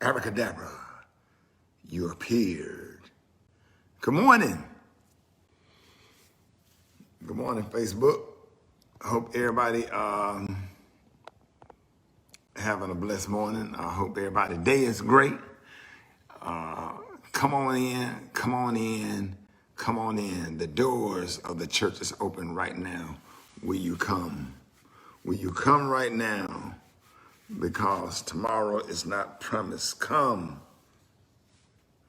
Abracadabra, you appeared. Good morning. Good morning, Facebook. I hope everybody having a blessed morning. I hope everybody's day is great. Come on in, come on in, come on in. The doors of the church is open right now. Will you come? Will you come right now? Because tomorrow is not promised. Come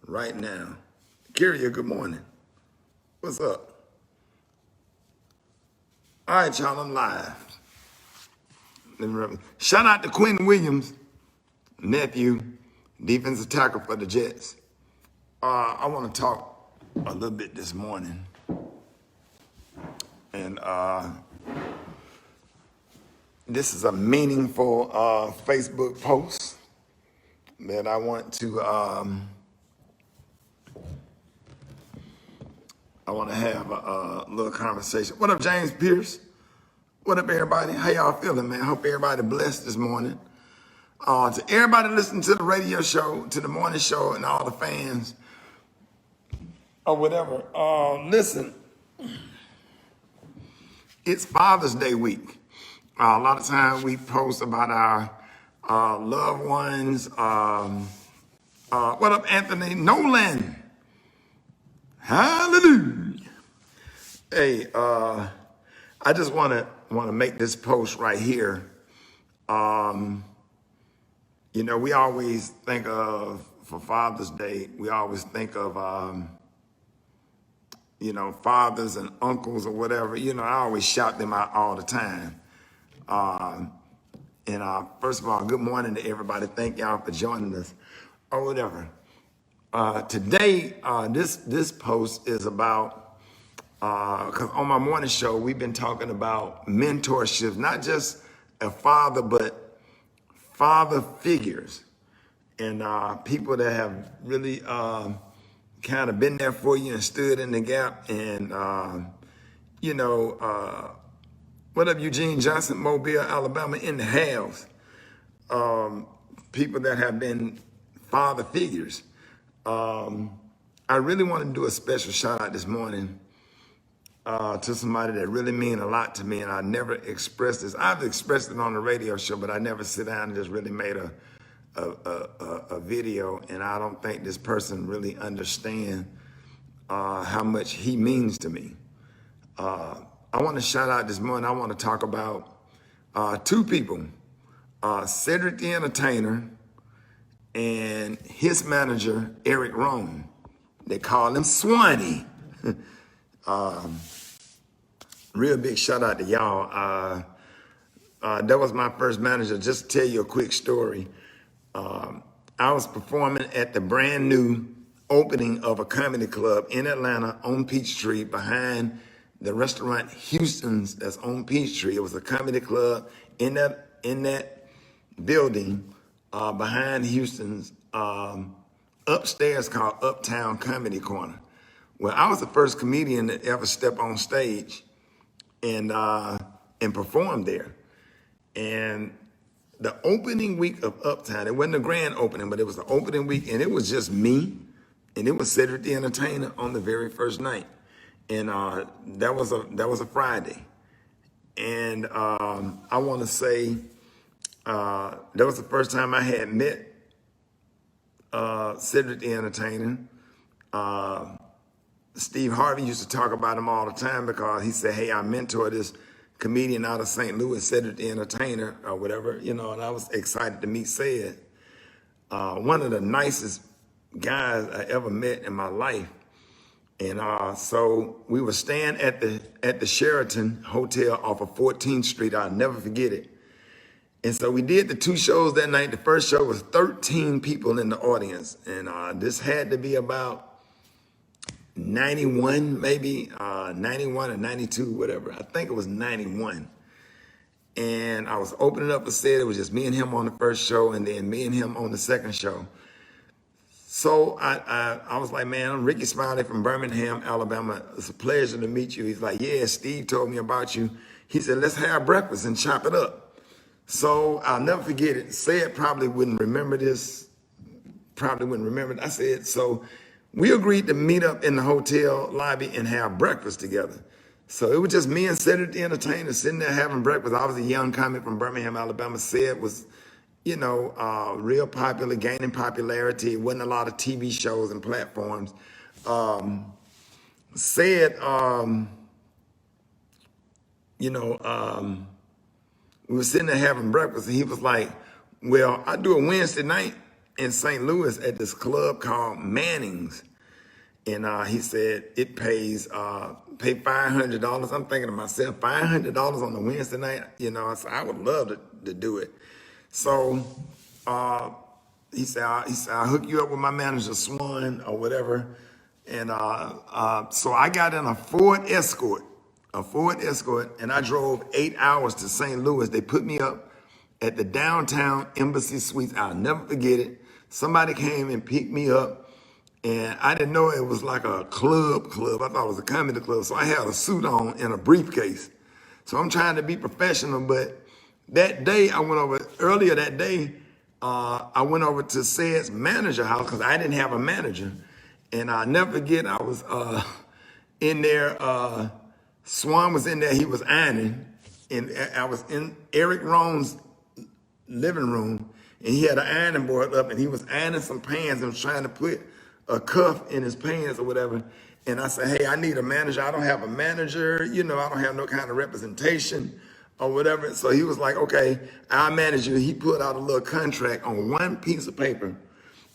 right now. Kyria, good morning. What's up? All right, y'all, I'm live. Shout out to Quentin Williams, nephew, defensive tackle for the Jets. I want to talk a little bit this morning. And this is a meaningful Facebook post that I want to have a little conversation. What up, James Pierce? What up, everybody? How y'all feeling, man? Hope everybody blessed this morning. To everybody listening to the radio show, to the morning show, and all the fans, or whatever, listen, it's Father's Day week. A lot of times we post about our loved ones. What up, Anthony Nolan? Hallelujah. Hey, I just want to make this post right here. You know, we always think of, for Father's Day, we always think of, you know, fathers and uncles or whatever. You know, I always shout them out all the time. First of all, good morning to everybody. Thank y'all for joining us or whatever. Today, this post is about, because on my morning show, we've been talking about mentorship, not just a father, but father figures and people that have really kind of been there for you and stood in the gap. And, you know, what up, Eugene Johnson, Mobile, Alabama, in the house. People that have been father figures. I really want to do a special shout out this morning to somebody that really mean a lot to me, and I never expressed this. I've expressed it on the radio show, but I never sit down and just really made a video, and I don't think this person really understand how much he means to me. I want to shout out this morning. I want to talk about two people, Cedric the entertainer and his manager, Eric Rohn. They call him Swanee. Real big shout out to y'all. That was my first manager. Just to tell you a quick story. I was performing at the brand new opening of a comedy club in Atlanta on Peachtree behind the restaurant Houston's that's on Peachtree. It was a comedy club in that building behind Houston's upstairs called Uptown Comedy Corner. Well, I was the first comedian that ever stepped on stage and performed there. And the opening week of Uptown, it wasn't a grand opening, but it was the opening week, and it was just me, and it was Cedric the entertainer on the very first night. And that was a Friday. And I want to say that was the first time I had met Cedric the entertainer. Steve Harvey used to talk about him all the time because he said, hey, I mentor this comedian out of St. Louis, Cedric the entertainer or whatever, you know, and I was excited to meet Ced. One of the nicest guys I ever met in my life. And so we were staying at the Sheraton Hotel off of 14th Street. I'll never forget it. And so we did the two shows that night. The first show was 13 people in the audience. And this had to be about 91, maybe 91 or 92, whatever. I think it was 91. And I was opening up a set. It was just me and him on the first show and then me and him on the second show. So I was like, man, I'm Rickey Smiley from Birmingham, Alabama. It's a pleasure to meet you. He's like, yeah, Steve told me about you. He said, let's have breakfast and chop it up. So I'll never forget it. Ced probably wouldn't remember this probably wouldn't remember it. I said, so we agreed to meet up in the hotel lobby and have breakfast together. So it was just me and Cedric the entertainer sitting there having breakfast. I was a young comic from Birmingham, Alabama. Ced was, real popular, gaining popularity. It wasn't a lot of TV shows and platforms. Ced, we were sitting there having breakfast, and he was like, well, I do a Wednesday night in St. Louis at this club called Manning's. And he said it pays pay $500. I'm thinking to myself, $500 on a Wednesday night, I said, I would love to do it. So he said, I'll hook you up with my manager, Swan, or whatever. And so I got in a Ford Escort, and I drove 8 hours to St. Louis. They put me up at the downtown Embassy Suites. I'll never forget it. Somebody came and picked me up, and I didn't know it was like a club. I thought it was a comedy club. So I had a suit on and a briefcase. So I'm trying to be professional, but that day earlier that day, I went over to Ced's manager house because I didn't have a manager. And I'll never forget, I was in there, Swan was in there, he was ironing, and I was in Eric Rohn's living room, and he had an ironing board up, and he was ironing some pants and was trying to put a cuff in his pants or whatever. And I said, hey, I need a manager. I don't have a manager. I don't have no kind of representation or whatever. So he was like, okay, I'll manage you. He put out a little contract on one piece of paper.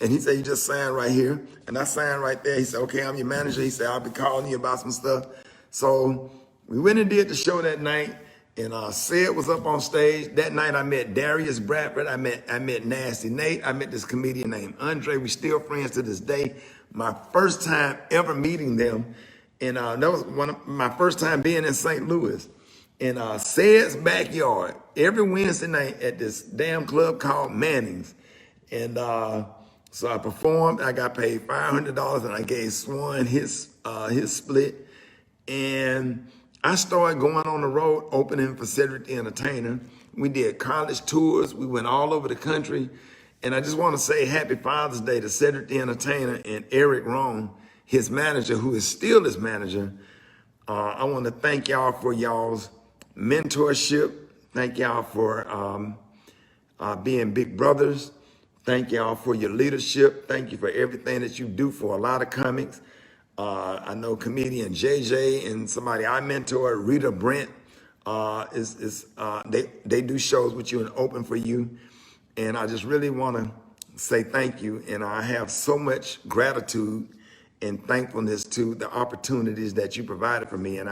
And he said, you just sign right here. And I signed right there. He said, okay, I'm your manager. He said, I'll be calling you about some stuff. So we went and did the show that night. And Ced was up on stage. That night I met Darius Bradford. I met Nasty Nate. I met this comedian named Andre. We still friends to this day. My first time ever meeting them. And that was my first time being in St. Louis. In Ced's backyard, every Wednesday night at this damn club called Manning's. And so I performed. I got paid $500, and I gave Swan his split. And I started going on the road, opening for Cedric the Entertainer. We did college tours. We went all over the country. And I just want to say happy Father's Day to Cedric the Entertainer and Eric Rohn, his manager, who is still his manager. I want to thank y'all for y'all's mentorship. Thank y'all for being big brothers. Thank y'all for your leadership. Thank you for everything that you do for a lot of comics. I know comedian JJ and somebody I mentor, Rita Brent, they do shows with you and open for you. And I just really want to say thank you. And I have so much gratitude and thankfulness to the opportunities that you provided for me. And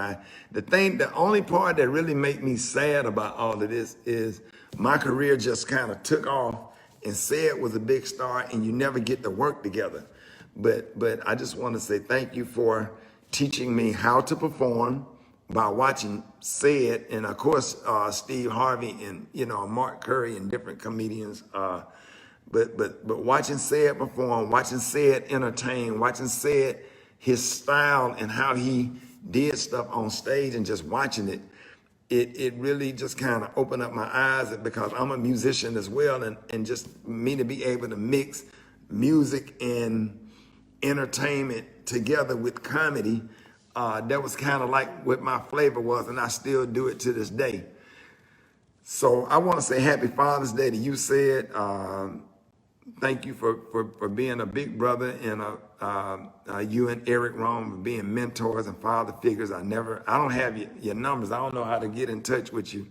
the only part that really made me sad about all of this is my career just kind of took off, and Ced was a big star, and you never get to work together. But I just want to say thank you for teaching me how to perform by watching Ced, and of course Steve Harvey and Mark Curry and different comedians. But watching Ced perform, watching Ced entertain, watching Ced, his style and how he did stuff on stage, and just watching it really just kind of opened up my eyes, because I'm a musician as well, and just me to be able to mix music and entertainment together with comedy, that was kind of like what my flavor was, and I still do it to this day. So I want to say happy Father's Day to you, Ced. Thank you for being a big brother, and you and Eric Rohn for being mentors and father figures. I don't have your numbers. I don't know how to get in touch with you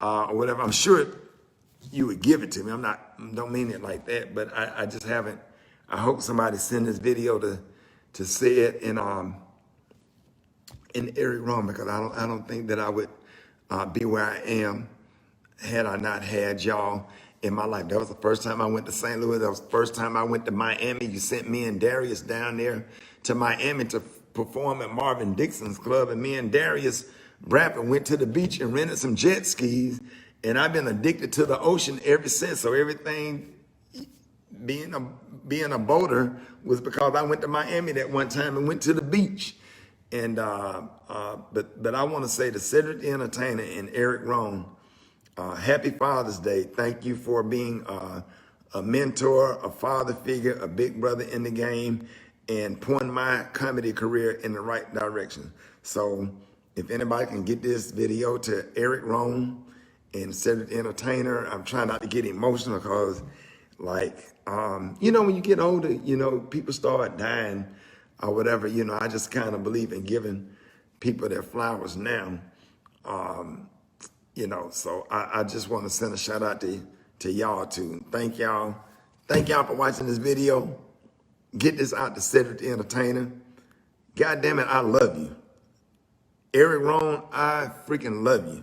or whatever. I'm sure you would give it to me. Don't mean it like that, but I just haven't. I hope somebody send this video to Ced and Eric Rohn, because I don't think that I would be where I am had I not had y'all in my life. That was the first time I went to St. Louis. That was the first time I went to Miami. You sent me and Darius down there to Miami to perform at Marvin Dixon's club, and me and Darius Bradford went to the beach and rented some jet skis, and I've been addicted to the ocean ever since. So everything, being a boater, was because I went to Miami that one time and went to the beach. And but I want to say to Cedric the Entertainer and Eric Rohn, happy Father's Day. Thank you for being a mentor, a father figure, a big brother in the game, and point my comedy career in the right direction. So if anybody can get this video to Eric Rohn and Cedric the Entertainer, I'm trying not to get emotional because, like, you know, when you get older, you know, people start dying or whatever. You know, I just kind of believe in giving people their flowers now. You know, so I just want to send a shout out to y'all too. Thank y'all. Thank y'all for watching this video. Get this out to Cedric the Entertainer. God damn it, I love you. Eric Rohn, I freaking love you.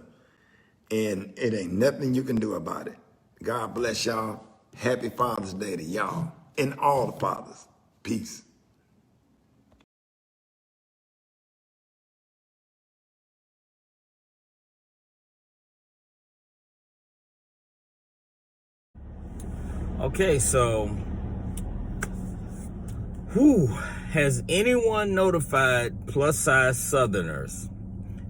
And it ain't nothing you can do about it. God bless y'all. Happy Father's Day to y'all and all the fathers. Peace. Okay, so has anyone notified plus size Southerners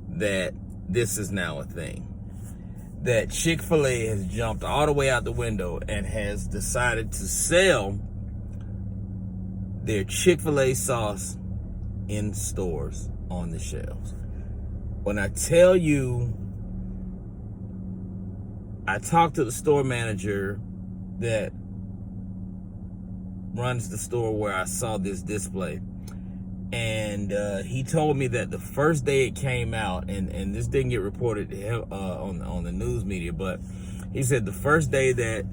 that this is now a thing? That Chick-fil-A has jumped all the way out the window and has decided to sell their Chick-fil-A sauce in stores on the shelves. When I tell you, I talked to the store manager that runs the store where I saw this display, and he told me that the first day it came out, and this didn't get reported on the news media, but he said the first day that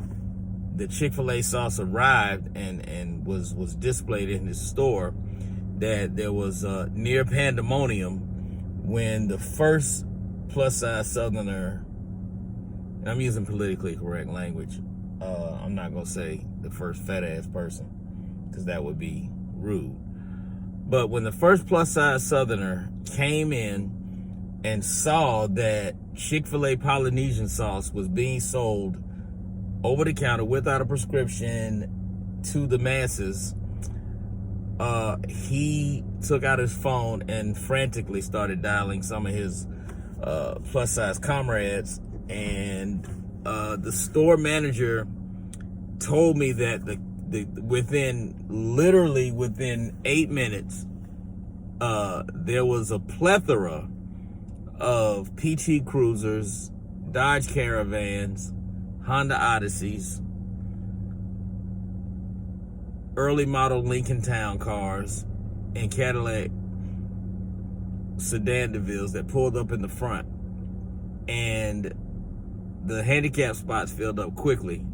the Chick-fil-A sauce arrived and was displayed in his store, that there was near pandemonium when the first plus size Southerner, and I'm using politically correct language, I'm not gonna say the first fat ass person because that would be rude. But when the first plus size Southerner came in and saw that Chick-fil-A Polynesian sauce was being sold over the counter without a prescription to the masses, he took out his phone and frantically started dialing some of his plus size comrades. And the store manager told me that literally within 8 minutes, there was a plethora of PT Cruisers, Dodge Caravans, Honda Odysseys, early model Lincoln Town cars, and Cadillac Sedan DeVilles that pulled up in the front. And the handicap spots filled up quickly,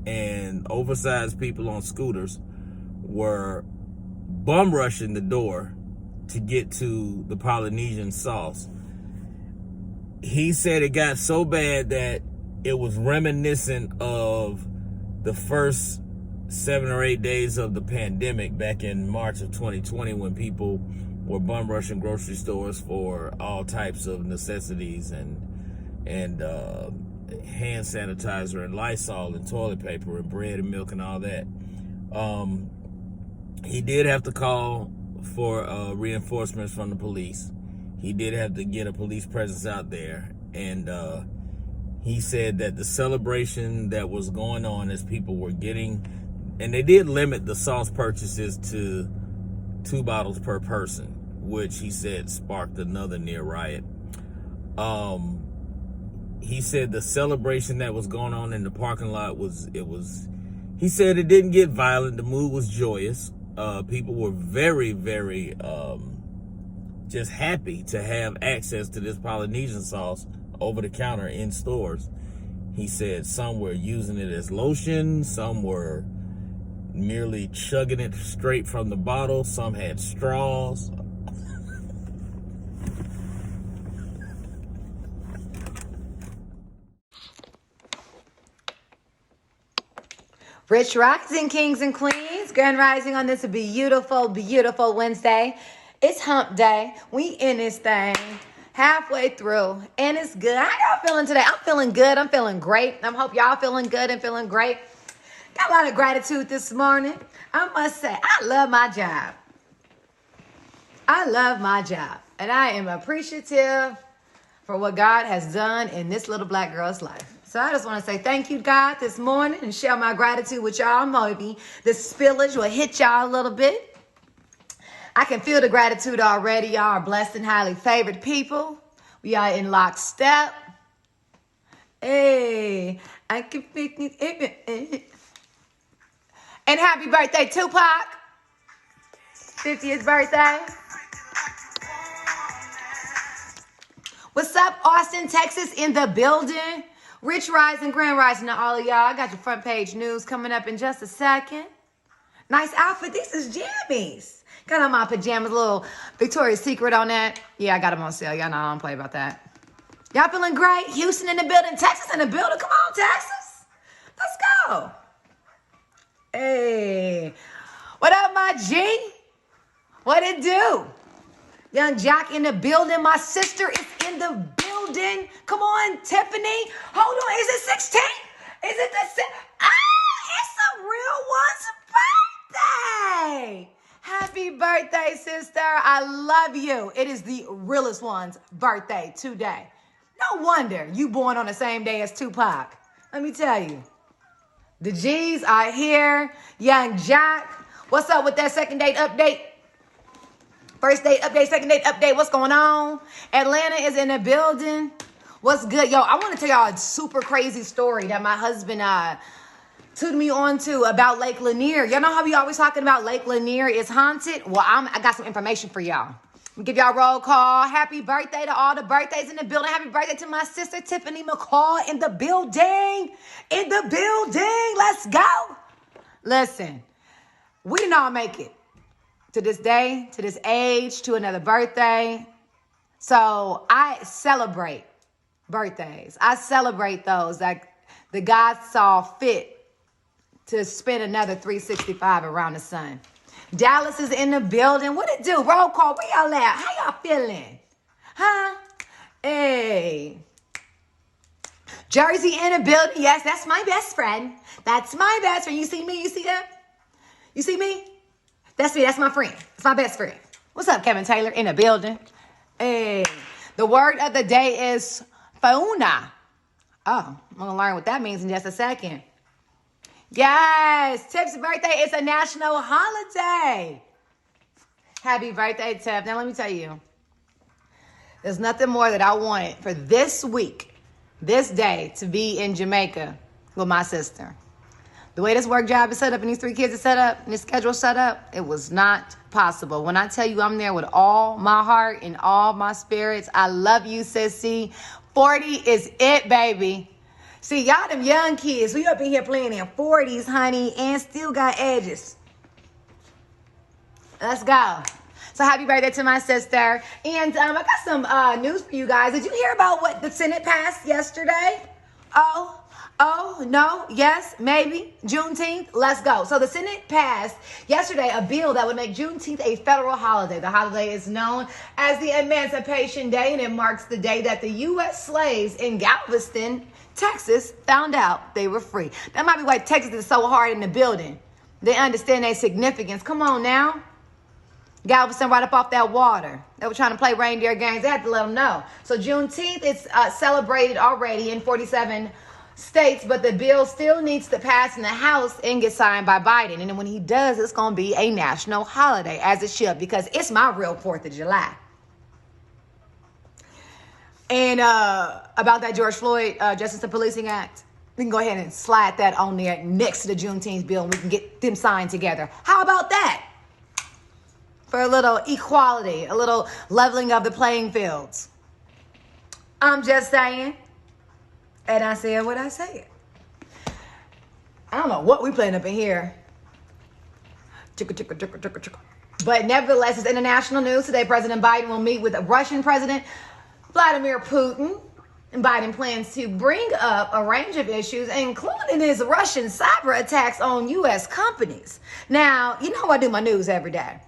and oversized people on scooters were bum rushing the door to get to the Polynesian sauce. He said it got so bad that it was reminiscent of the first 7 or 8 days of the pandemic back in March of 2020, when people were bum rushing grocery stores for all types of necessities and hand sanitizer and Lysol and toilet paper and bread and milk and all that. He did have to call for reinforcements from the police. He did have to get a police presence out there. And he said that the celebration that was going on as people were getting, and they did limit the sauce purchases to 2 bottles per person, which he said sparked another near riot. He said the celebration that was going on in the parking lot he said it didn't get violent. The mood was joyous. People were very, very just happy to have access to this Polynesian sauce over the counter in stores. He said some were using it as lotion, some were merely chugging it straight from the bottle, some had straws. Rich Rising, kings and queens. Grand Rising on this beautiful, beautiful Wednesday. It's hump day. We in this thing halfway through, and it's good. How y'all feeling today? I'm feeling good. I'm feeling great. I hope y'all feeling good and feeling great. Got a lot of gratitude this morning. I must say, I love my job. I love my job, and I am appreciative for what God has done in this little black girl's life. So I just want to say thank you, God, this morning and share my gratitude with y'all. Maybe the spillage will hit y'all a little bit. I can feel the gratitude already. Y'all are blessed and highly favored people. We are in lockstep. Hey, I can feel it. And happy birthday, Tupac. 50th birthday. What's up, Austin, Texas in the building? Rich Rising, Grand Rising to all of y'all. I got your front page news coming up in just a second. Nice outfit. These is jammies. Got on my pajamas, a little Victoria's Secret on that. Yeah, I got them on sale. Y'all know I don't play about that. Y'all feeling great? Houston in the building, Texas in the building. Come on, Texas. Let's go. Hey. What up, my G? What it do? Young Jack in the building. My sister is in the building. Come on, Tiffany. Hold on. Is it 16? Is it the... it's a real one's birthday. Happy birthday, sister. I love you. It is the realest one's birthday today. No wonder you born on the same day as Tupac. Let me tell you. The G's are here. Young Jack. What's up with that second date update? First date update, second date update. What's going on? Atlanta is in the building. What's good? Yo, I want to tell y'all a super crazy story that my husband tuned me on to about Lake Lanier. Y'all know how we always talking about Lake Lanier is haunted? Well, I got some information for y'all. I'm give y'all a roll call. Happy birthday to all the birthdays in the building. Happy birthday to my sister Tiffany McCall in the building. In the building. Let's go. Listen, we didn't all make it to this day, to this age, to another birthday. So I celebrate birthdays. I celebrate those that the God saw fit to spend another 365 around the sun. Dallas is in the building. What it do? Roll call. Where y'all at? How y'all feeling? Huh? Hey. Jersey in the building. Yes, that's my best friend. That's my best friend. You see me? You see them? You see me? That's me. That's my friend. It's my best friend. What's up, Kevin Taylor? In the building. Hey. The word of the day is fauna. Oh, I'm going to learn what that means in just a second. Yes. Tip's birthday is a national holiday. Happy birthday, Tip. Now, let me tell you. There's nothing more that I wanted for this week, this day, to be in Jamaica with my sister. The way this work job is set up and these 3 kids are set up and this schedule set up, it was not possible. When I tell you I'm there with all my heart and all my spirits, I love you, sissy. 40 is it, baby. See, y'all them young kids, we up in here playing in 40s, honey, and still got edges. Let's go. So happy birthday to my sister. And I got some news for you guys. Did you hear about what the Senate passed yesterday? Oh, no, yes, maybe. Juneteenth, let's go. So the Senate passed yesterday a bill that would make Juneteenth a federal holiday. The holiday is known as the Emancipation Day, and it marks the day that the U.S. slaves in Galveston, Texas, found out they were free. That might be why Texas is so hard in the building. They understand their significance. Come on now. Galveston right up off that water. They were trying to play reindeer games. They had to let them know. So Juneteenth is celebrated already in 47 states, but the bill still needs to pass in the House and get signed by Biden. And then when he does, it's going to be a national holiday, as it should, because it's my real 4th of July. And about that George Floyd Justice and Policing Act, we can go ahead and slide that on there next to the Juneteenth bill, and we can get them signed together. How about that? For a little equality, a little leveling of the playing fields. I'm just saying. And I said what I said. I don't know what we playing up in here. Chicka, chicka, chicka, chicka, chicka. But nevertheless, it's international news. Today, President Biden will meet with the Russian President Vladimir Putin. And Biden plans to bring up a range of issues, including his Russian cyber attacks on U.S. companies. Now, you know I do my news every day.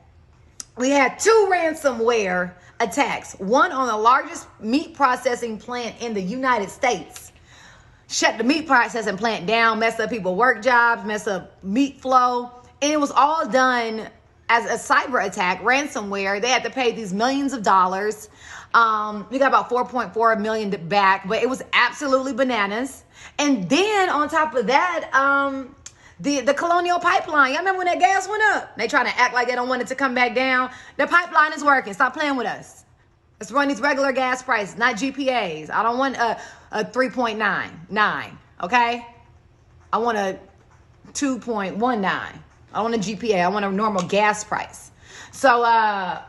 We had 2 ransomware attacks. One on the largest meat processing plant in the United States. Shut the meat processing plant down, mess up people's work jobs, mess up meat flow. And it was all done as a cyber attack, ransomware. They had to pay these millions of dollars We got about 4.4 million back, but it was absolutely bananas. And then on top of that, the Colonial Pipeline. Y'all remember when that gas went up? They trying to act like they don't want it to come back down. The pipeline is working. Stop playing with us. Let's run these regular gas prices, not GPAs. I don't want a 3.99, okay? I want a 2.19. I want a GPA. I want a normal gas price. So I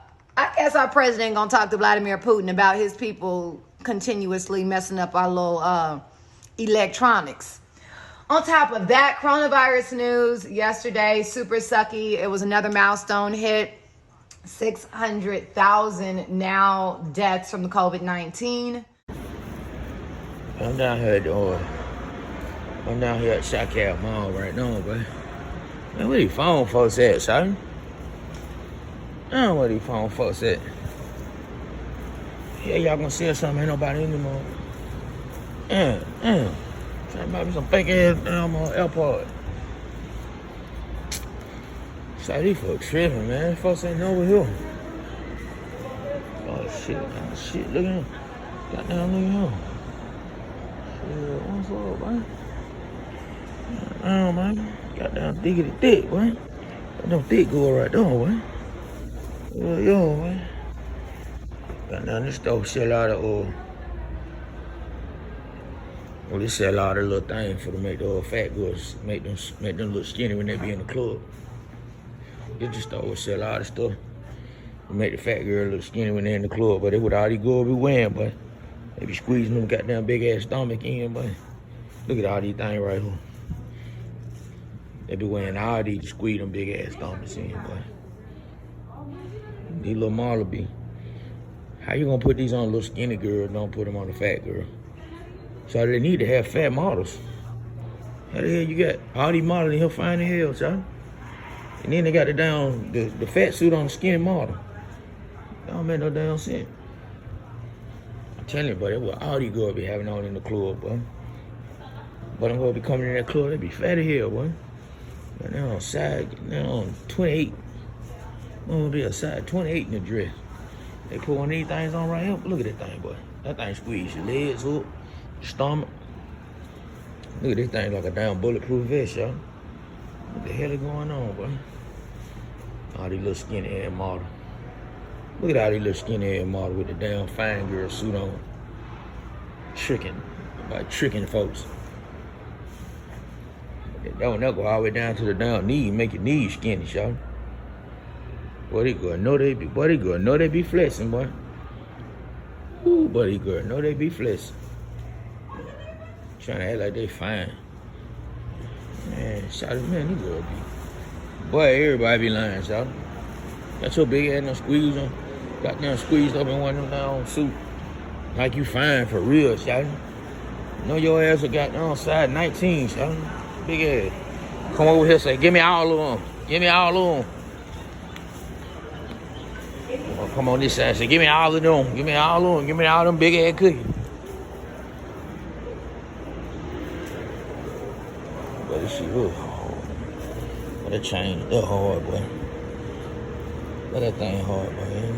guess our president gonna talk to Vladimir Putin about his people continuously messing up our little electronics. On top of that, coronavirus news yesterday, super sucky. It was another milestone hit. 600,000 now deaths from the COVID-19. I'm down here at Shakewear Mall right now, bro. Man, where these phone folks at, son? I don't know where these phone folks at. Yeah, y'all gonna sell something, ain't nobody anymore. Trying to buy me some fake ass airport. So these folks tripping, man. These folks ain't over here. Oh shit, look at him. Goddamn, look at him. Shit, what's up, man? Man. Goddamn diggity dick, man. Goddamn dick go right there, man. Yo, man. Goddamn, this stuff sell out of, they sell all the little things for to make the fat girls, make them look skinny when they be in the club. They just always sell all the stuff to make the fat girl look skinny when they're in the club, but that's what all these girls be wearing, but they be squeezing them goddamn big ass stomach in, but look at all these things right here. They be wearing all these to squeeze them big ass stomachs in, but these little models be, how you gonna put these on little skinny girls, don't put them on the fat girl? So they need to have fat models. How the hell you got all these models in here fine as hell, son? And then they got the fat suit on the skinny model. That don't make no damn sense. I'm telling you, buddy, what all these girls be having on in the club, boy. But them girls be coming in that club, they be fat as hell, boy. But they're on side, they're on 28. Gonna be a side 28 in the dress. They put one of these things on right here. Look at that thing, boy. That thing squeeze your legs up, your stomach. Look at this thing like a damn bulletproof vest, y'all. What the hell is going on, boy? All these little skinny ass models. Look at all these little skinny ass models with the damn fine girl suit on. Tricking folks. They'll go all the way down to the down knee, make your knees skinny, y'all. Boy, they girl know they be flexing, boy. Ooh, buddy girl, know they be flexing. Trying to act like they fine. Man, shout it, man, these girls be. Boy, everybody be lying, shout. Got your big ass no squeeze on. Got them squeezed up in one of them down suit. Like you fine for real, shout. Know your ass got on side 19, shout. Big ass. Come over here, say, give me all of them. Give me all of them. Come on this side, say, give me all of them. Give me all of them. Give me all them big ass cookies. But this shit was hard. But that chain, that hard, boy. But that thing hard, boy.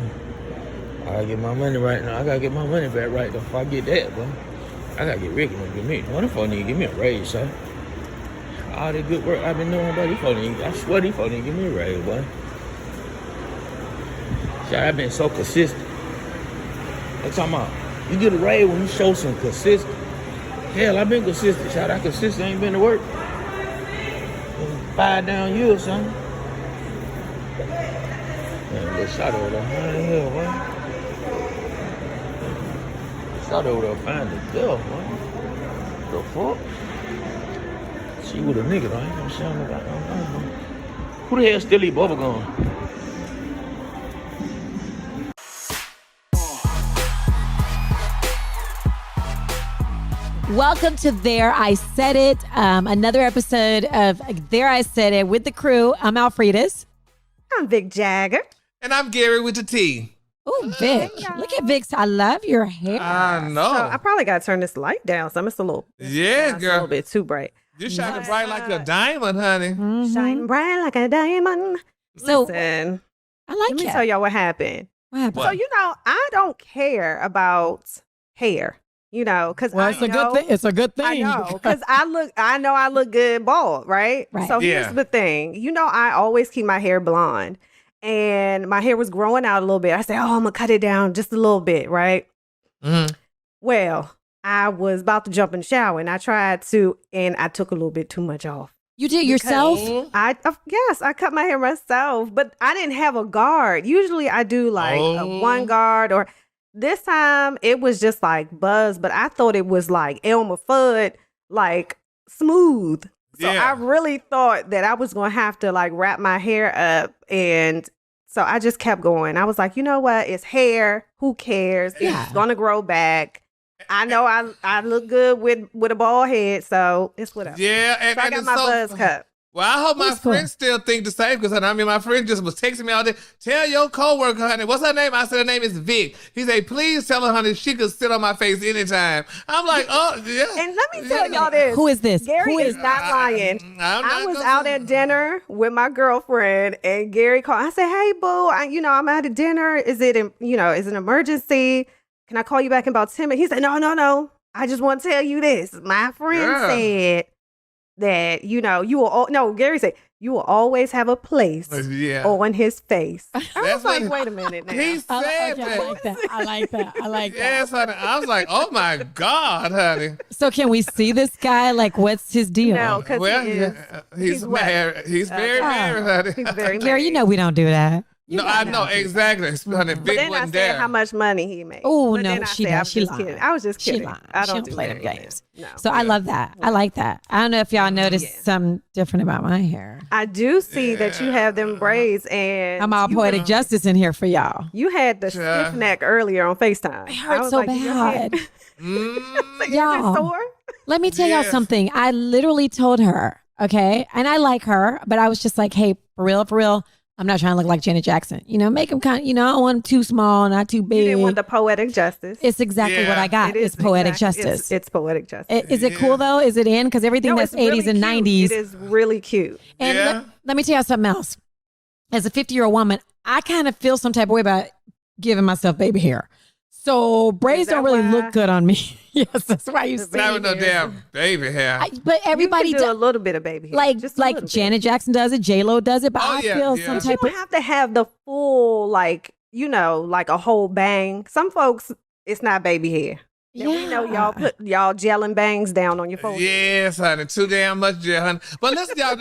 I gotta get my money right now. I gotta get my money back right now. If I get that, boy, I gotta get Rickey to give me. What if I need to give me a raise, son? All the good work I've been doing, buddy. I swear these folks need to give me a raise, boy. I've been so consistent. I'm talking about, you get a raise when you show some consistent. Hell, I've been consistent. Shout out consistent, ain't been to work. 5 down years, son. Man, little shot over there, how the hell, man? Shot over there, find the girl, man. The fuck? She with a nigga, though. I ain't gonna sound like that. Who the hell still eat bubblegum? Welcome to There I Said It, another episode of There I Said It with the crew. I'm Alfreda's. I'm Vic Jagger. And I'm Gary with the T. Oh, Vic. Look at Vic's. I love your hair. I know. So I probably got to turn this light down. So it's a little, Yeah, it's a girl. little bit too bright. You're shining bright like a diamond, honey. Mhm. Shine bright like a diamond. So Listen, I like let me it. tell y'all what happened. What happened? So, I don't care about hair, because Well, it's a good thing. It's a good thing. I know, because I know I look good bald, right? Right. So Yeah. here's the thing. I always keep my hair blonde, and my hair was growing out a little bit. I said, I'm going to cut it down just a little bit, right? Mhm. Well, I was about to jump in the shower, and I tried to, and I took a little bit too much off. You did yourself? Yes, I cut my hair myself, but I didn't have a guard. Usually I do like one guard, or this time it was just like buzz, but I thought it was like Elmer Fudd, like smooth. So Yeah. I really thought that I was going to have to like wrap my hair up, and so I just kept going. I was like, you know what? It's hair. Who cares? Yeah. It's going to grow back. I know I look good with a bald head, so it's whatever. Yeah, So I got it's my so- buzz cut. Well, I hope my That's cool. friends still think the same, because my friend just was texting me all day. Tell your coworker, honey, what's her name? I said her name is Vic. He said, please tell her, honey, she could sit on my face anytime. I'm like, oh yeah. And let me tell y'all this. Who is this? Gary Who is not lying. I'm I not was gonna out say- at dinner with my girlfriend, and Gary called. I said, "Hey, boo, I'm out at dinner. Is it an emergency? Can I call you back in about 10 minutes?" He said, "No. I just want to tell you this. My friend Yeah. said that you will." No, Gary said you will always have a place Yeah. on his face. I That's was like, what- wait a minute now. He said I that. like that. I like that. I like that. Yes, honey. I was like, oh my God, honey. So can we see this guy? Like, what's his deal? No, because Well, he is. he's what? married. He's very married, honey. He's very Gary, married. we don't do that. No, I know exactly. Honey, But Vic then I wasn't said there. how much money he made. Oh, But no, then I she said, I does. was She just lied. kidding. I was just She kidding. lied. I She don't don't do play that them again. games. No. So I love that. I like that. I don't know if y'all noticed Yeah. something different about my hair. I do see that you have them braids, and I'm all poetic justice in here for y'all. you had the Yeah. stiff neck earlier on FaceTime. It hurt was so like, your head- bad. Is it Y'all. sore? Let me tell y'all Yes. something. I literally told her, okay, and I like her, but I was just like, hey, for real, I'm not trying to look like Janet Jackson. Make him kind of, I don't want him too small, not too big. You didn't want the poetic justice. It's exactly what Yeah. I got. It is It's poetic exactly- justice. It's poetic justice. Is it cool though? Is it in? Because everything No, that's it's really 80s and cute. 90s. It is really cute. And Yeah. let me tell you something else. As a 50-year-old woman, I kind of feel some type of way about giving myself baby hair. So braids that don't really why? look good on me. Yes, that's why you say. That was no damn baby hair. But everybody you can do a does. little bit of baby hair. Like just a little bit. Janet Jackson does it, J-Lo does it, but Oh, I yeah, feel yeah. some You type don't of have to have the full, like a whole bang. Some folks, it's not baby hair. And we know y'all put y'all gelling bangs down on your forehead. Yes, honey, too damn much gel, honey. But listen, y'all,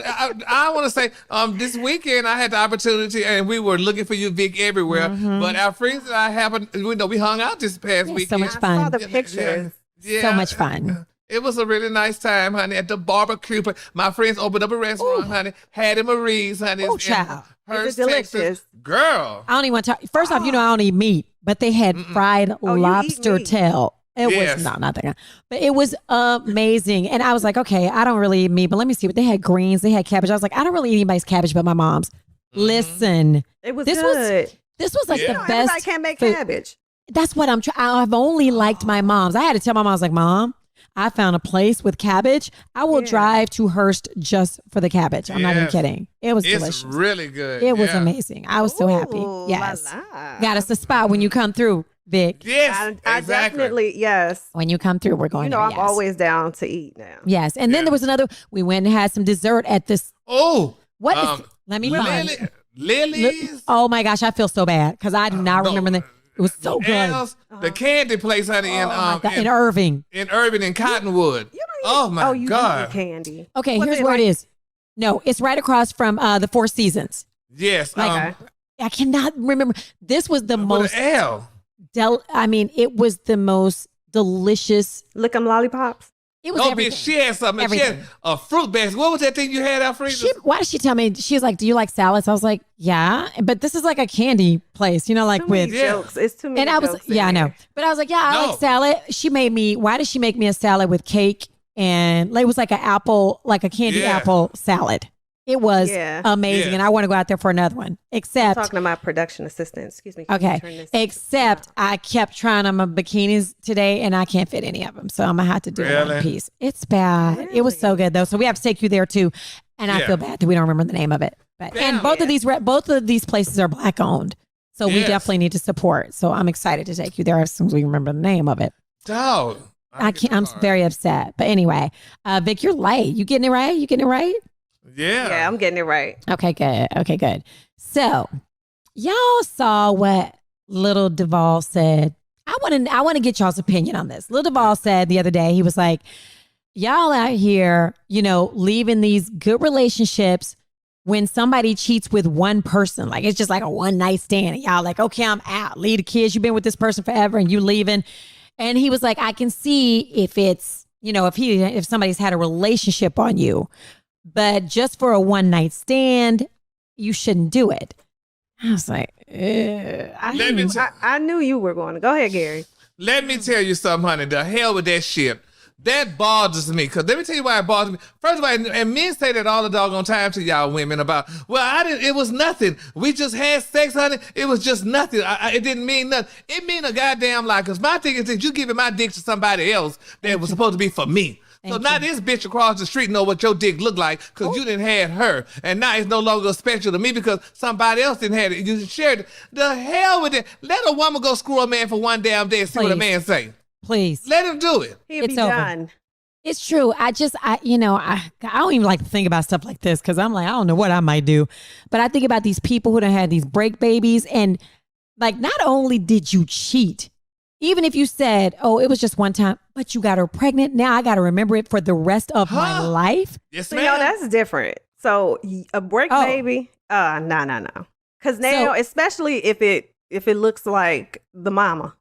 I want to say, this weekend I had the opportunity, and we were looking for you, Vic, everywhere. But our friends and I happened, we hung out this past Yeah, so weekend. much I fun. saw the pictures. Yeah. So much fun. It was a really nice time, honey, at the barbecue. But my friends opened up a restaurant, honey. Hattie Marie's, honey. Ooh, in child. Hearst, Is it Texas. delicious? Girl. I don't even want to talk. First off, I don't eat meat, but they had fried Oh, you eat lobster meat. tail. It Yes. was not that, but it was amazing. And I was like, okay, I don't really eat meat, but let me see what they had. Greens, they had cabbage. I was like, I don't really eat anybody's cabbage but my mom's. Listen, It was This good. this was like Yeah. the No, best. everybody can't make food. cabbage. That's what I'm trying. I've only liked my mom's. I had to tell my mom, I was like, Mom, I found a place with cabbage. I will Yeah. drive to Hearst just for the cabbage. I'm not even Yes. kidding. It was It's delicious. really good. It was Yeah. amazing. I was so happy. Ooh, Yes. la la. Got us a spot when you come through, Vic. Yes, I exactly. definitely, yes. When you come through, we're going You know, there. I'm yes. always down to eat now. Yes. And then Yeah. there was another, we went and had some dessert at this. Oh. What is? Let me find it. Lily's. Oh my gosh, I feel so bad because I do not no. remember that. It was so good. Else, the candy place, honey, Oh my God, in Irving. in Irving and Cottonwood. You don't Oh my you God. eat candy. Okay, Was here's it where like- it is. No, it's right across from the Four Seasons. Yes. Okay. I cannot remember. This was the With most an L. it was the most delicious. Lick 'em lollipops. It was No, everything. bitch, she had something. She Everything. had a fruit basket. What was that thing you had out freezer? Why did she tell me? She was like, "Do you like salads?" I was like, "Yeah," but this is like a candy place, like Too many with. Yeah. jokes. It's too many And I was, jokes in yeah, I know, there. but I was like, "Yeah, I No. like salad." She made me. Why did she make me a salad with cake and it was like an apple, like a candy Yeah. apple salad? It was Yeah. amazing, Yeah. and I want to go out there for another one. Except, Talking to my production assistant. Excuse me. can you okay, turn this- except I kept trying on my bikinis today, and I can't fit any of them, so I'm gonna have to do Really? one piece. It's bad. It was so good though, so we have to take you there too. And I Yeah. feel bad that we don't remember the name of it. But and Damn. both of these places are black owned. So we Yes. definitely need to support. So I'm excited to take you there as soon as we remember the name of it. Dog. I can't. I'm very upset. But anyway, Vic, you're late. You getting it right? You getting it right? Yeah. I'm getting it right. Okay, good. Okay, good. So y'all saw what Little Duval said. I want to get y'all's opinion on this. Little Duval said the other day, he was like, y'all out here, leaving these good relationships when somebody cheats with one person. Like, it's just like a one night stand. And y'all like, okay, I'm out. Leave the kids. You've been with this person forever and you leaving. And he was like, I can see if it's, if somebody's had a relationship on you, but just for a one night stand, you shouldn't do it. I was like, I knew you were going to. Go ahead, Gary. Let me tell you something, honey. The hell with that shit. That bothers me. Because let me tell you why it bothers me. First of all, and men say that all the doggone time to y'all women about, it was nothing. We just had sex, honey. It was just nothing. It didn't mean nothing. It mean a goddamn lot. Because my thing is that you giving my dick to somebody else that was supposed to be for me. So now this bitch across the street know what your dick look like because you didn't have her. And now it's no longer special to me because somebody else didn't have it. You shared it. The hell with it. Let a woman go screw a man for one damn day and see what a man say. Please. Let him do it. He'll It's be over. done. It's true. I don't even like to think about stuff like this because I'm like, I don't know what I might do. But I think about these people who done had these break babies. And like, not only did you cheat, even if you said, oh, it was just one time, but you got her pregnant. Now I got to remember it for the rest of my life. Yes, So, ma'am. that's different. So a break Oh. baby, no. Because now, especially if it looks like the mama.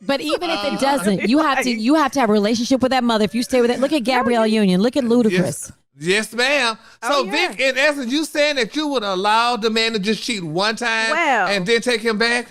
But even if it doesn't, you have to have a relationship with that mother. If you stay with it, look at Gabrielle Union, look at Ludacris. Yes, ma'am. So, Oh, yeah. Vic, in essence, you saying that you would allow the man to just cheat one time Well- and then take him back?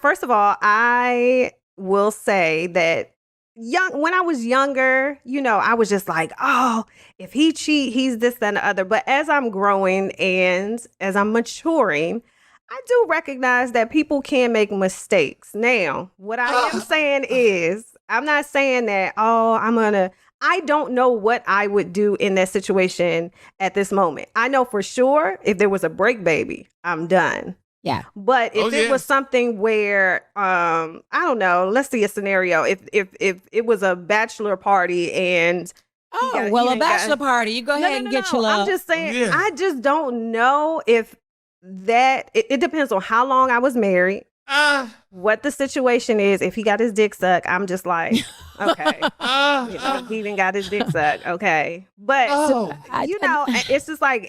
First of all, I will say that when I was younger, I was just like, oh, if he cheat, he's this, that, and the other. But as I'm growing and as I'm maturing, I do recognize that people can make mistakes. Now, what I am saying is, I'm not saying that, I don't know what I would do in that situation at this moment. I know for sure if there was a break baby, I'm done. Yeah. But if it was something where, I don't know, let's see a scenario. If it was a bachelor party and A bachelor party. You go ahead and get your love. I'm just saying, Yeah. I just don't know if it depends on how long I was married, what the situation is. If he got his dick sucked, I'm just like, okay. He even got his dick sucked. Okay. But, it's just like,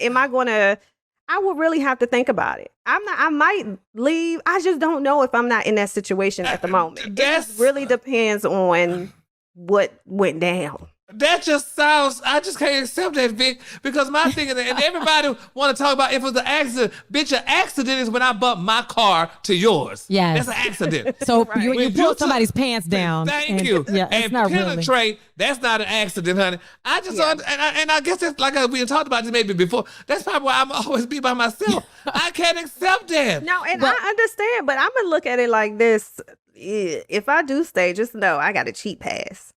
I would really have to think about it. I might leave. I just don't know if I'm not in that situation at the moment. It just really depends on what went down. That just sounds, I just can't accept that, Vic, because my thing is, and everybody want to talk about if it was an accident. Bitch, an accident is when I bump my car to yours. Yes. That's an accident. So you When pull you somebody's pants down. Thank you. Yeah, it's and not penetrate, really. that's not an accident, honey. I just, and I guess that's like we talked about this maybe before. That's probably why I'm always be by myself. I can't accept that. No, and I understand, but I'm going to look at it like this. If I do stay, just know I got a cheat pass.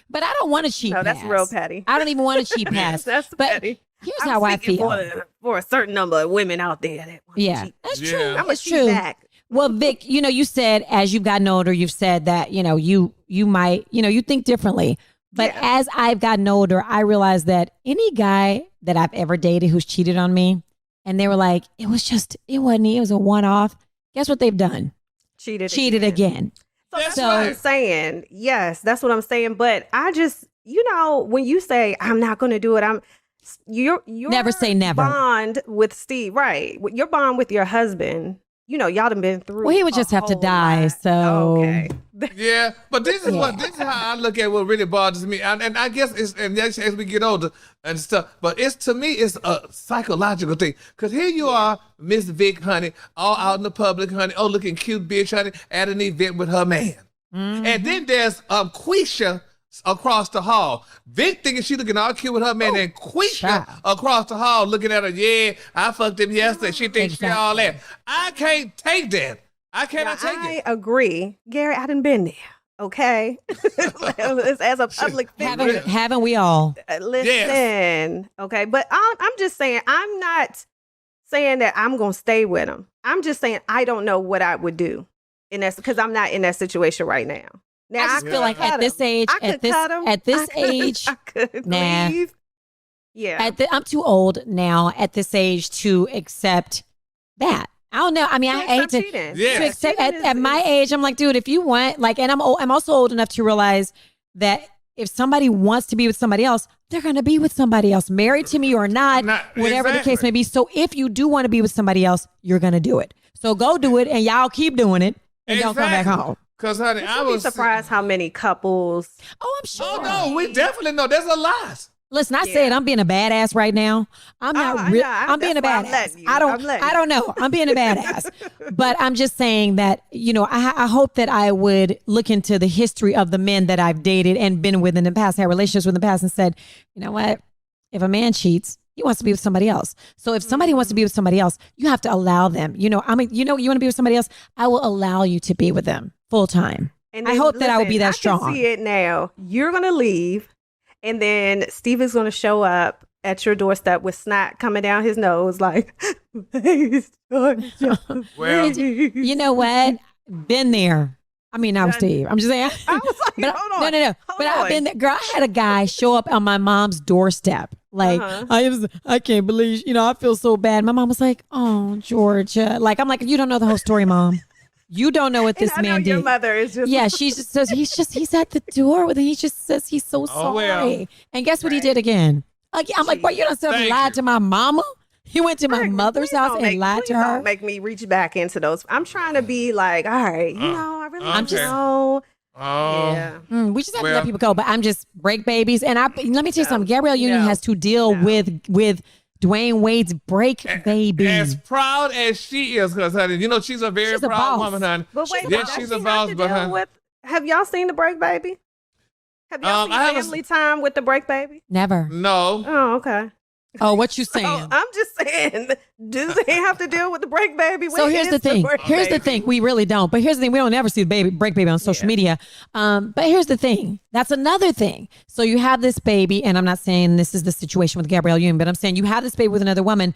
But I don't want a cheap pass. No, that's real petty. I don't even want a cheap pass. That's but petty. Here's I'm how I speaking feel. For a certain number of women out there that want Yeah, to cheat. that's Yeah. true. I'm It's a true. back. Well, Vic, you said as you've gotten older, you've said that, you might, you think differently. But as I've gotten older, I realized that any guy that I've ever dated who's cheated on me, and they were like, it wasn't me, it was a one-off. Guess what they've done? Cheated again. So that's So- what I'm saying. Yes, that's what I'm saying. But I just, when you say I'm not going to do it, your Never say never. bond with Steve, right? Your bond with your husband. Y'all done been through. Well, he would just have to whole die. lot. So Okay. Yeah, but this is how I look at what really bothers me, and I guess it's as we get older and stuff. But to me it's a psychological thing. Cause here you are, Miss Vic, honey, all out in the public, honey, looking cute, bitch, honey, at an event with her man, and then there's Quisha across the hall. Vic thinking she looking all cute with her man, and Quisha child. across the hall looking at her. Yeah, I fucked him yesterday. She thinks she all that. I can't take that. I cannot take I it. agree, Gary. I done been there. Okay, as a public figure. haven't we all? Listen, okay, but I'm just saying I'm not saying that I'm gonna stay with him. I'm just saying I don't know what I would do in that because I'm not in that situation right now. Now I just feel like at this age, at this age, I could nah. leave. Yeah. I'm too old now at this age to accept that. I don't know. I mean, I hate to Yes. accept at my age. I'm like, dude, if you want, like, and I'm also old enough to realize that if somebody wants to be with somebody else, they're going to be with somebody else, married to me or not, whatever the case may be. So if you do want to be with somebody else, you're going to do it. So go do it, and y'all keep doing it, and don't come back home. Because, honey, I was surprised how many couples. Oh, I'm sure. Oh, no, we definitely know. There's a lot. Listen, I said I'm being a badass right now. I'm not real. I'm being a badass. I don't know. I'm being a badass. But I'm just saying that, you know, I hope that I would look into the history of the men that I've dated and been with in the past, had relationships with in the past, and said, you know what? If a man cheats, he wants to be with somebody else. So if somebody wants to be with somebody else, you have to allow them. You know, I mean, you want to be with somebody else, I will allow you to be with them full time. And I hope that I will be that strong. I can see it now. You're going to leave. And then Steve is going to show up at your doorstep with snot coming down his nose, like, well, you know what? Been there. I mean, I was Steve. I'm just saying. I was like, but, hold on. No. But I've been there. Girl, I had a guy show up on my mom's doorstep. Like, I can't believe, you know, I feel so bad. My mom was like, oh, Georgia. Like, I'm like, you don't know the whole story, Mom. You don't know what this man did. Your mother is just. Yeah, she just says he's at the door with it. He just says he's so sorry. Well. And guess what he did again? I'm like, boy, you done lied to my mama. He went to my mother's house and lied to her. Don't make me reach back into those. I'm trying to be like, all right, you know, I really don't know. Yeah. We just have to let people go. But I'm just break babies. And let me tell you something. Gabrielle Union has to deal with Dwayne Wade's break baby. As proud as she is, because, honey, you know, she's a very proud woman, honey. But wait, she's a boss, but, honey. Have y'all seen the break baby? Have y'all seen family time with the break baby? Never. No. Oh, okay. Oh, what you saying? Oh, I'm just saying, do they have to deal with the break baby? So here's the thing. Here's the thing. We really don't. But here's the thing. We don't ever see the break baby on social media. But here's the thing. That's another thing. So you have this baby, and I'm not saying this is the situation with Gabrielle Union, but I'm saying you have this baby with another woman.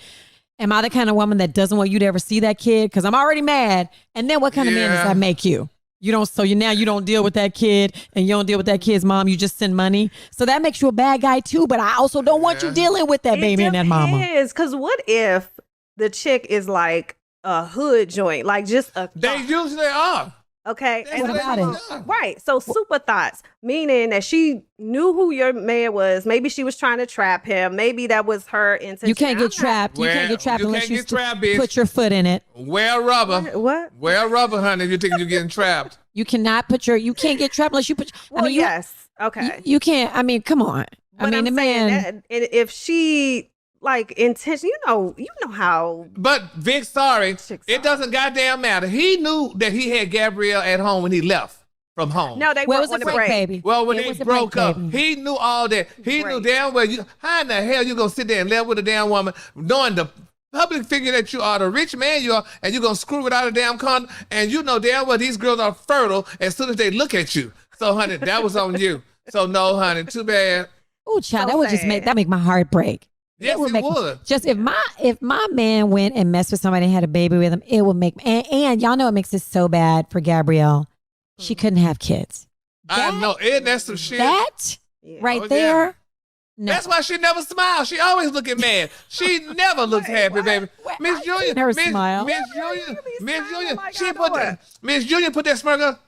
Am I the kind of woman that doesn't want you to ever see that kid? Because I'm already mad. And then what kind of man does that make you? You don't. So now you don't deal with that kid, and you don't deal with that kid's mom. You just send money. So that makes you a bad guy too. But I also don't want you dealing with that baby and that mama. Because what if the chick is like a hood joint, like just a? They usually are. Okay. What about it? Right. So super thoughts, meaning that she knew who your man was. Maybe she was trying to trap him. Maybe that was her intention. You can't get trapped. You can't get trapped unless you put your foot in it. Wear rubber. What? Wear rubber, honey, if you think you're getting trapped. You cannot you can't get trapped unless you put. Well, I mean, yes. Okay. You can't. I mean, come on. But I mean, the man. If she like intention, you know how. But Vic, sorry, it doesn't goddamn matter. He knew that he had Gabrielle at home when he left from home. No, they were on the break. Baby. Well, when they broke up, he knew all that. He knew damn well. How in the hell you gonna sit there and live with a damn woman, knowing the public figure that you are, the rich man you are, and you're gonna screw without a damn condom, and you know damn well these girls are fertile as soon as they look at you. So, honey, that was on you. So, no, honey, too bad. Oh, child, that would just make my heart break. Yes, it would. Just if my man went and messed with somebody and had a baby with him, it would make and y'all know it makes it so bad for Gabrielle. She couldn't have kids. I know. That's some shit. That right there. Yeah. No. That's why she never smiles. She always looking mad. She never looks happy, baby. Miss Julia, Miss Julia put that smirk on.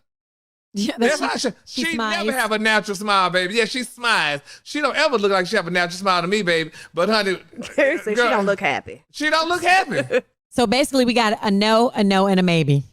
Yeah, that's why she never have a natural smile, baby. Yeah, she smiles. She don't ever look like she have a natural smile to me, baby. But honey, she don't look happy. She don't look happy. So basically, we got a no, and a maybe.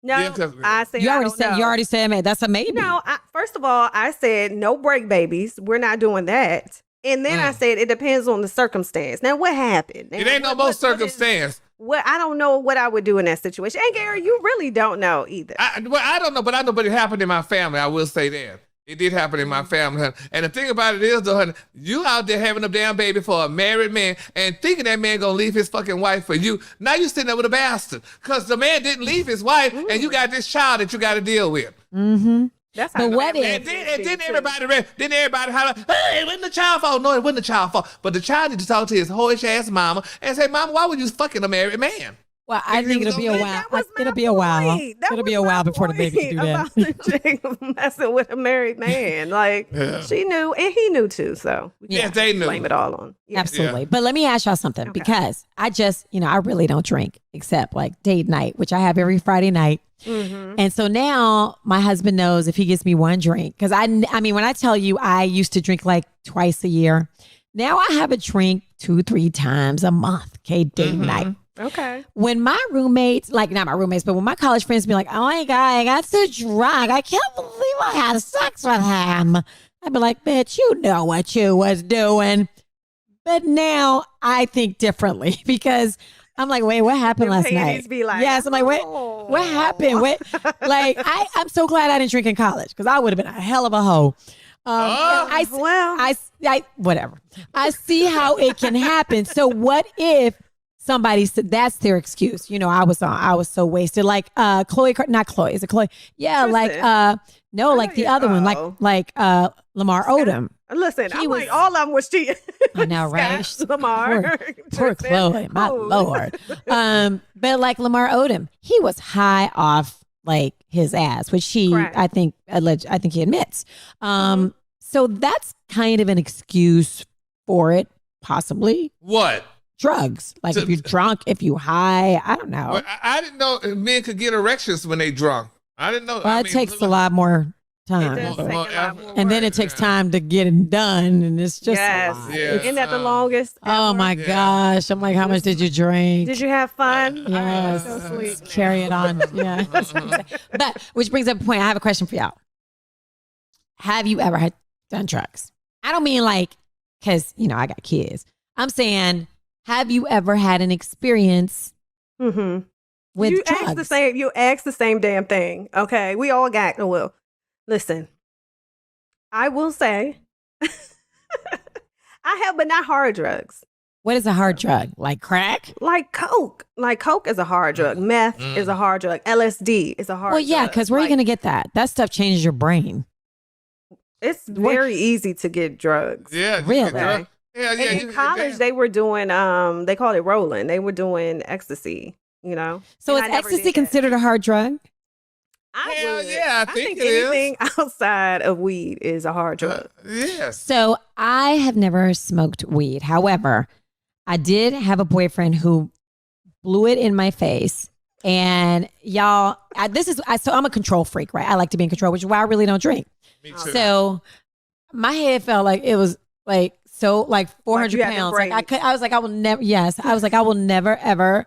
No, I said you already said maybe. That's a maybe. No, first of all, I said no break babies. We're not doing that. And then I said it depends on the circumstance. Now, what happened? It ain't no more circumstance. I don't know what I would do in that situation. And Gary, you really don't know either. I don't know, but I know, but it happened in my family. I will say that. It did happen in my family, honey. And the thing about it is, though, honey, you out there having a damn baby for a married man and thinking that man gonna leave his fucking wife for you. Now you sitting there with a bastard because the man didn't leave his wife and you got this child that you got to deal with. Mm-hmm. That's how. But what if? And then everybody holler, hey, it wasn't the child's fault. No, it wasn't the child's fault. But the child need to talk to his whorish ass mama and say, Mama, why were you fucking a married man? Well, I think it'll be a while. That was my It'll be a while. point. That It'll be was a while my before the baby can do point that. about the chick messing with a married man. Like she knew, and he knew too. So we Yeah, can't they knew. blame it all on. Yeah. Absolutely. But let me ask y'all something because I just, I really don't drink except like date night, which I have every Friday night. And so now my husband knows if he gives me one drink, because I mean, when I tell you I used to drink like twice a year, now I have a drink 2-3 times a month. Okay, date night. Okay. When my roommates, like not my roommates, but when my college friends be like, oh my God, I got so drunk. I can't believe I had sex with him. I'd be like, bitch, you know what you was doing. But now I think differently because I'm like, wait, what happened last panties night? be like, yes, I'm like, wait, what happened? What? Like, I'm so glad I didn't drink in college because I would have been a hell of a hoe. Whatever. I see how it can happen. So what if somebody said that's their excuse? I was so wasted. Like not Chloe. Is it Chloe? Yeah, Tristan. like no, like the other one, like Lamar Odom. Listen, I'm like all of them was cheating. I know, right? Scott, Lamar, Poor Chloe, my Lord. But like Lamar Odom, he was high off like his ass, which I think he admits. So that's kind of an excuse for it, possibly. What? Drugs. Like if you're drunk, if you high, I don't know. Well, I didn't know men could get erections when they drunk. I didn't know. Well, it takes a lot more time. It does take a lot more And then work. it takes time to get it done, and it's just a lot. Yeah. Isn't that the longest? Oh ever? my gosh! I'm like, how much did you drink? Did you have fun? Yes. I'm so sweet. Carry it on. Yeah. But which brings up a point. I have a question for y'all. Have you ever done drugs? I don't mean like because I got kids. I'm saying, have you ever had an experience with You drugs? asked the same damn thing. Okay, we all got the will. Listen, I will say, I have, but not hard drugs. What is a hard drug? Like crack? Like coke. Like coke is a hard drug. Meth is a hard drug. LSD is a hard drug. Well, yeah, because where are you going to get that? That stuff changes your brain. It's very easy to get drugs. Yeah. Really? Yeah. And in college, they were doing, they called it rolling. They were doing ecstasy, So And is I never ecstasy did that. considered a hard drug? Hell yeah, I think it anything outside of weed is a hard drug. Yes. So I have never smoked weed. However, I did have a boyfriend who blew it in my face. And y'all, so I'm a control freak, right? I like to be in control, which is why I really don't drink. Me too. So my head felt like it was like 400 you had to pounds. break. I was like, I will never. Yes, I was like, I will never ever.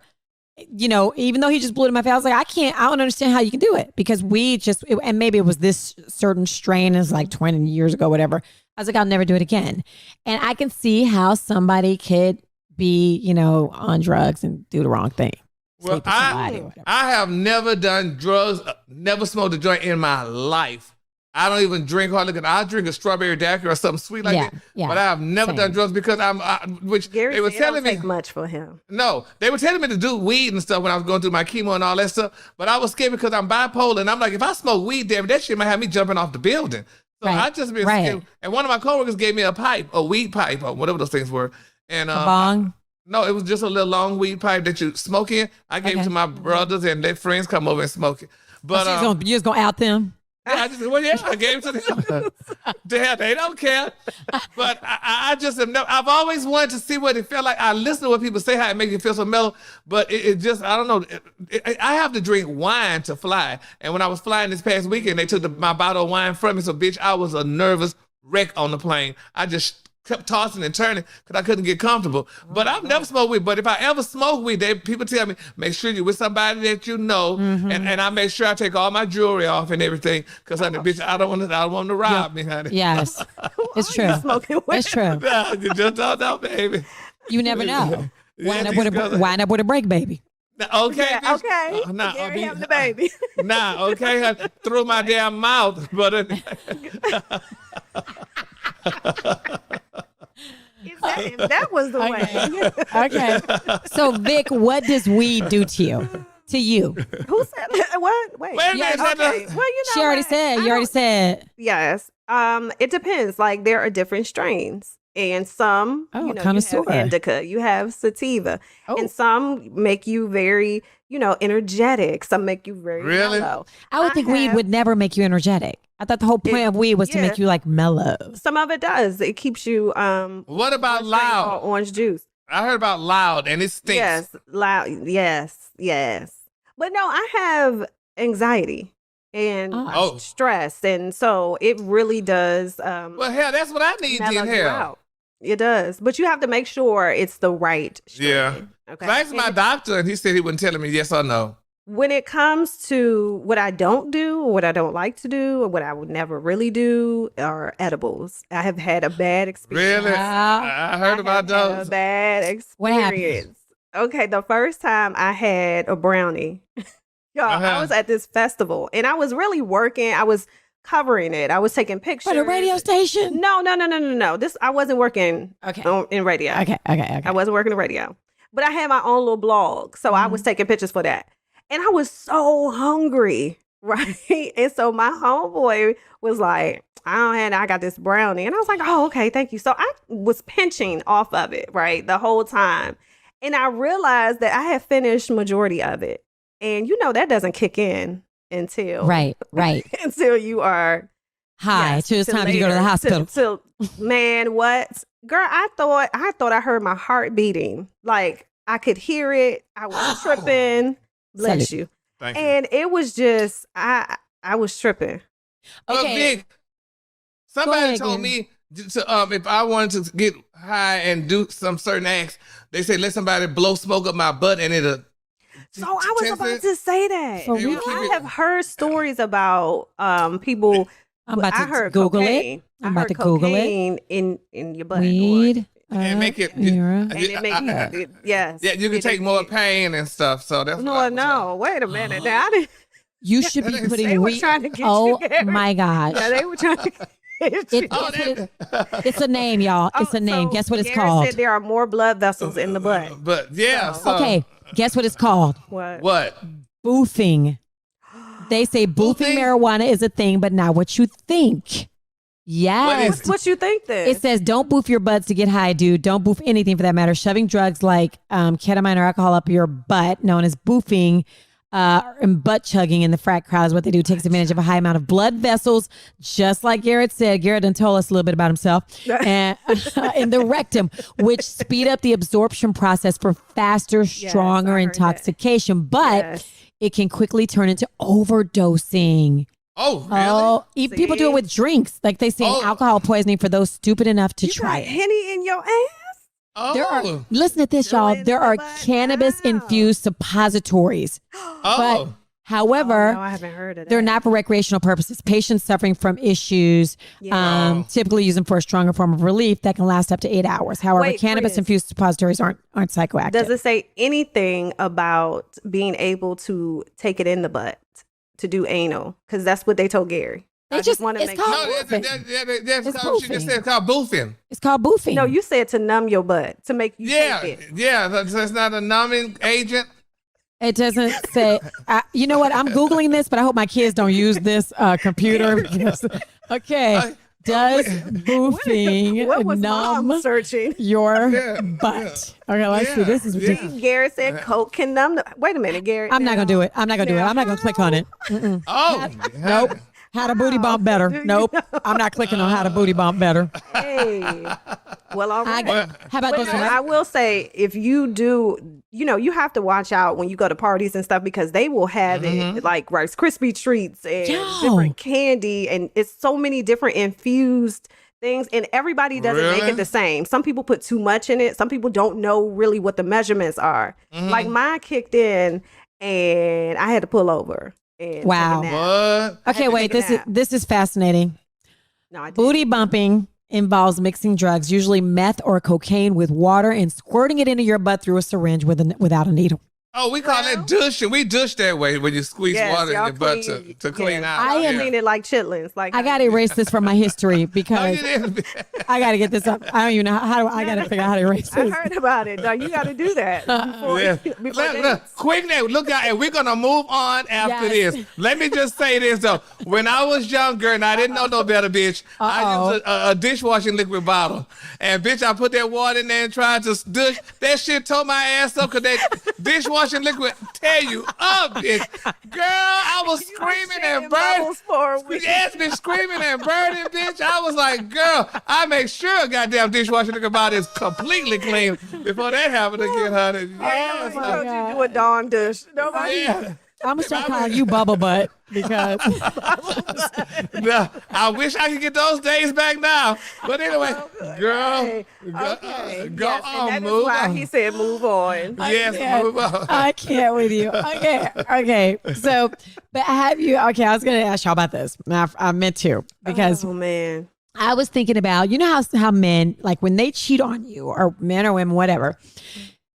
Even though he just blew it in my face, I was like, I don't understand how you can do it because and maybe it was this certain strain is like 20 years ago, whatever. I was like, I'll never do it again. And I can see how somebody could be, on drugs and do the wrong thing. Well, Sleep with somebody or whatever. I have never done drugs, never smoked a joint in my life. I don't even drink hardly. I drink a strawberry daiquiri or something sweet like that. Yeah, but I have never same. done drugs because Gary they were said it telling don't me take much for him. No, they were telling me to do weed and stuff when I was going through my chemo and all that stuff. But I was scared because I'm bipolar and I'm like, if I smoke weed, damn, that shit might have me jumping off the building. So Right, I just been right. scared. And one of my coworkers gave me a weed pipe or whatever those things were. And A bong? no, it was just a little long weed pipe that you smoke in. I gave it Okay. to my brothers and their friends come over and smoke it. But You're just gonna out them? I gave it to them. They don't care. But I just have never, I've always wanted to see what it felt like. I listen to what people say, how it makes you feel so mellow, but it just, I don't know. I have to drink wine to fly. And when I was flying this past weekend, they took my bottle of wine from me. So, bitch, I was a nervous wreck on the plane. I just kept tossing and turning because I couldn't get comfortable. But I've never smoked weed. But if I ever smoke weed, people tell me, make sure you're with somebody that you know. And I make sure I take all my jewelry off and everything because, bitch, I don't want them to rob me, honey. Yes, it's true. Smoking It's true. No, you just don't know, baby. You never know. Wind up these with a girls- wind up with a break, baby. Okay, Yeah, bitch. okay. Nah, Gary having the baby. Nah, okay. I threw my damn mouth, but If that was the way. Okay. So Vic, what does weed do to you? To you? Who said that? What? Wait. Wait a minute, Okay. no. Well, you know She already what? said. I You already don't- said. Yes. It depends. Like there are different strains. And some, Oh, you know, you connoisseur. have indica, you have sativa, Oh. and some make you very, you know, energetic. Some make you very Really? mellow. I would think weed have- would never make you energetic. I thought the whole point of weed was to yeah. make you like mellow. Some of it does. It keeps you. What about what's that called? loud? Orange juice. I heard about loud, and it stinks. Yes, loud. Yes. But no, I have anxiety and Oh. stress, and so it really does. Well, hell, that's what I need mellow in you hell. out. It does, but you have to make sure it's the right strain. Yeah. Okay. I asked my And doctor, and he said he wasn't telling me yes or no. when it comes to what I don't do, or what I don't like to do, or what I would never really do, are edibles. I have had a bad experience. Really? Wow. I heard about I have had those. a bad What happened? experience. Okay, the first time I had a brownie, y'all, I Uh-huh. was at this festival and I was really working. I was covering it. I was taking pictures. For the radio station? No. This I wasn't working Okay. in radio. Okay. I wasn't working in radio, but I had my own little blog, so I was taking pictures for that. And I was so hungry, right? And so my homeboy was like, I got this brownie. And I was like, oh, okay, thank you. So I was pinching off of it, right, the whole time. And I realized that I had finished majority of it. And you know, that doesn't kick in until Right. until you are Hi. yes, till it's till time to go to the later. hospital. Till man, what? Girl, I thought I heard my heart beating. Like I could hear it. I was tripping. Bless Salute. you. Thank you. And it was just I was tripping. Well, Okay. Vic, somebody ahead, told Gary. me to, if I wanted to get high and do some certain acts, they say let somebody blow smoke up my butt and it'll. So I was about to say that. For It will real? keep I it- have heard stories about people. I'm about I to heard Google cocaine. it. I'm I about to heard Google it. cocaine in your butt. Weed. And make it- Mira. And it makes yes. Yeah, you can It- take more it- pain and stuff. So that's No, what I was no. Wait a minute. Now I didn't. You should be They putting were weed. trying to get Oh you, Gary. my gosh. Yeah, they were trying to. Oh, It's a name, y'all. It's a name. So Guess what it's Gary called? said there are more blood vessels in the butt. But yeah, so Okay. Guess what it's called? What? what? Boofing. They say boofing Boofing? marijuana is a thing, but not what you think. Yes. is- What you think then? It says don't boof your butts to get high, dude. Don't boof anything for that matter. Shoving drugs like ketamine or alcohol up your butt, known as boofing, and butt chugging in the frat crowd is what they do. Takes advantage of a high amount of blood vessels, just like Garrett said. Garrett done told us a little bit about himself. And in the rectum, which speed up the absorption process for faster, stronger I heard that. intoxication. But Yes. it can quickly turn into overdosing. Oh, really? Oh, people do it See? with drinks. Like they say Oh. alcohol poisoning for those stupid enough to you try got it. Henny in your ass? Oh, There are, listen to this, y'all. Join There the are butt cannabis infused suppositories. But oh, however, Oh, no, I haven't heard of that. they're not for recreational purposes. Patients suffering from issues Yeah. typically use them for a stronger form of relief that can last up to 8 hours. However, Wait, cannabis Chris. infused suppositories aren't psychoactive. Does it say anything about being able to take it in the butt to do anal? Because that's what they told Gary. They I just- want to it's make called- no, sure. that's It's called, she just boofing. said it's called boofing. It's called boofing. No, you said to numb your butt to make you Yeah, take it. yeah, that's not a numbing agent. It doesn't say. You know what? I'm googling this, but I hope my kids don't use this computer. because- okay, does boofing What was numb mom searching? your Yeah, butt? Okay, let's see. Yeah, This is yeah. ridiculous. Gary said Coke can numb the. Wait a minute, Gary. I'm not gonna do it. I'm not gonna do it. Now, I'm not gonna click on it. Mm-mm. Oh, Nope. How to booty bump better? Nope. I'm not clicking on how to booty bump better. Hey. Well, all right. How about But this no, one? I will say, if you do, you have to watch out when you go to parties and stuff because they will have it like Rice Krispie treats and Yo. different candy, and it's so many different infused things, and everybody doesn't make Really? it the same. Some people put too much in it. Some people don't know really what the measurements are. Like mine kicked in, and I had to pull over. And Wow. take a nap. what? Okay, to wait. take a nap. This is fascinating. No, I didn't. Booty bumping involves mixing drugs, usually meth or cocaine, with water and squirting it into your butt through a syringe without a needle. Oh, we call that douching. We douche that way when you squeeze Yes, water in y'all your butt clean. to clean Yes. out. I am- clean it like chitlins. Like I got to erase this from my history No, because you didn't. I got to get this up. I don't even know how do I got to figure out how to erase I this. heard about it. No, you got to do that before, Yeah. before Look, dates. quick now, look out, and we're gonna move on after Yes. this. Let me just say this though: when I was younger and I didn't know no better, bitch, I used a dishwashing liquid bottle, and bitch, I put that water in there and tried to dish. That shit tore my ass up because that dishwashing liquid tear you up, bitch. Girl, I was screaming and burning. Yes, bitch, screaming and burning, bitch. I was like, girl, I make sure a goddamn dishwashing liquid bottle is completely clean before that happened again, honey. Yes, I told you to do a dawn dish. Nobody. yeah. I'm going to start calling you Bubble Butt because No, I wish I could get those days back now. But anyway, girl, Okay. go Yes, on, and that is move why on. he said move on. Yes, move on. I can't with you. Okay. So, but have you, okay, I was going to ask y'all about this. I meant to because Oh man. I was thinking about, you know how men, like when they cheat on you or men or women, whatever,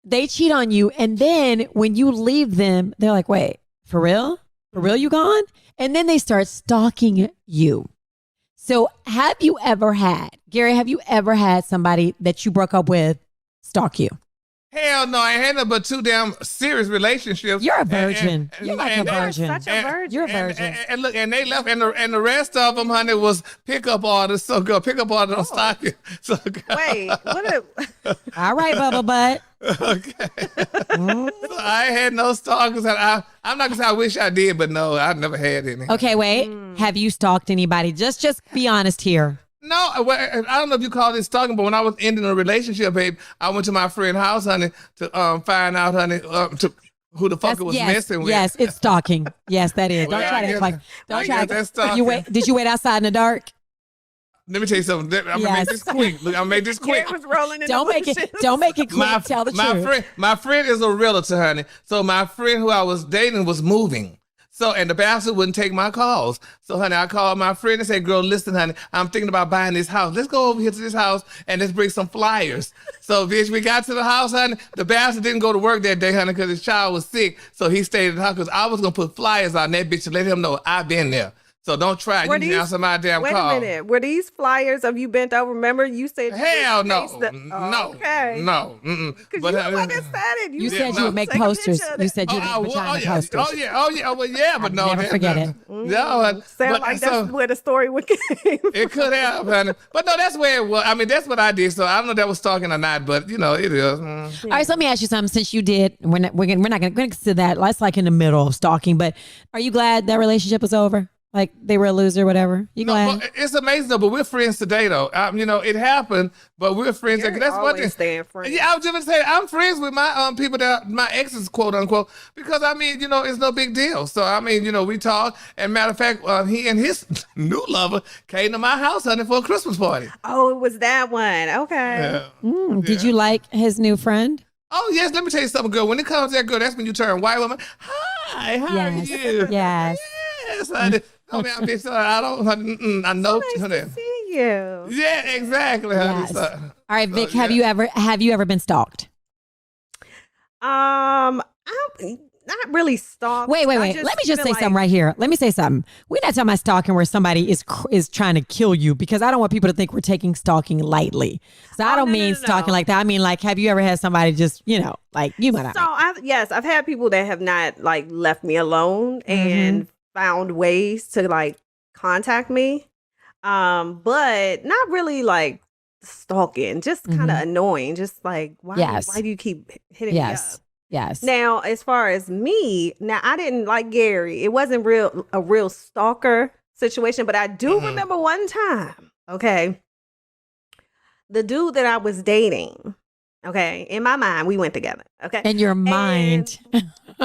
they cheat on you. And then when you leave them, they're like, wait, for real? For real, you gone? And then they start stalking you. So have you ever had, Gary, have you ever had somebody that you broke up with stalk you? Hell no, I ain't had no but two damn serious relationships. You're a virgin. You're like a and- virgin. Such a virgin. You're a virgin. And look, and they left, and the rest of them, honey, was pickup orders. So girl, pickup orders on stocking. So girl, Wait, what a All right, Bubble Butt. okay. So I ain't had no stalkers. I'm not gonna say I wish I did, but no, I've never had any. Okay, wait. Have you stalked anybody? Just be honest here. No, well, I don't know if you call this stalking, but when I was ending a relationship, babe, I went to my friend's house, honey, to find out, honey, who the fuck it was messing with. Yes, it's stalking. Yes, that is. Well, Don't try I to act guess- like. I Don't guess try. that's To, you stalking. wait. Did you wait outside in the dark? Let me tell you something. I'm gonna Yes. make this quick. Look, I'm gonna make this quick. Gary was rolling in Don't the make it. bushes. Don't make it quick. Tell the truth. My friend is a realtor, honey. So my friend who I was dating was moving. So, and the bastard wouldn't take my calls. So, honey, I called my friend and said, girl, listen, honey, I'm thinking about buying this house. Let's go over here to this house and let's bring some flyers. So, bitch, we got to the house, honey. The bastard didn't go to work that day, honey, because his child was sick. So he stayed at the house because I was going to put flyers on that bitch to let him know I've been there. So don't try. Were You can answer my damn Wait call. a minute. Were these flyers of you bent over? Remember you said you Hell would no. paste the- No. Okay. No. Mm-mm. Because you fucking said it. You Yeah, said no. you would make Take a posters. picture of You it. said you would make vagina yeah. posters. Oh yeah. Well, yeah, but no. never forget it. No, Sound like that's where the story would came. it could have, honey. But no, that's where it was. I mean, that's what I did. So I don't know if that was stalking or not, but you know, it is. All right, so let me ask you something. Since you did, we're not going to consider that. That's like in the middle of stalking. But are you glad that relationship was over? Like they were a loser, whatever. You No, glad? but it's amazing though. But we're friends today, though. You know, it happened, but we're friends. You're That's what always staying friends. Yeah, I was just gonna say I'm friends with my people that my exes, quote unquote, because I mean, you know, it's no big deal. So I mean, you know, we talk. And matter of fact, he and his new lover came to my house, honey, for a Christmas party. Oh, it was that one. Okay. Yeah. Did you like his new friend? Oh yes, let me tell you something, girl. When it comes to that girl, that's when you turn white woman. Hi, how are Yes. you? Yes. Yes, honey. I mean, I don't. I know. honey. See you. Yeah, exactly, honey. Yes. So, All right, Vic. yeah. Have you ever been stalked? I'm not really stalked. Wait. I Let me just feel say something right here. Let me say something. We're not talking about stalking where somebody is trying to kill you, because I don't want people to think we're taking stalking lightly. So I don't mean no. stalking like that. I mean, like, have you ever had somebody just, like you might not. So I've had people that have not like left me alone and found ways to like contact me, but not really like stalking. Just kind of annoying. Just like why do you keep hitting me up? Yes. Now, as far as me, I didn't like Gary. It wasn't a real stalker situation, but I do remember one time, okay, the dude that I was dating, okay, in my mind, we went together, okay? In your mind.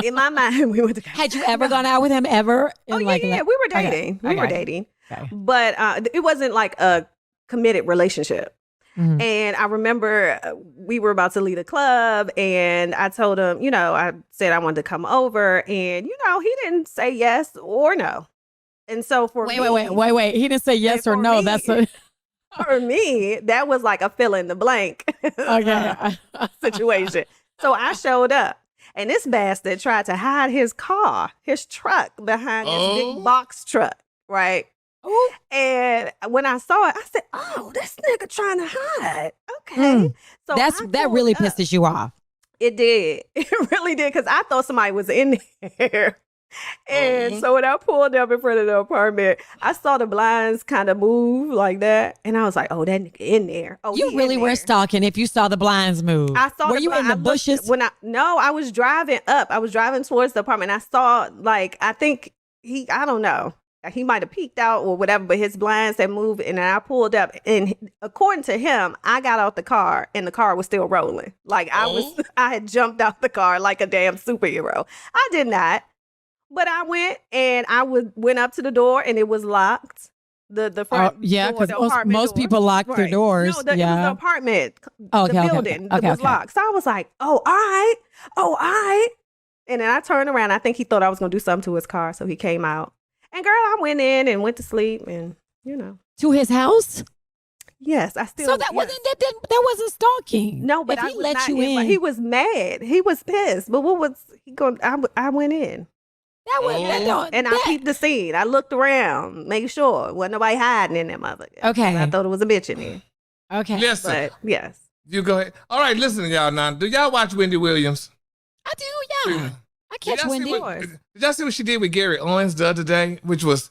In my mind, we went together. Had you ever gone out with him ever? Oh, yeah, we were dating. We were dating. Okay. But it wasn't like a committed relationship. Mhm. And I remember we were about to leave the club and I told him, I said I wanted to come over and, he didn't say yes or no. And so for Wait. He didn't say yes or for no. me- That's a for me, that was like a fill in the blank okay. situation. So I showed up. And this bastard tried to hide his truck behind this big box truck, right? Ooh. And when I saw it, I said, "Oh, this nigga trying to hide." Okay, so That really pisses you off. It did. It really did, because I thought somebody was in there. And so when I pulled up in front of the apartment, I saw the blinds kind of move like that, and I was like, "Oh, that nigga in there." Oh, You really were stalking if you saw the blinds move. I saw. Were you in the bushes? I was driving up. I was driving towards the apartment. I saw, like, I think I don't know. He might have peeked out or whatever, but his blinds had moved, and I pulled up. And according to him, I got out the car, and the car was still rolling. Like I had jumped out the car like a damn superhero. I did not, but I went and went up to the door, and it was locked. The front, yeah, because most people lock their doors. No, it was the apartment, the building was locked. So I was like, "Oh, all right." And then I turned around. I think he thought I was gonna do something to his car, so he came out. And girl, I went in and went to sleep, and to his house. Yes, I still. So that wasn't stalking. No, but if he I was let not you in. He was mad. He was pissed. But what was he going? I went in. That was I peeped the scene. I looked around, made sure wasn't nobody hiding in that motherfucker. Okay, I thought it was a bitch in there. Okay, Listen, but yes, you go ahead. All right, listen to y'all now. Do y'all watch Wendy Williams? I do. Yeah, I catch Did Wendy. did y'all see what she did with Gary Owens the other day? Which was,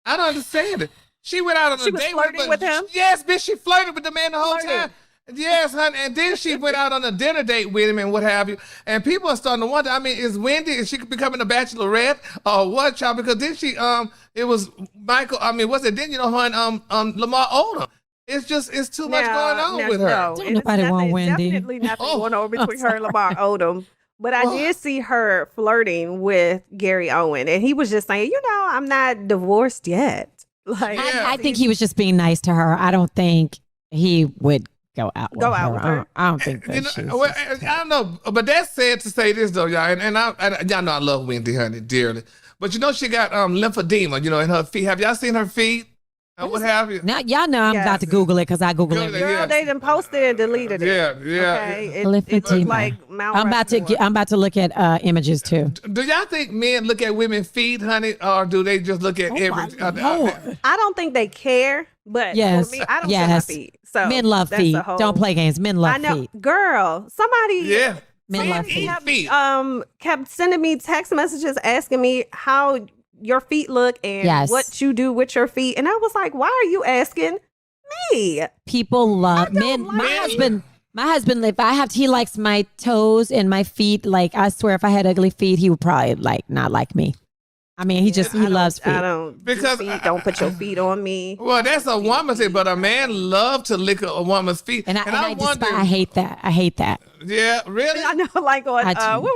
I don't understand it. She went out on a date with him. Yes, bitch, she flirted with the man the whole time. Yes, honey. And then she went out on a dinner date with him and what have you. And people are starting to wonder, I mean, is she becoming a bachelorette or what, child? Because then it was Michael, then her and Lamar Odom. It's too much going on with her. Don't nobody want Wendy. Definitely nothing going on between her and Lamar Odom. But I did see her flirting with Gary Owen, and he was just saying, I'm not divorced yet. Like, I think he was just being nice to her. I don't think he would go out with her. I don't think that I don't know, but that's sad to say this though, y'all. And y'all know I love Wendy, honey, dearly. But she got lymphedema, in her feet. Have y'all seen her feet? What have you? Now y'all know I'm about to Google it because I Google it. Girl, they done posted and deleted it. Yeah. Okay? It looks like I'm about to look at images too. Do y'all think men look at women's feet, honey, or do they just look at everything? I don't think they care, but for me, I don't care my feet. So men love feet. Don't play games. Men love feet. Girl, somebody men love feet. Kept sending me text messages asking me how your feet look and what you do with your feet, and I was like, why are you asking me? People love men. My husband, he likes my toes and my feet. Like, I swear, if I had ugly feet, he would probably not like me. I mean, he loves feet. I don't don't put your feet on me. Well, that's a woman's thing, but a man love to lick a woman's feet. And I hate that. Yeah, really? I know, like on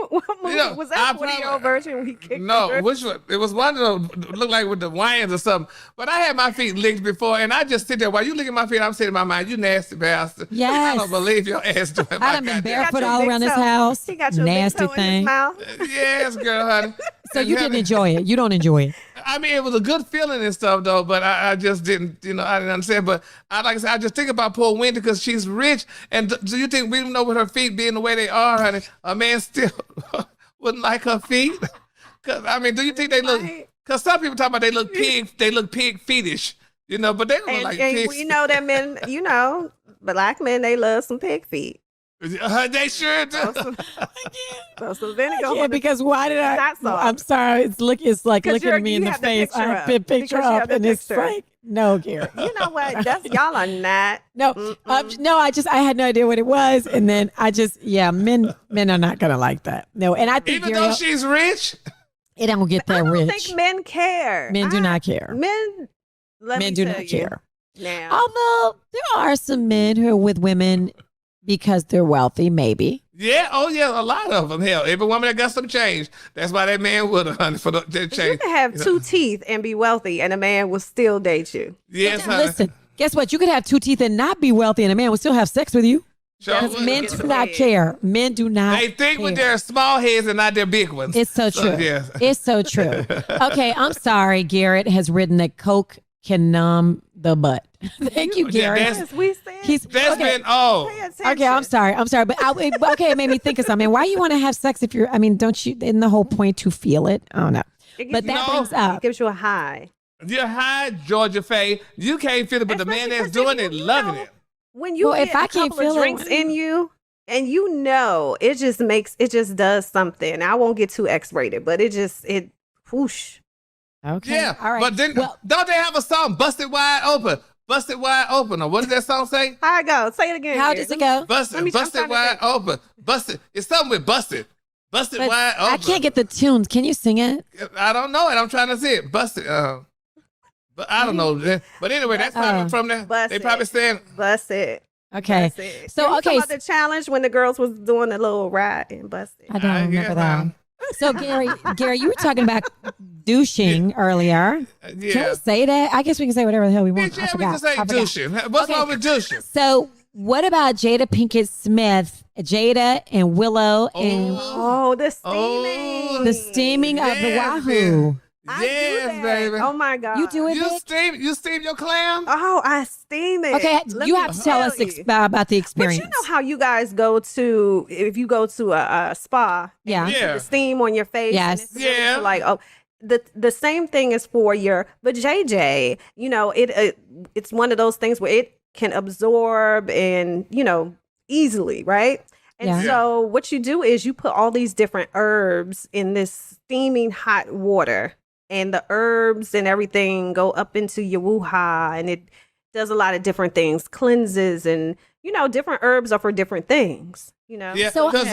what movie was that? 40-year-old virgin we kicked. No, which one? It was one of them looked like with the wines or something. But I had my feet licked before, and I just sit there while you licking my feet. I'm sitting in my mind, you nasty bastard. Yes. I don't believe your ass doing my I've been barefoot all around his house. He got your nasty thing. in his mouth. Yes, girl, honey. So you didn't enjoy it. You don't enjoy it. I mean, it was a good feeling and stuff, though, but I just didn't, I didn't understand. But like I said, I just think about poor Wendy because she's rich. And do you think, we know with her feet being the way they are, honey, a man still wouldn't like her feet? Because, I mean, do you think they look, because some people talk about they look pig fetish, but they don't look like pigs. We know that men, black men, they love some pig feet. They sure do. Throw some vinegar. Yeah, because why did I'm sorry. It's like looking at me in the face. I have a picture up, and it's like, no, Gary. You know what? Y'all are not. No, no. I had no idea what it was, and then men are not gonna like that. No, and I think even though she's rich, it don't get that rich. I don't think men care. Men do not care. Men do not care. Now, although there are some men who are with women because they're wealthy, maybe. Yeah, a lot of them. Hell, every woman that got some change, that's why that man would have, honey, for the change. You can have two teeth and be wealthy, and a man will still date you. Yes, honey. Listen, guess what? You could have two teeth and not be wealthy, and a man will still have sex with you. Because men do not care. Men do not They think care. with their small heads and not their big ones. It's so true. Yes. It's so true. Okay, I'm sorry. Garrett has written that Coke can numb the butt. Thank you, Gary. that's- We said He's That's okay. been oh. pay attention. Okay, I'm sorry. But okay, it made me think of something. Why you want to have sex if you're? I mean, don't you? Isn't the whole point to feel it? I don't know. But that brings It up. gives you a high. You're high, Georgia Faye. You can't feel it, but the man Especially that's 'cause doing if it, you loving know- it. When you Well, get if I a can't couple feel of it- drinks in you, and it just does something. I won't get too X-rated, but it whoosh. Okay. Yeah, All right. but then well, don't they have a song, Busted Wide Open? Busted Wide Open. Or what does that song say? How I go? Say it again. how Gary. does it go? Busted, I'm busted trying to Wide think. Open. Busted. It's something with Busted. Busted But Wide Open. I can't get the tunes. Can you sing it? I don't know it. I'm trying to see it. Busted. But I don't know. But anyway, that's probably from there. Busted. They probably saying, Bust it. Okay. Bust it. So, You okay, talking about the challenge when the girls was doing a little ride and busted. I don't I remember guess, that. So Gary, you were talking about douching earlier. Can yeah. we say that? I guess we can say whatever the hell we want. Bitch, I yeah, we forgot. can say I forgot. douching. What's Okay. wrong with douching? So what about Jada Pinkett Smith, Jada and Willow and Oh, the steaming. Oh, the steaming of the Yes, Wahoo? I do Yes, that. baby. Oh my God. You do it, Vic? You steam your clam? Oh, I steam it. Okay, Let you me have to tell us you. about the But experience. you know how you guys go to, if you go to a spa, Yeah. you put Yeah. the steam on your face. Yes. And it's really Yeah. Like, oh, the same thing is for your vajayjay. You know, it's one of those things where it can absorb and, easily, right? And Yeah. so what you do is you put all these different herbs in this steaming hot water, and the herbs and everything go up into your wuha, and it does a lot of different things, cleanses, and different herbs are for different things. Yeah. So- 'cause-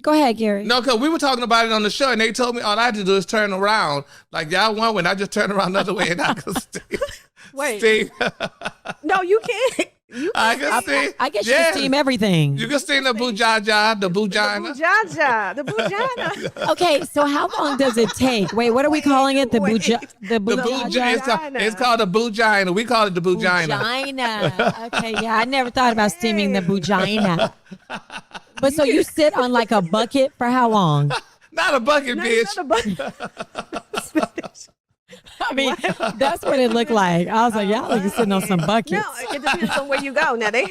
Go ahead, Gary. no, because we were talking about it on the show, and they told me all I had to do is turn around. Like, y'all want when I just turn around the other way and I could steam. Wait. Steam. No, you can't. You I can steam. I guess you Yeah. can steam everything. You can steam the bujaja, the bujina. Bujaja, the bujana. Okay, so how long does it take? Wait, what are we calling it? The wait. buja, the The buja, buja, it's called the bujina. We call it the bujina. bujina. Okay, yeah, I never thought about steaming the bujina. But so you sit on like a bucket for how long? Not a bucket, No, bitch. not a bu- I mean, that's what it looked like. I was like, y'all like sitting on some buckets. No, it depends on where you go. Now they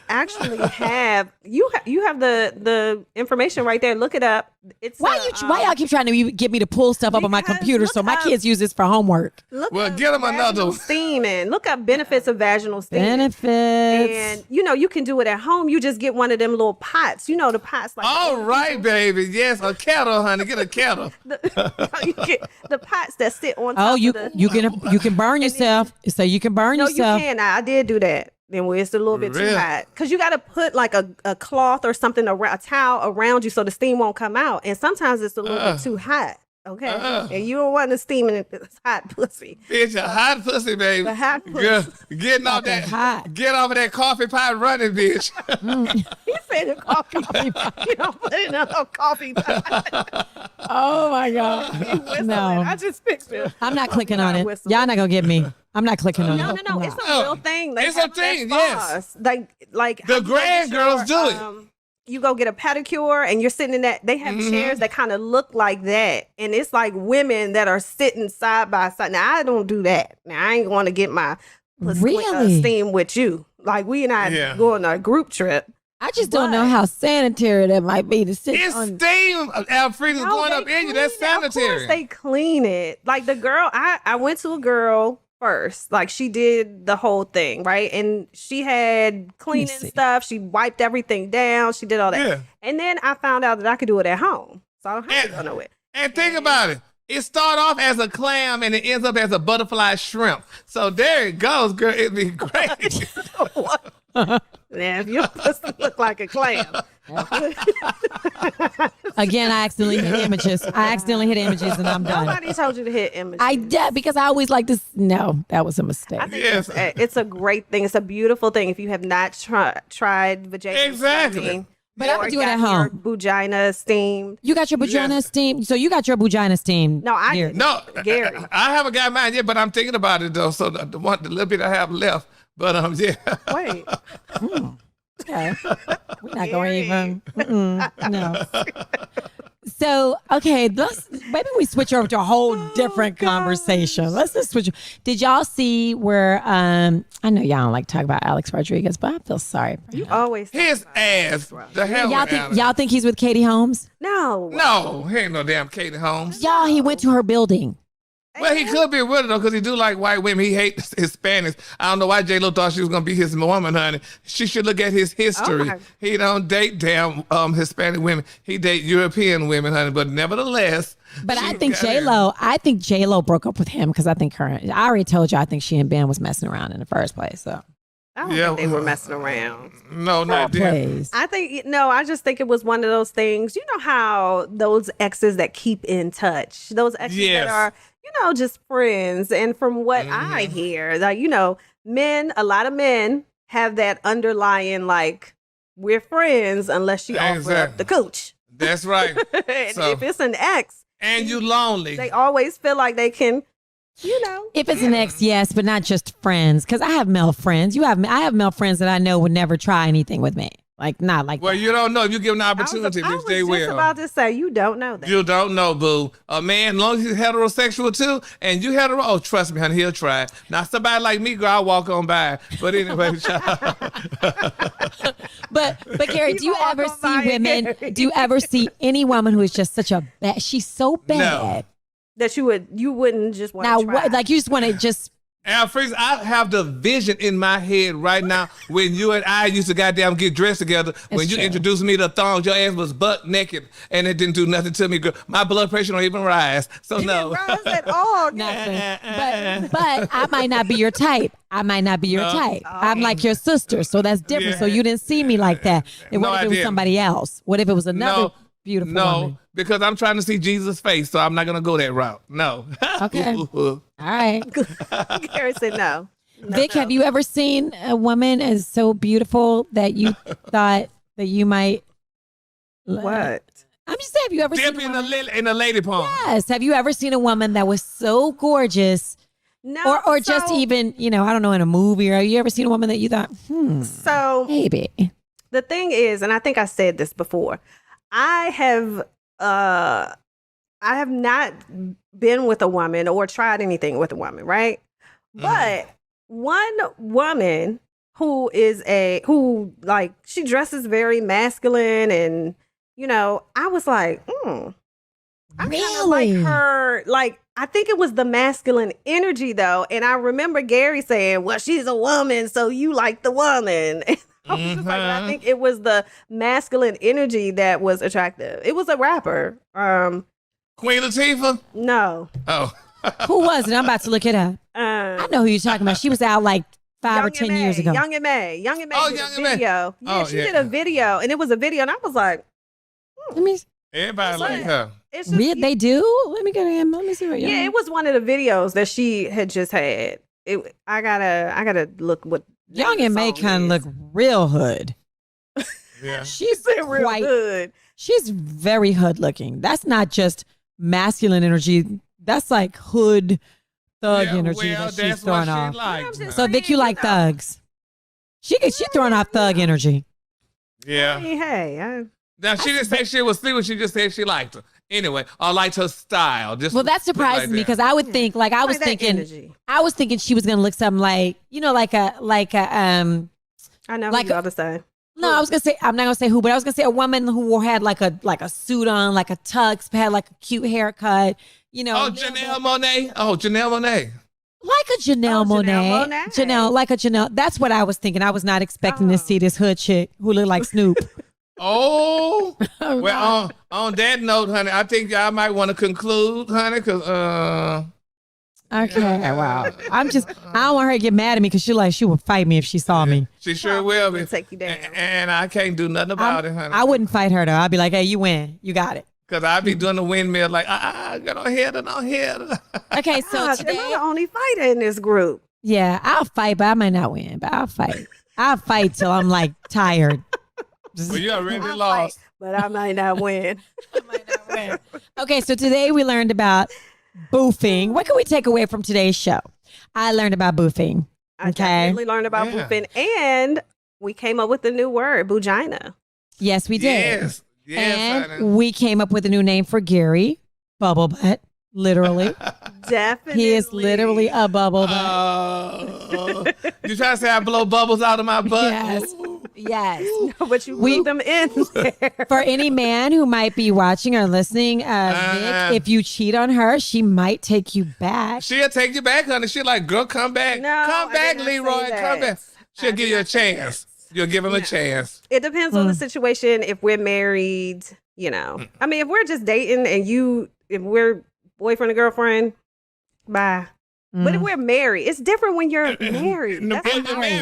actually have you have the information right there. Look it up. It's Why y'all keep trying to get me to pull stuff up on my Because computer so look my up- kids use this for homework? look Well, up get 'em another vaginal one. steaming. Look up benefits of vaginal steaming. Benefits. And you can do it at home. You just get one of them little pots. The pots like All right, baby. Yes, a kettle, honey. Get a kettle. you get the pots that sit on top Oh, of the you can burn yourself. So you can burn No, yourself. you can. I did do that. Then where it's a little bit too Really? hot, because you got to put like a cloth or something around, a towel around you so the steam won't come out. And sometimes it's a little bit too hot. Okay, and you don't want the steam in this hot pussy. Bitch, a hot pussy, baby. The hot pussy. Girl, getting off Fucking that, hot. get off of that coffee pot running, bitch. He said the coffee pot. You don't put it in a coffee pot. Oh my God. Whistling. No. I just picture. I'm not clicking on it. Whistling. Y'all not gonna get me. I'm not clicking on No, it. no, it's a real thing. They It's a have them at thing, yes. spas. Like The how you go grand get girls do it. You go get a pedicure and you're sitting in that. They have Mm-hmm. chairs that kind of look like that, and it's like women that are sitting side by side. Now I don't do that. Now I ain't going to get my Really? steam with you. Like we and I Yeah. go on a group trip. I just don't know But- how sanitary that might be to sit It's on. steam, Alfreda's No, going they up in you. clean That's it. Of course sanitary. they clean it. Like the girl, I went to a girl first. Like she did the whole thing, right? And she had cleaning see. stuff. She wiped everything down. She did all that. Yeah. And then I found out that I could do it at home. So I don't have to go nowhere. And think about it. It start off as a clam and it ends up as a butterfly shrimp. So there it goes, girl. It'd be great. Now, if your pussy look like a clam. Again, I accidentally hit images. And I'm done. Nobody told you to hit images. I did because I always like to. No, that was a mistake. I think Yes. it's a great thing. It's a beautiful thing. If you have not tried vaginal Exactly. steaming, But I or would do it at got your home. vagina steamed. You got your vagina Yes. steamed. So you got your vagina steamed. No, I here. didn't. No, Gary. I haven't got mine yet, but I'm thinking about it though. So the little bit I have left. But yeah. Wait. Okay. We're not going to even. No. So, okay, maybe we switch over to a whole different conversation. Let's just switch. Did y'all see where, I know y'all don't like to talk about Alex Rodriguez, but I feel sorry for You him. always His ass. The hell Y'all think he's with Katie Holmes? no. No, he ain't no damn Katie Holmes. Y'all, he went to her building. Well, he could be with her though, because he do like white women. He hates Hispanics. I don't know why J-Lo thought she was gonna be his woman, honey. She should look at his history. my- He don't date damn Hispanic women. He date European women, honey. But nevertheless, But I she think got J-Lo broke up with him because I already told you I think she and Ben was messing around in the first place. So I don't Yeah, think they were messing around. No, not them. please. I just think it was one of those things. You know how those exes that keep in touch, those exes Yes. that are, just friends. And from what I hear, like, a lot of men have that underlying, like, we're friends unless you offer up Exactly. the cooch. That's right. And So- if it's an ex, And you lonely. they always feel like they can, If it's an ex, yes, but not just friends. Because I have male friends. I have male friends that I know would never try anything with me. Like, not like Well, that. you don't know. If you give them an opportunity, I bitch, was they just will. about to say, you don't know that. You don't know, boo. A man, as long as he's heterosexual too, and you hetero, oh, trust me, honey, he'll try. Now, somebody like me, girl, I'll walk on by. But anyway, But Carrie, do you walk ever on by see it, women? Carrie. Do you ever see any woman who is just such a bad? She's so bad. That you wouldn't just want Now, to try. what? Like you just want to just. Al Freeze, I have the vision in my head right now when you and I used to goddamn get dressed together. When you true. introduced me to thongs, your ass was butt naked, and it didn't do nothing to me, girl. My blood pressure don't even rise. So no. Rise at all. Nothing. But I might not be your type. No. I'm like your sister, so that's different. Yeah. So you didn't see me like that. And No, what if I it was didn't. somebody else? What if it was another beautiful no, woman? because I'm trying to see Jesus' face, so I'm not gonna go that route. No. Okay. All right. Gary said no. Vic, have you ever seen a woman as so beautiful that you thought that you might? What? I'm just saying, have you ever Dip seen? in the lady pond. Yes. Have you ever seen a woman that was so gorgeous, No. or just even I don't know, in a movie? Or have you ever seen a woman that you thought, So maybe? the thing is, and I think I said this before, I have not been with a woman or tried anything with a woman, right? But one woman who she dresses very masculine, and I was like, I kind of like Really? her. Like, I think it was the masculine energy though, and I remember Gary saying, "Well, she's a woman, so you like the woman." I was just like, I think it was the masculine energy that was attractive. It was a rapper. Queen Latifah? No. Oh. Who was it? I'm about to look it up. I know who you're talking about. She was out like 5 or 10 years ago. Young and May. Young and May Oh, did Young a and May. video. Yeah, Oh, she yeah. did a video, and it was a video, and I was like, Let me. Everybody like her. it's just, They do. Let me get in. Let me see what. yeah, it was one of the videos that she had just had. I gotta look what Young and May song kind of is. look real hood. Yeah. She's They're real quite. good. She's very hood looking. That's not just masculine energy. That's like hood thug Yeah, energy well, that she's that's throwing what off. she likes. Yeah, I'm just So Vic, you like thugs? She throwing off thug energy. Yeah. Hey, Now, she didn't say she was sleeping. She just said she liked her. Anyway, I liked her style. Just Well, that put it surprises like me that. because I would think, like, I was like that thinking, energy. she was gonna look something like, like a I know like what you about to say. No, I was gonna say, I'm not gonna say who, but I was gonna say a woman who had like a suit on, like a tux, had like a cute haircut, Oh, Janelle Monáe. Oh, Janelle Monáe. like a Janelle Monáe. Monáe. Like a Janelle. That's what I was thinking. I was not expecting to see this hood chick who looked like Snoop. Oh, well, on that note, honey, I think y'all might want to conclude, honey, because Okay, wow. I don't want her to get mad at me because she would fight me if she saw me. she sure will be. Take you down. And I can't do nothing about it, honey. I wouldn't fight her though. I'd be like, hey, you win. You got it. Because I be doing the windmill like, get on here, get on here. Okay, so Gosh, am I today, the only fighter in this group? yeah, I'll fight, but I might not win, but I'll fight. I'll fight till I'm like tired. Well, you already I lost. fight, but I might not win. Okay, so today we learned about boofing. What can we take away from today's show? I learned about boofing. I Okay. definitely learned about Yeah. boofing, and we came up with a new word, bugina. Yes, we did. Yes. Yes, and honey. we came up with a new name for Gary, Bubble Butt. Literally. Definitely. He is literally a bubble butt. You trying to say I blow bubbles out of my butt? Yes. Yes. But you glue them in there. For any man who might be watching or listening, Vic, if you cheat on her, she might take you back. She'll take you back, honey. She'll like, girl, come back. No, come I back, did not say Leroy. that. Come back. She'll I give did you a not say chance. You'll give him a chance. It depends on the situation. If we're married, you know. I mean, if we're just dating and if we're boyfriend and girlfriend, bye. But if we're married, it's different when you're married.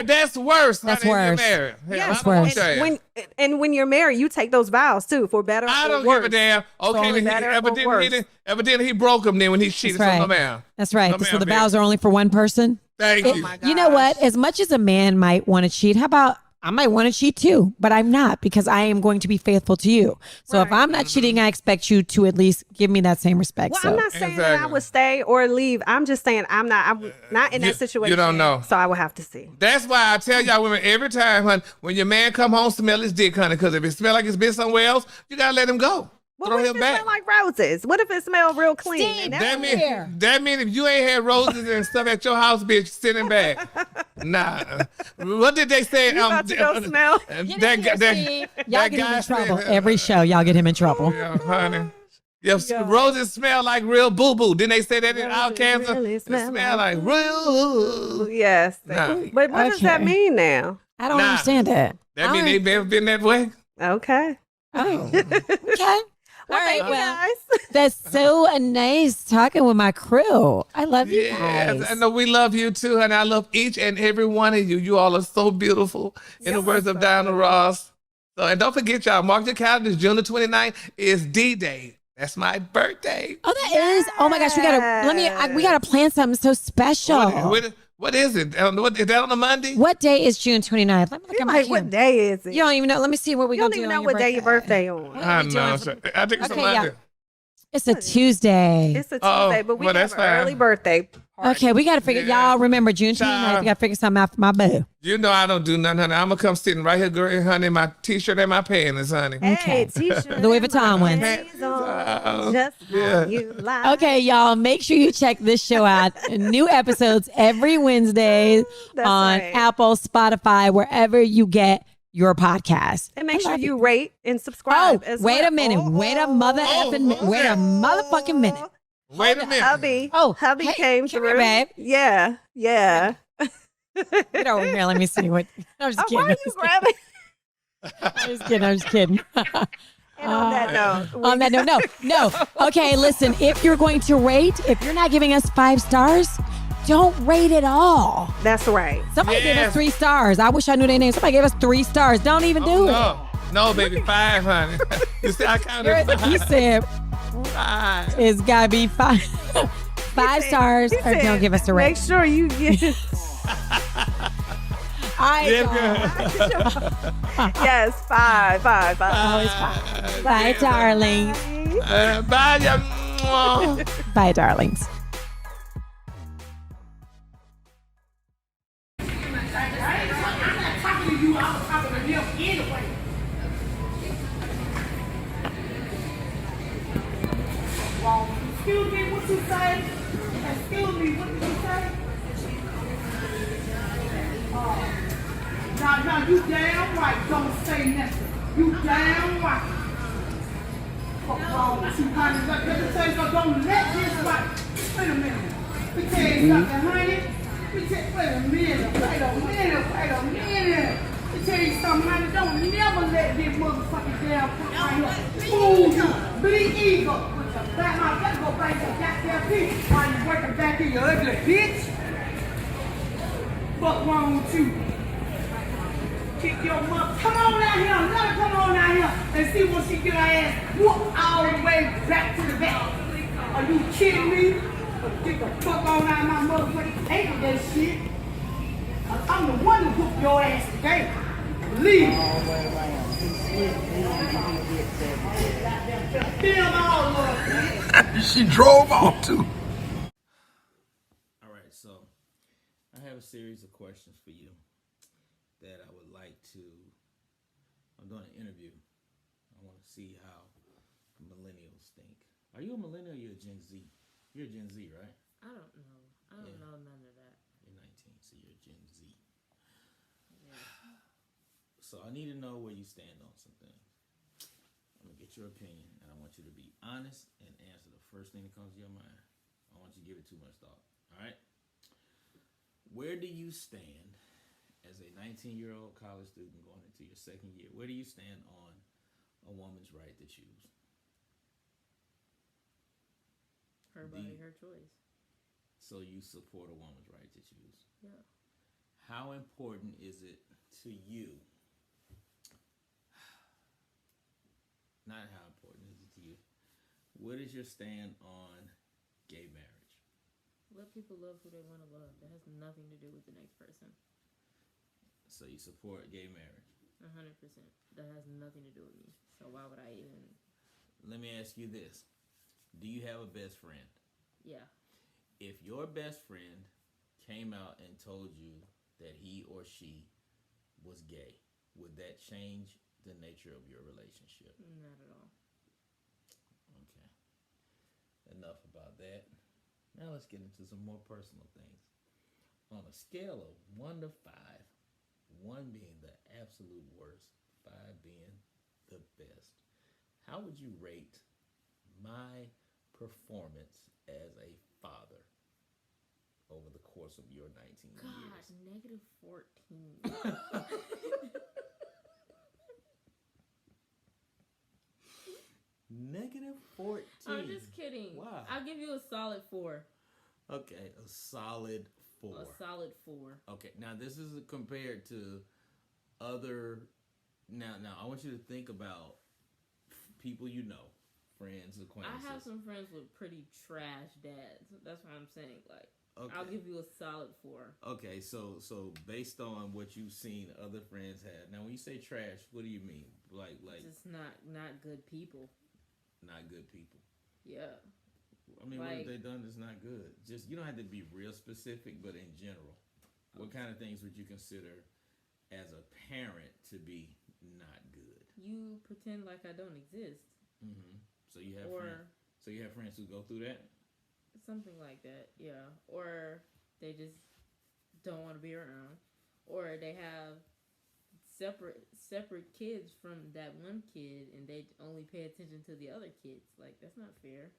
That's worse. That's honey, worse. You're married. That's I don't worse. want that. When you're married, you take those vows too, for better I or don't worse. give a damn. Okay, For better or worse. evidently he broke him then when he cheated. That's right. So no man. That's right. No, So ma'am, the baby. vows are only for one person? Thank you. my You know what? As much as a man might want to cheat, how about I might want to cheat too, but I'm not because I am going to be faithful to you. So if I'm not cheating, I expect you to at least give me that same respect. Well, so. I'm not saying that I would stay or leave. I'm just saying I'm not in that situation. You don't know. So I would have to see. That's why I tell y'all women every time, honey, when your man come home, smell his dick, honey, because if it smell like it's been somewhere else, you gotta let him go. Well, Throw what if him it back. smell like roses? What if it smell real clean? Steve, And That mean if you ain't had roses and stuff at your house, bitch, sitting back. Nah. What did they say? You about to go smell? Y'all get him in trouble. Every show, y'all get him in trouble. Yeah, honey. Yes, roses smell like real boo-boo. Didn't they say that in our cancer? really It smell smell like real. Yes. Nah. But what does that Okay. mean now? I don't Nah. understand it. That mean they never been that way? Okay. Oh, okay. Well, All right, thank you well, guys. that's so nice talking with my crew. I love you Yes, guys. I know we love you too, honey. I love each and every one of you. You all are so beautiful. In the words of Diana Ross. So, and don't forget, y'all, mark your calendars. June the 29th is D-Day. That's my birthday. Oh, that is. Oh my gosh, we gotta plan something so special. What is it? Is that on a Monday? What day is June 29th? Let me look at my Like, what calendar. day is it? You don't even know. Let me see what we You gonna don't do. even on know your what day your birthday on. I know. I think it's a Okay, Monday. yeah. It's a Tuesday. It's a Oh, Tuesday, but we well, have that's an fine. early birthday party. Okay, we gotta figure. Yeah. Y'all remember June 29th? We gotta figure something out for my boo. You know I don't do nothing, honey. I'm going to come sitting right here, girl, honey, in my T-shirt and my pants, honey. Hey, t-shirt. Louis Vuitton ones. Just how you like. Okay, y'all, make sure you check this show out. New episodes every Wednesday That's on right. Apple, Spotify, wherever you get your podcast. And make I sure love you it. rate and Oh, subscribe as well. wait a minute. Wait a motherfucking minute. Wait a minute. Hubby hey, came come through. here, babe. Yeah. Get over here. Let me see what. I'm just Oh, why kidding. are you grabbing? I'm just kidding. And on that note, On that note, no. Okay, listen, if you're going to rate, if you're not giving us 5 stars, don't rate at all. that's right. Somebody gave Yes. us 3 stars. I wish I knew their name. Somebody gave us 3 stars. Don't even do it. No, baby, 5, honey. You see, I counted He 5. said 5. it's got to be 5. 5 stars He or said, don't give us a Make rate. sure you get. All right, Yeah, y'all. Yes, 5. Always 5. Bye, darlings. Bye, ya. Bye, darlings. Excuse me, what you say? Excuse me, what did you say? Now, you damn right, don't say nothing. You damn right. What's wrong with you, honey? Let me tell you something, don't let this right. Wait a minute. Let me tell you something, honey. Wait a minute. Let me tell you something, honey. Don't never let this motherfucking damn foot right here fool you. Bleed evil. Let's go back to that goddamn piece while you working back in your ugly bitch. What's wrong with you? Kick your mother. Come on out here. Let her come on out here and see when she get her ass whooped all the way back to the back. Are you kidding me? Get the fuck on out of my motherfucking hate of that shit. I'm the one who whooped your ass today. Believe me. Feel all of She drove off too. All right, so I have a series of questions for you that I would like to. I'm doing an interview. I want to see how millennials think. Are you a millennial or you a Gen Z? You're a Gen Z, right? I don't know. I don't know none of that. You're 19, so you're a Gen Z. Yeah. So I need to know where you stand on some things. I'm gonna get your opinion, and I want you to be honest and answer the first thing that comes to your mind. I want you to give it too much thought. All right? Where do you stand as a 19-year-old college student going into your second year? Where do you stand on a woman's right to choose? Her body, her choice. So you support a woman's right to choose. Yeah. How important is it to you? Not how important is it to you. What is your stand on gay marriage? Let people love who they want to love. That has nothing to do with the next person. So you support gay marriage? 100%. That has nothing to do with me. So why would I even... Let me ask you this. Do you have a best friend? Yeah. If your best friend came out and told you that he or she was gay, would that change the nature of your relationship? Not at all. Okay. Enough about that. Now let's get into some more personal things. On a scale of 1 to 5, 1 being the absolute worst, 5 being the best, how would you rate my performance as a father over the course of your 19 years? God, negative 14. Negative 14. I'm just kidding. Wow. I'll give you a solid 4. Okay, a solid 4. A solid 4. Okay, now this is compared to other. Now I want you to think about people you know, friends, I acquaintances. have some friends with pretty trash dads. That's what I'm saying. Like, Okay. I'll give you a solid 4. Okay, so based on what you've seen other friends have. Now, when you say trash, what do you mean? Like Just not good people. not good people. Yeah. I mean, what have Like- they done that's not good? Just you don't have to be real specific, but in general, what kind of things would you consider as a parent to be not good? You pretend like I don't exist. Mm-hmm. So you have Or- friends. So you have friends who go through that. Something like that, yeah. Or they just don't want to be around. Or they have separate kids from that one kid and they only pay attention to the other kids. Like, that's not fair.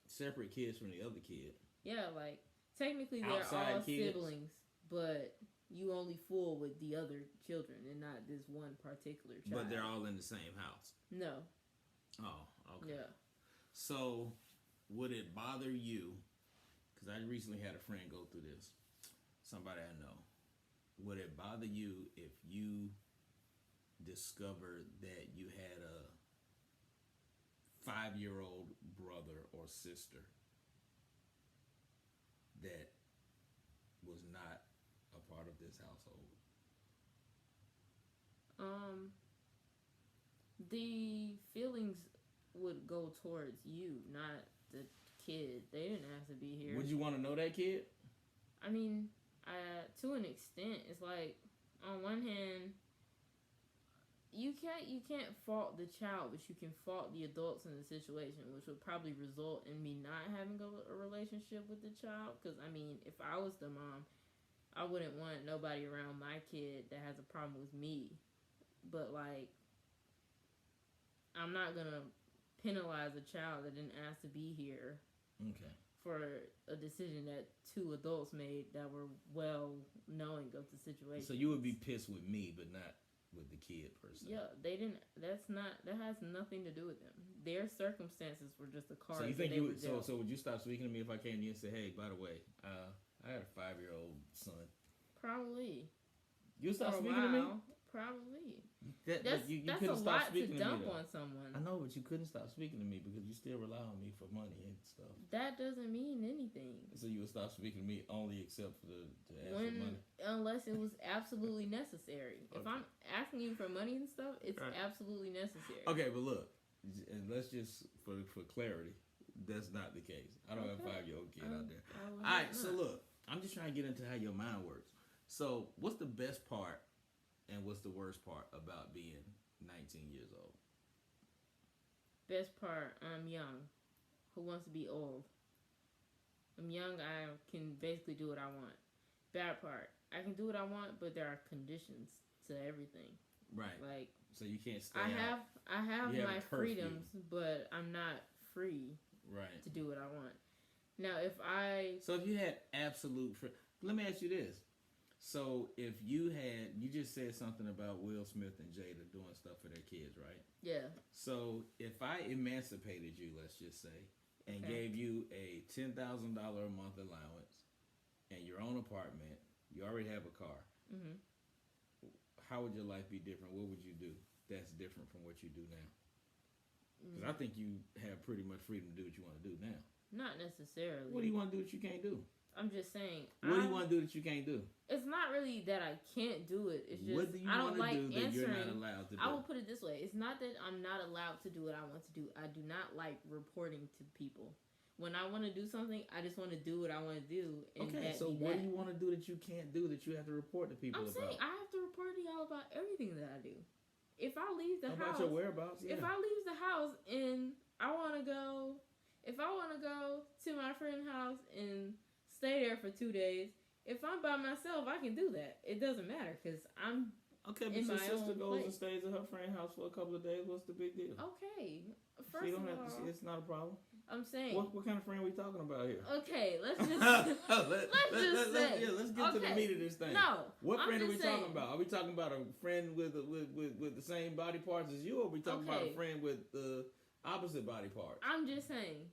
Separate kids from the other kid. Yeah, like, technically they're Outside all kids? siblings, but you only fool with the other children and not this one particular child. But they're all in the same house. No. Oh, okay. Yeah. So, would it bother you? Because I recently had a friend go through this. Somebody I know. Would it bother you if you discovered that you had a 5-year-old brother or sister that was not a part of this household? The feelings would go towards you, not the kid. They didn't have to be here. Would you want to know that kid? I mean, to an extent, it's like, on one hand, you can't fault the child, but you can fault the adults in the situation, which would probably result in me not having a relationship with the child. Because, I mean, if I was the mom, I wouldn't want nobody around my kid that has a problem with me. But, like, I'm not going to penalize a child that didn't ask to be here. Okay. For a decision that 2 adults made that were well knowing of the situation. So you would be pissed with me, but not with the kid per se. Yeah, they didn't. That has nothing to do with them. Their circumstances were just a card. So you think that you they would? were So dealt. would you stop speaking to me if I came to you and said, "Hey, by the way, I had a 5-year-old son." Probably. You would stop For a speaking to me? while, probably. That, That's you that's a couldn't stop lot to speaking me, dump though. on someone. I know, but you couldn't stop speaking to me because you still rely on me for money and stuff. That doesn't mean anything. So you would stop speaking to me only except for to ask for money. Unless it was absolutely necessary. If Okay. I'm asking you for money and stuff, it's Right. absolutely necessary. Okay, but look, and let's just for clarity, that's not the case. I don't have a Okay. 5-year-old kid out there. I All would right, hope so not. look, I'm just trying to get into how your mind works. So, what's the best part and what's the worst part about being 19 years old? Best part, I'm young. Who wants to be old? I'm young. I can basically do what I want. Bad part, I can do what I want, but there are conditions to everything. Right. Like, so you can't stay I out. have You have my a curfew. freedoms, but I'm not free Right. to do what I want. Now, So if you had absolute let me ask you this. So if you just said something about Will Smith and Jada doing stuff for their kids, right? Yeah. So if I emancipated you, let's just say, and gave you a $10,000 a month allowance and your own apartment, you already have a car. Mm-hmm. How would your life be different? What would you do that's different from what you do now? Because I think you have pretty much freedom to do what you want to do now. Not necessarily. What do you want to do that you can't do? I'm just saying. What do you want to do that you can't do? It's not really that I can't do it. It's just what do you I don't want to like do that answering. you're not allowed to do? I will put it this way: it's not that I'm not allowed to do what I want to do. I do not like reporting to people. When I want to do something, I just want to do what I want to do. And okay, so what do you want to do that you can't do that you have to report to people I'm about? saying I have to report to y'all about everything that I do. If I leave the house, about your whereabouts, yeah. If I leave the house and I want to go, if I want to go to my friend's house and stay there for 2 days, if I'm by myself, I can do that. It doesn't matter because I'm okay. But in your my sister own goes place. and stays at her friend's house for a couple of days. What's the big deal? Okay. First of all, it's not a problem. I'm saying. What kind of friend are we talking about here? Okay, let's just let's get to the meat of this thing. No, what friend are we saying. talking about? Are we talking about a friend with the same body parts as you, or are we talking about a friend with the opposite body parts? I'm just saying.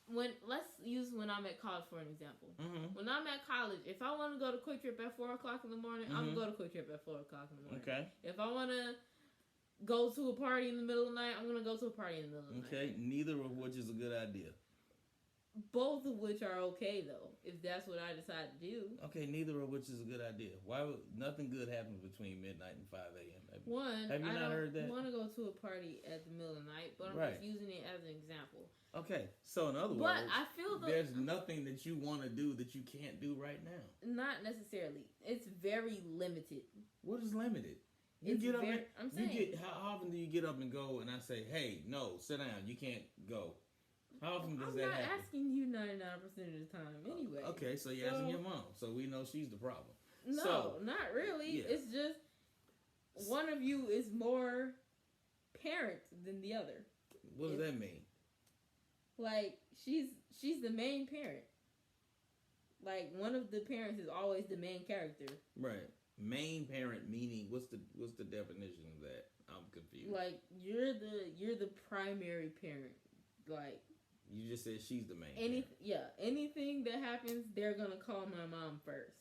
Let's use when I'm at college for an example. Mm-hmm. When I'm at college, if I want to go to Quick Trip at 4:00 in the morning, I'm gonna go to Quick Trip at 4:00 in the morning. Okay. If I want to go to a party in the middle of the night, I'm gonna go to a party in the middle of the night. Okay. Neither of which is a good idea. Both of which are okay though, if that's what I decide to do. Okay, neither of which is a good idea. Why would nothing good happen between midnight and 5 a.m.? Have you not heard that? I want to go to a party at the middle of the night, but I'm just using it as an example. Okay, so in other words, I feel there's nothing that you want to do that you can't do right now. Not necessarily. It's very limited. What is limited? You get up. How often do you get up and go? And I say, "Hey, no, sit down. You can't go." How often does that happen? I'm not asking you 99% of the time, anyway. Okay, so you're asking your mom, so we know she's the problem. No, not really. Yeah. It's just one of you is more parent than the other. What does that mean? Like she's the main parent. Like one of the parents is always the main character. Right. Main parent meaning what's the definition of that? I'm confused. Like you're the primary parent. Like you just said she's the main parent. Anything that happens, they're gonna call my mom first.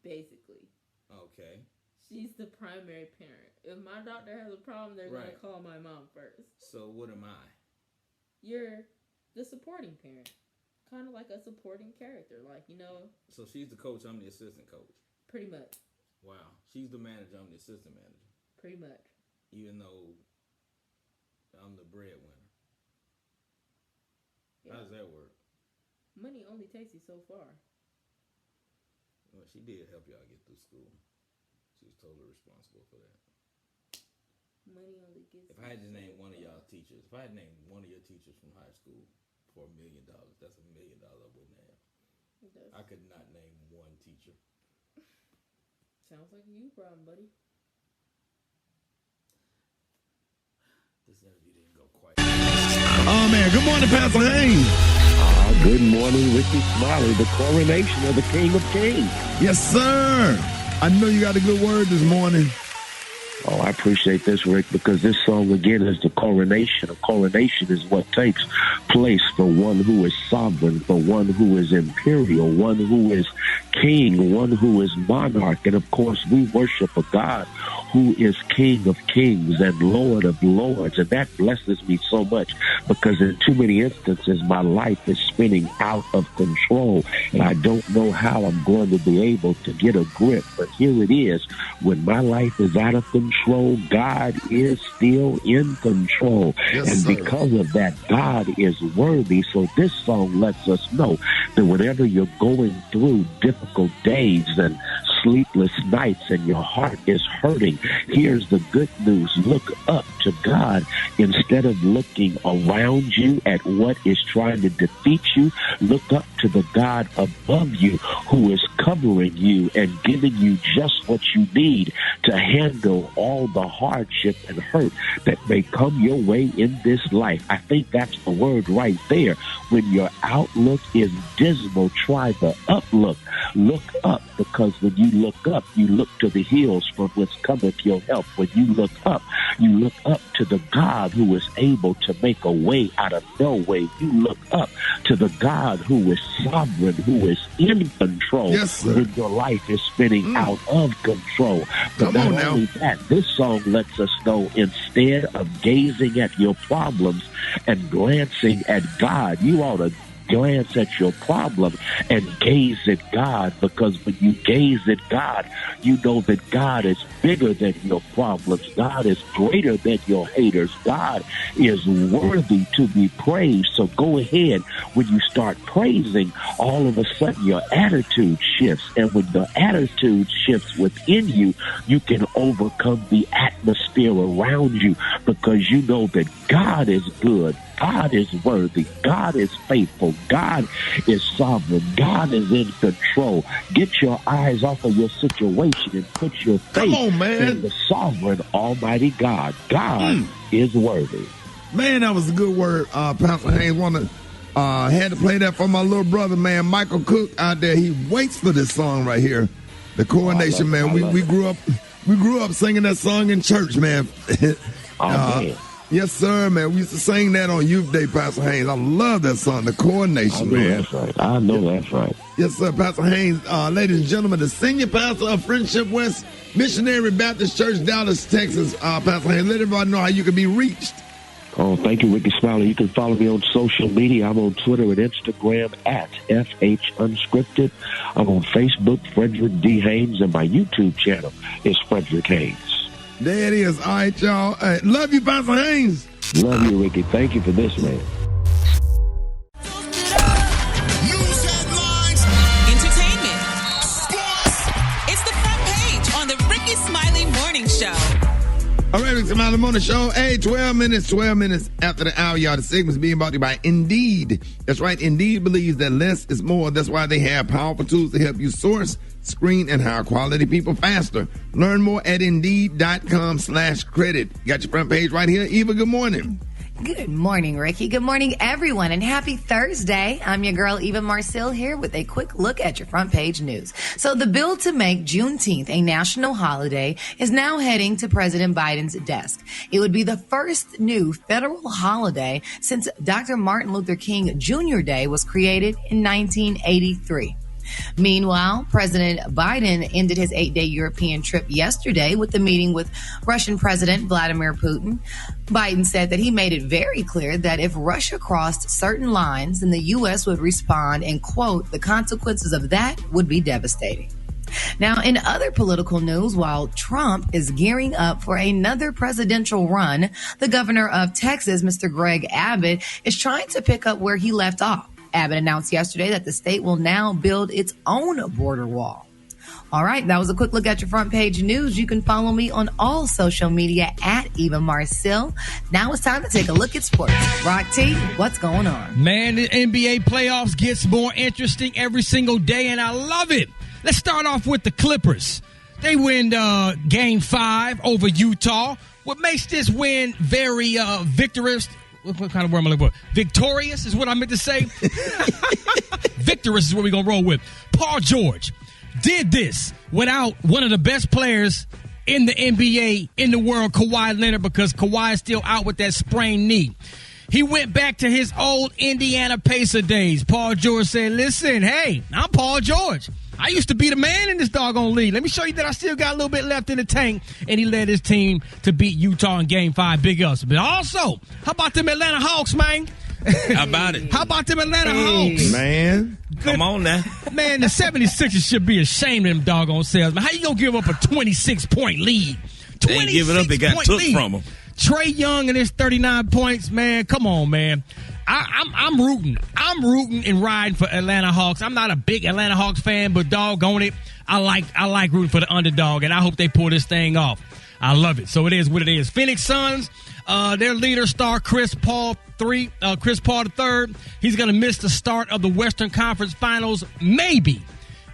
Basically. Okay. She's the primary parent. If my doctor has a problem, they're gonna call my mom first. So what am I? You're the supporting parent. Kind of like a supporting character, like, you know. So she's the coach, I'm the assistant coach. Pretty much. Wow. She's the manager, I'm the assistant manager. Pretty much. Even though I'm the breadwinner. Yeah. How does that work? Money only takes you so far. Well, she did help y'all get through school. She was totally responsible for that. Money only gets. If I had to name one of y'all teachers, if I had named one of your teachers from high school for $1 million, that's $1 million I wouldn't have. I could not name one teacher. Sounds like a you problem, buddy. This interview didn't go quite. Oh man, good morning, Pastor Haynes. Good morning, Rickey Smiley, the coronation of the King of Kings. Yes, sir. I know you got a good word this morning. Oh, I appreciate this, Rick, because this song, again, is the coronation. A coronation is what takes place for one who is sovereign, for one who is imperial, one who is king, one who is monarch. And, of course, we worship a God who is King of kings and Lord of lords. And that blesses me so much because in too many instances, my life is spinning out of control. And I don't know how I'm going to be able to get a grip. But here it is. When my life is out of control, God is still in control. Yes, and sir. Because of that, God is worthy. So this song lets us know that whenever you're going through difficult days and sleepless nights and your heart is hurting, here's the good news. Look up to God instead of looking around you at what is trying to defeat you. Look up to the God above you who is covering you and giving you just what you need to handle all the hardship and hurt that may come your way in this life. I think that's the word right there. When your outlook is dismal, try the uplook. Look up, because when you look up, you look to the hills from whence cometh your help. When you look up to the God who is able to make a way out of no way. You look up to the God who is sovereign, who is in control. Yes, sir. When your life is spinning out of control. But Come on not now. only that, this song lets us know instead of gazing at your problems and glancing at God, you ought to glance at your problem and gaze at God, because when you gaze at God, you know that God is bigger than your problems. God is greater than your haters. God is worthy to be praised. So go ahead. When you start praising, all of a sudden your attitude shifts. And when the attitude shifts within you, you can overcome the atmosphere around you, because you know that God is good. God is worthy. God is faithful. God is sovereign. God is in control. Get your eyes off of your situation and put your faith in the sovereign Almighty God. God is worthy. Man, that was a good word, Pastor Haynes. Had to play that for my little brother, man, Michael Cook out there. He waits for this song right here, the coronation, man. We grew up singing that song in church, man. Man. Yes, sir, man. We used to sing that on Youth Day, Pastor Haynes. I love that song, the coronation, man. That's right. I know that's right. Yes, sir, Pastor Haynes. Ladies and gentlemen, the senior pastor of Friendship West Missionary Baptist Church, Dallas, Texas. Pastor Haynes, let everybody know how you can be reached. Oh, thank you, Rickey Smiley. You can follow me on social media. I'm on Twitter and Instagram at FH Unscripted. I'm on Facebook, Frederick D. Haynes, and my YouTube channel is Frederick Haynes. There it is. All right, y'all. Love you, Pastor Haynes. Love you, Rickey. Thank you for this, man. News headlines, Entertainment, sports. It's the front page on the Rickey Smiley Morning Show. All right, Rickey Smiley Morning Show. Hey, 12 minutes after the hour, y'all. The segment's being brought to you by Indeed. That's right. Indeed believes that less is more. That's why they have powerful tools to help you source, screen, and hire quality people faster. Learn more at Indeed.com/credit. Got your front page right here. Eva, good morning. Good morning, Ricky. Good morning, everyone, and happy Thursday. I'm your girl, Eva Marcille, here with a quick look at your front page news. So the bill to make Juneteenth a national holiday is now heading to President Biden's desk. It would be the first new federal holiday since Dr. Martin Luther King Jr. Day was created in 1983. Meanwhile, President Biden ended his 8-day European trip yesterday with the meeting with Russian President Vladimir Putin. Biden said that he made it very clear that if Russia crossed certain lines, then the U.S. would respond, and, quote, the consequences of that would be devastating. Now, in other political news, while Trump is gearing up for another presidential run, the governor of Texas, Mr. Greg Abbott, is trying to pick up where he left off. Abbott announced yesterday that the state will now build its own border wall. All right, that was a quick look at your front page news. You can follow me on all social media at Eva Marcille. Now it's time to take a look at sports. Rock T, what's going on? Man, the NBA playoffs gets more interesting every single day, and I love it. Let's start off with the Clippers. They win Game 5 over Utah. What makes this win very victorious? What kind of word am I looking for? Victorious is what I meant to say. Victorious is what we're going to roll with. Paul George did this without one of the best players in the NBA, in the world, Kawhi Leonard, because Kawhi is still out with that sprained knee. He went back to his old Indiana Pacer days. Paul George said, listen, hey, I'm Paul George. I used to be the man in this doggone league. Let me show you that I still got a little bit left in the tank. And he led his team to beat Utah in Game 5. Big ups. But also, how about them Atlanta Hawks, man? How about it? How about them Atlanta Hawks? Man. Come on now. Man, the 76ers should be ashamed of them doggone selves. Man, how you going to give up a 26-point lead? They ain't give it up. It got took from them. Trae Young and his 39 points, man. Come on, man. I'm rooting. I'm rooting and riding for Atlanta Hawks. I'm not a big Atlanta Hawks fan, but doggone it, I like rooting for the underdog, and I hope they pull this thing off. I love it. So it is what it is. Phoenix Suns, their leader star Chris Paul III, he's going to miss the start of the Western Conference Finals. Maybe.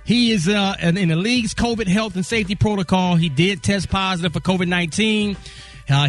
He is in the league's COVID health and safety protocol. He did test positive for COVID-19.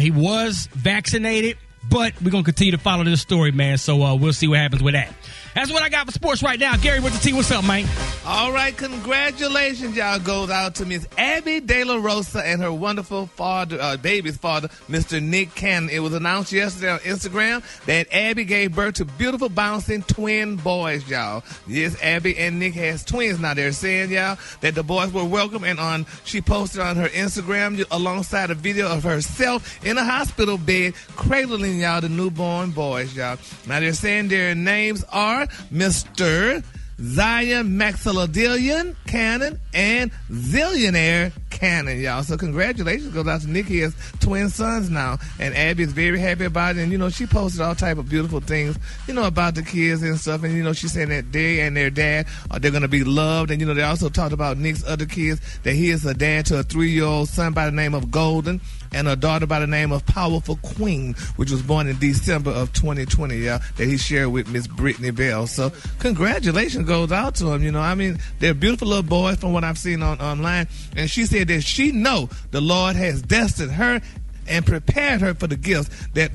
He was vaccinated, but we're going to continue to follow this story, man. So we'll see what happens with that. That's what I got for sports right now. Gary, what's the T? What's up, man? All right, congratulations, y'all, goes out to Miss Abby De La Rosa and her wonderful father, baby's father, Mr. Nick Cannon. It was announced yesterday on Instagram that Abby gave birth to beautiful, bouncing twin boys, y'all. Yes, Abby and Nick has twins now. They're saying, y'all, that the boys were welcome, and she posted on her Instagram alongside a video of herself in a hospital bed cradling, y'all, the newborn boys, y'all. Now, they're saying their names are Mr. Zion Maxilladillion Cannon and Zillionaire Cannon, y'all. So congratulations goes out to Nick. He has twin sons now, and Abby is very happy about it. And, she posted all type of beautiful things, about the kids and stuff. And, she's saying that they and their dad, they're going to be loved. And, they also talked about Nick's other kids, that he is a dad to a 3-year-old son by the name of Golden and a daughter by the name of Powerful Queen, which was born in December of 2020, y'all, that he shared with Miss Brittany Bell. So congratulations goes out to him. They're beautiful little boys from what I've seen online. And she said that she know the Lord has destined her and prepared her for the gifts that,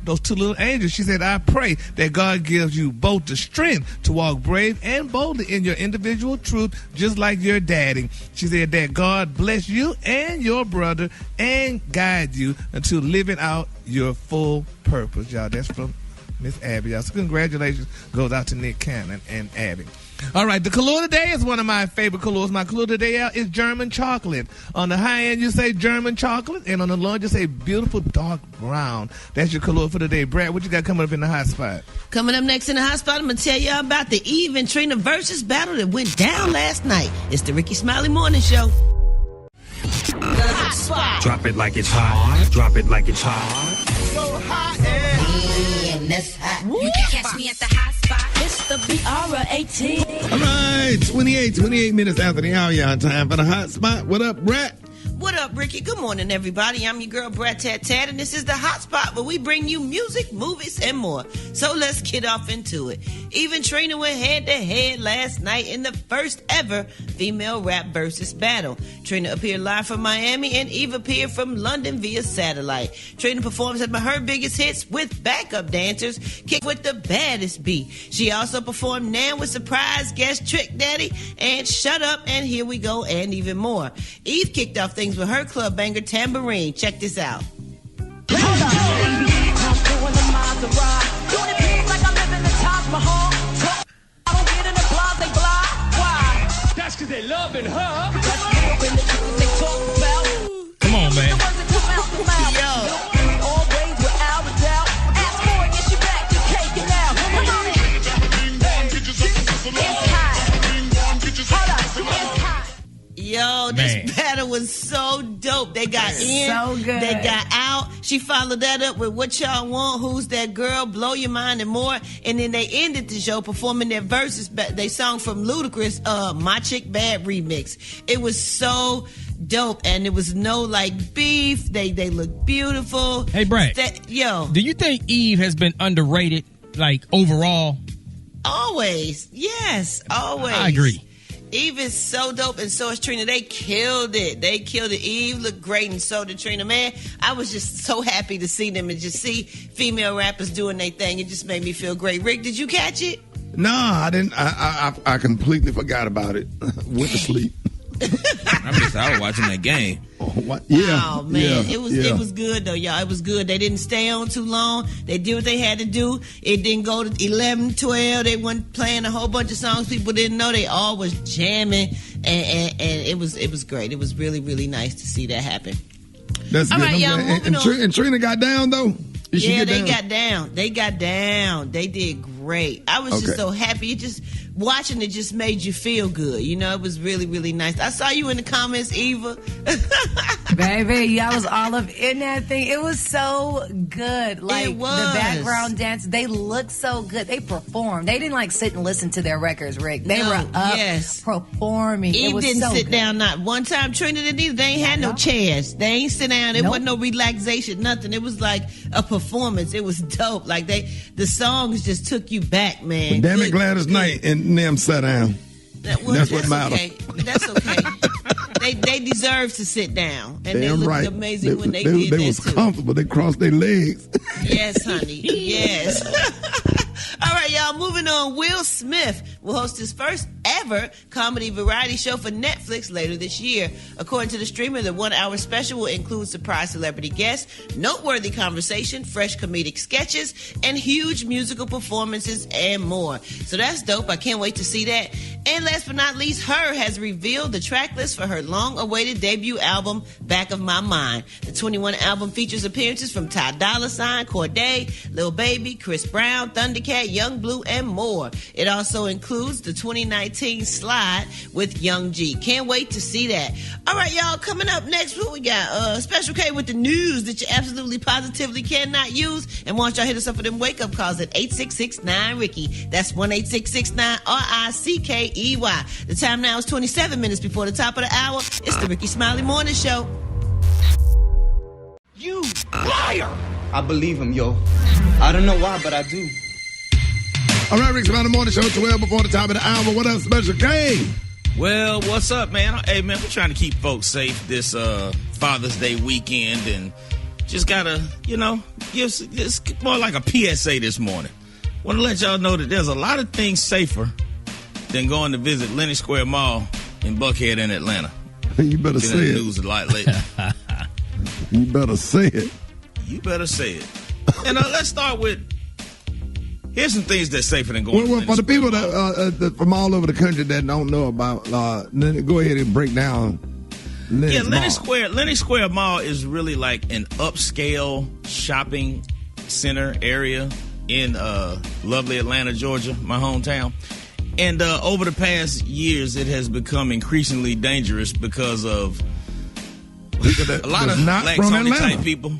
those two little angels. She said, I pray that God gives you both the strength to walk brave and boldly in your individual truth, just like your daddy. She said that God bless you and your brother and guide you until living out your full purpose, y'all. That's from Miss Abby, y'all. So congratulations goes out to Nick Cannon and Abby. All right, the color today is one of my favorite colors. My color today is German chocolate. On the high end, you say German chocolate, and on the low end, you say beautiful dark brown. That's your color for today. Brad, what you got coming up in the hot spot? Coming up next in the hot spot, I'm going to tell y'all about the Eve and Trina versus battle that went down last night. It's the Rickey Smiley Morning Show. Hot spot. Drop it like it's hot. Drop it like it's hot. So hot and that's hot. You can catch me at the hot spot. It's the BR18. All right, 28 minutes after the hour, y'all. Time for the hot spot. What up, Brett? What up, Ricky? Good morning, everybody. I'm your girl, Brat Tat Tat, and this is the Hot Spot where we bring you music, movies, and more. So let's get off into it. Even Trina went head-to-head last night in the first ever female rap versus battle. Trina appeared live from Miami, and Eve appeared from London via satellite. Trina performs some of her biggest hits with backup dancers, kick with the baddest beat. She also performed Now with surprise guest Trick Daddy, and Shut Up, and Here We Go, and even more. Eve kicked off things with her club banger Tambourine. Check this out. That's because they loving her. Come on, man. Yo, this battle was so dope. They got in, so good. They got out. She followed that up with What Y'all Want, Who's That Girl, Blow Your Mind, and more. And then they ended the show performing their verses. They sung from Ludacris, My Chick Bad remix. It was so dope, and there was no beef. They look beautiful. Hey, Brad. Do you think Eve has been underrated, overall? Always. Yes, always. I agree. Eve is so dope, and so is Trina. They killed it. Eve looked great, and so did Trina. Man, I was just so happy to see them and just see female rappers doing their thing. It just made me feel great. Rick, did you catch it? No, I didn't. I completely forgot about it. Went to sleep. I was watching that game. What? Yeah. Oh man, yeah, it was good though, y'all. It was good. They didn't stay on too long. They did what they had to do. It didn't go to 11, 12. They weren't playing a whole bunch of songs people didn't know. They all was jamming, and it was great. It was really, really nice to see that happen. That's all good. right, y'all. Moving on. And Trina got down though. They got down. They did great. great. I was just so happy. Watching it just made you feel good. You know, it was really, really nice. I saw you in the comments, Eva. Baby, y'all was all up in that thing. It was so good. Like, It was. the background dance, they looked so good. They performed. They didn't like sit and listen to their records, Rick. They were up performing. Eve it was didn't so sit good. down not one time. Trina didn't either. They ain't had no chairs. They ain't sit down. There wasn't no relaxation, nothing. It was like a performance. It was dope. Like the songs just took you back, man. Damn it, Gladys Knight and them sat down. That's what matters. Okay. That's okay. They deserve to sit down, and they Damn looked right. amazing when they did that was too. comfortable. They crossed their legs. Yes, honey. Yes. All right, y'all, moving on. Will Smith will host his first ever comedy variety show for Netflix later this year. According to the streamer, the 1 hour special will include surprise celebrity guests, noteworthy conversation, fresh comedic sketches, and huge musical performances and more. So that's dope. I can't wait to see that. And last but not least, Her has revealed the track list for her long-awaited debut album, Back of My Mind. The 21 album features appearances from Ty Dolla $ign, Cordae, Lil Baby, Chris Brown, Thundercat, Young Blue, and more. It also includes the 2019 Slide with Young G. Can't wait to see that. All right, y'all, coming up next, what we got? Special K with the news that you absolutely positively cannot use. And why don't y'all hit us up for them wake-up calls at 866-9-RICKY. That's 1-866-9-RICKEY. The time now is 27 minutes before the top of the hour. It's the Rickey Smiley Morning Show. You liar! I believe him, yo. I don't know why, but I do. All right, Rickey Smiley Morning Show, 12 before the top of the hour. What up, Special K? Well, what's up, man? Hey, man, we're trying to keep folks safe this Father's Day weekend, and just gotta, it's more like a PSA this morning. Want to let y'all know that there's a lot of things safer than going to visit Lenox Square Mall in Buckhead in Atlanta. You better say in it. the news a lot lately. You better say it. You better say it. And let's start with, here's some things that's safer than going to Well, Lenox for the Square people Mall. that from all over the country that don't know about, go ahead and break down Lenox Mall. Lenox Square Mall is really like an upscale shopping center area in lovely Atlanta, Georgia, my hometown. And over the past years, it has become increasingly dangerous because of a lot of black Tony type people.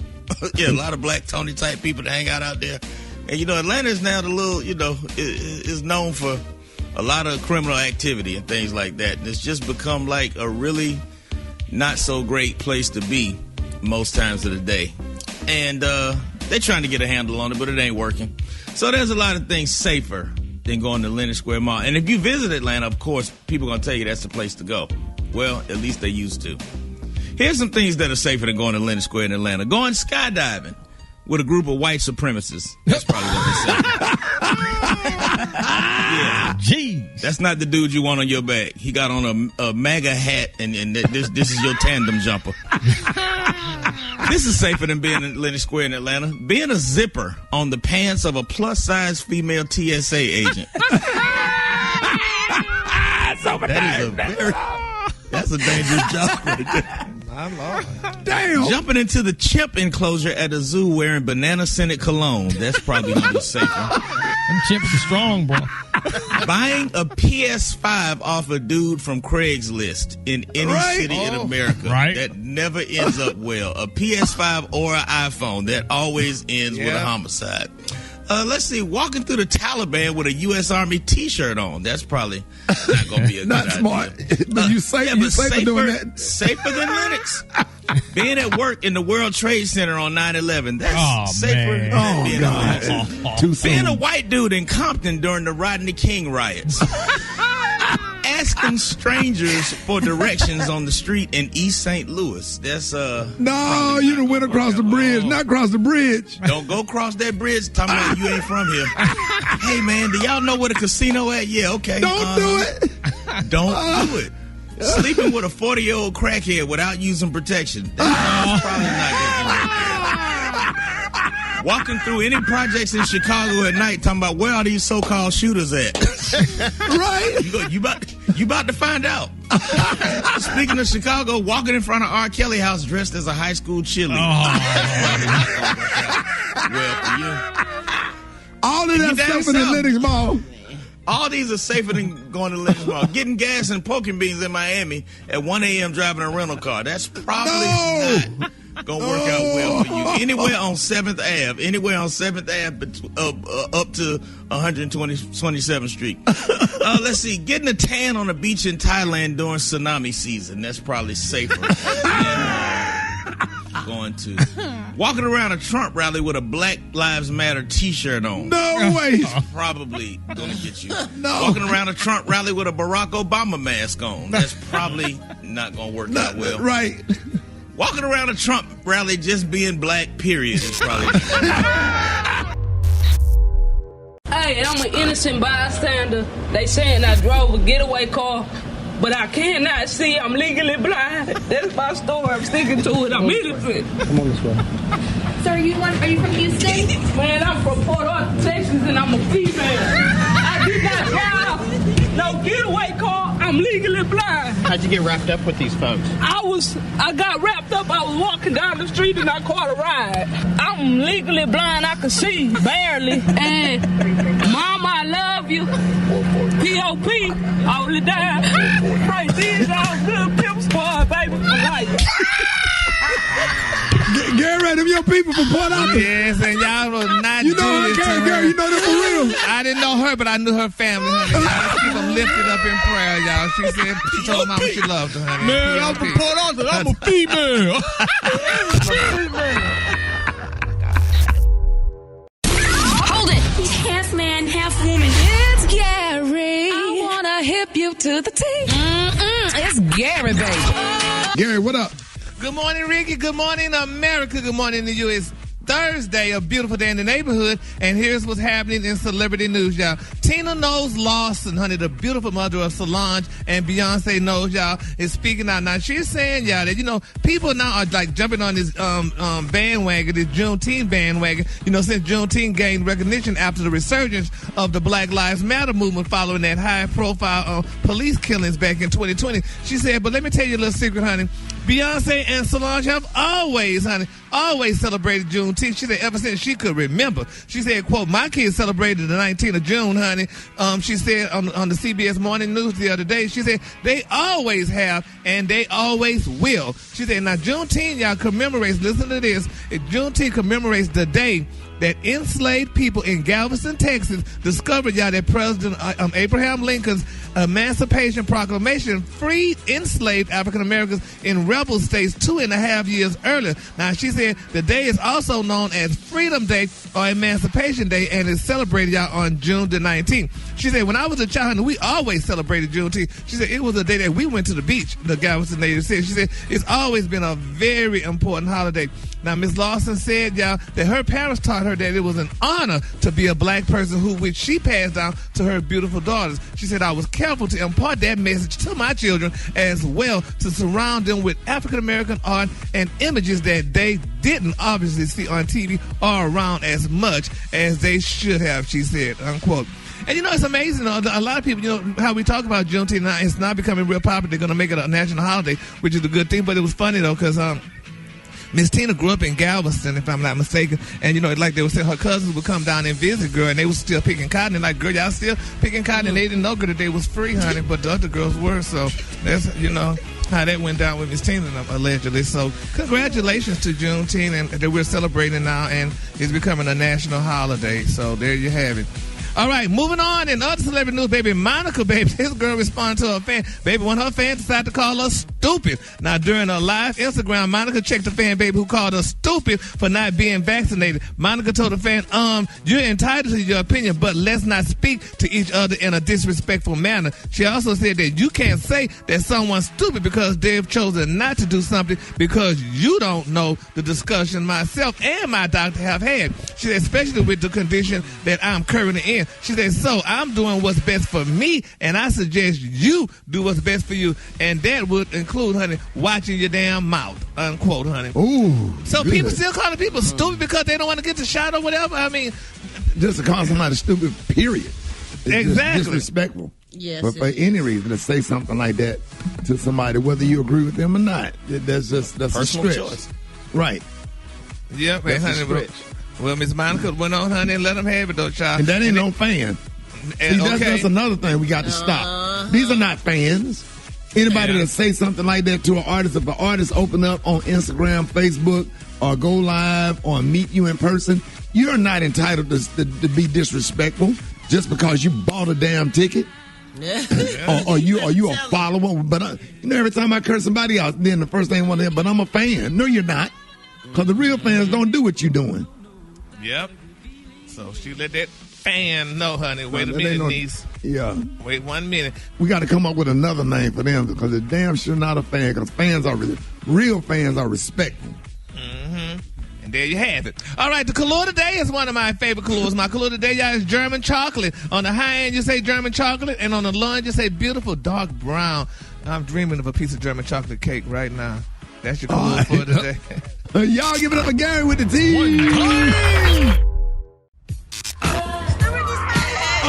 Yeah, a lot of black Tony type people that hang out there. And, Atlanta is now is known for a lot of criminal activity and things like that. And it's just become like a really not so great place to be most times of the day. And they're trying to get a handle on it, but it ain't working. So there's a lot of things safer than going to Lenox Square Mall. And if you visit Atlanta, of course, people are going to tell you that's the place to go. Well, at least they used to. Here's some things that are safer than going to Lenox Square in Atlanta. Going skydiving with a group of white supremacists. That's probably what they say. Yeah. Jeez. That's not the dude you want on your back. He got on a MAGA hat, and this is your tandem jumper. This is safer than being in Lenox Square in Atlanta. Being a zipper on the pants of a plus-size female TSA agent. That's a dangerous job right there. My Lord. Damn. Jumping into the chimp enclosure at a zoo wearing banana-scented cologne. That's probably going to be safer. Them chimps are strong, boy. Buying a PS5 off a dude from Craigslist in any city in America. That never ends up well. A PS5 or an iPhone. That always ends with a homicide. Let's see, walking through the Taliban with a U.S. Army T-shirt on. That's probably not going to be a good idea. Smart. But you safer doing that. Safer than Linux. Being at work in the World Trade Center on 9/11. That's safer than being at Linux. Too soon. Being a white dude in Compton during the Rodney King riots. Asking strangers for directions on the street in East St. Louis. That's No, you done went across the bridge. Not across the bridge. Don't go across that bridge talking about you ain't from here. Hey man, do y'all know where the casino at? Yeah, okay. Don't do it. Don't do it. Sleeping with a 40-year-old crackhead without using protection. That's probably not good. Walking through any projects in Chicago at night talking about where are these so-called shooters at? Right. You about to find out. Speaking of Chicago, walking in front of R. Kelly house dressed as a high school cheerleader. Well, for you. All of You that damn safer than self. Lennox Mall. All these are safer than going to Lennox Mall. Getting gas and poking beans in Miami at 1 a.m. driving a rental car. That's probably not going to work out well for you. Anywhere on 7th Ave. Anywhere on 7th Ave up to 127th Street. Let's see. Getting a tan on a beach in Thailand during tsunami season. That's probably safer. Going to walking around a Trump rally with a Black Lives Matter T-shirt on. No way. Probably gonna get you. No. Walking around a Trump rally with a Barack Obama mask on. That's probably not gonna work out well. Right. Walking around a Trump rally just being black, period, is probably. Hey, I'm an innocent bystander. They saying I drove a getaway car, but I cannot see. I'm legally blind. That's my story. I'm sticking to it. I'm innocent. Come on this way. So are you from Houston? Man, I'm from Port Arthur, Texas, and I'm a female. I did not drive no getaway car. I'm legally blind. How'd you get wrapped up with these folks? I got wrapped up. I was walking down the street and I caught a ride. I'm legally blind. I can see barely. And Mama, I love you. P.O.P. Hold it down. Right, these all good pimp squad, baby, for life. Get rid of your people from Port Arthur. Yes, and y'all was not You know doing her, it to Karen, her. girl. You know that for real. I didn't know her, but I knew her family, honey. Y'all keep them lifted up in prayer, y'all. She said she told Mama she loved her, honey. Man, I'm from Port Arthur. I'm a female. Hold it. Half man, half woman. It's Gary. I wanna hip you to the T. It's Gary, baby. Gary, what up? Good morning, Ricky. Good morning, America. Good morning to you. It's Thursday, a beautiful day in the neighborhood, and here's what's happening in celebrity news, y'all. Tina Knowles Lawson, honey, the beautiful mother of Solange and Beyonce Knowles, y'all, is speaking out. Now, she's saying, y'all, that, you know, people now are, like, jumping on this bandwagon, this Juneteenth bandwagon, you know, since Juneteenth gained recognition after the resurgence of the Black Lives Matter movement following that high-profile police killings back in 2020. She said, but let me tell you a little secret, honey. Beyonce and Solange have always celebrated Juneteenth. She said ever since she could remember. She said, quote, my kids celebrated the 19th of June, honey. She said on the CBS Morning News the other day, she said they always have and they always will. She said, now Juneteenth, y'all, commemorates, listen to this, Juneteenth commemorates the day that enslaved people in Galveston, Texas, discovered, y'all, that President Abraham Lincoln's Emancipation Proclamation freed enslaved African Americans in rebel states 2.5 years earlier. Now, she said the day is also known as Freedom Day or Emancipation Day and is celebrated, y'all, on June the 19th. She said, when I was a child, we always celebrated Juneteenth. She said it was a day that we went to the beach, the Galveston native said. She said it's always been a very important holiday. Now, Ms. Lawson said, y'all, that her parents taught her that it was an honor to be a black person, which she passed down to her beautiful daughters. She said, I was careful to impart that message to my children as well, to surround them with African-American art and images that they didn't obviously see on TV or around as much as they should have, she said, unquote. And, you know, it's amazing. A lot of people, you know, how we talk about Juneteenth now, it's not becoming real popular. They're going to make it a national holiday, which is a good thing. But it was funny, though, because Miss Tina grew up in Galveston, if I'm not mistaken. And, you know, like they would say her cousins would come down and visit, girl, and they was still picking cotton. And like, girl, y'all still picking cotton? And they didn't know, girl, that they was free, honey, but the other girls were. So that's, you know, how that went down with Miss Tina, allegedly. So congratulations to Juneteenth, and that we're celebrating now, and it's becoming a national holiday. So there you have it. All right, moving on. In other celebrity news, baby, Monica, baby, this girl responded to her fan. Baby, when her fan decided to call her stupid. Now, during her live Instagram, Monica checked the fan, baby, who called her stupid for not being vaccinated. Monica told the fan, you're entitled to your opinion, but let's not speak to each other in a disrespectful manner. She also said that you can't say that someone's stupid because they've chosen not to do something because you don't know the discussion myself and my doctor have had. She said, especially with the condition that I'm currently in. She said, so I'm doing what's best for me, and I suggest you do what's best for you. And that would include, honey, watching your damn mouth, unquote, honey. Ooh. So good. people still calling people stupid because they don't want to get the shot or whatever? I mean, just to call somebody stupid, period. It's exactly. just disrespectful. Yes. But for any reason to say something like that to somebody, whether you agree with them or not, that's Personal a stretch. choice. Right. Yeah, That's honey, a stretch. Well, Miss Monica went on, honey, and let them have it, though, child. And that ain't no fan. See, that's another thing we got to stop. These are not fans. Anybody that say something like that to an artist, if an artist open up on Instagram, Facebook, or go live or meet you in person, you're not entitled to be disrespectful just because you bought a damn ticket. or you a follower. But every time I curse somebody else, then the first thing I want to hear, but I'm a fan. No, you're not. Because the real fans don't do what you're doing. Yep. So she let that fan know, honey. Wait a minute, niece. Yeah. Wait 1 minute. We got to come up with another name for them because they're damn sure not a fan. Because fans are real fans are respectful. Mm-hmm. And there you have it. All right, the color today is one of my favorite colors. My color today, y'all, is German chocolate. On the high end, you say German chocolate, and on the low end, you say beautiful dark brown. I'm dreaming of a piece of German chocolate cake right now. That's your color for today. Y'all give it up for Gary with the T. All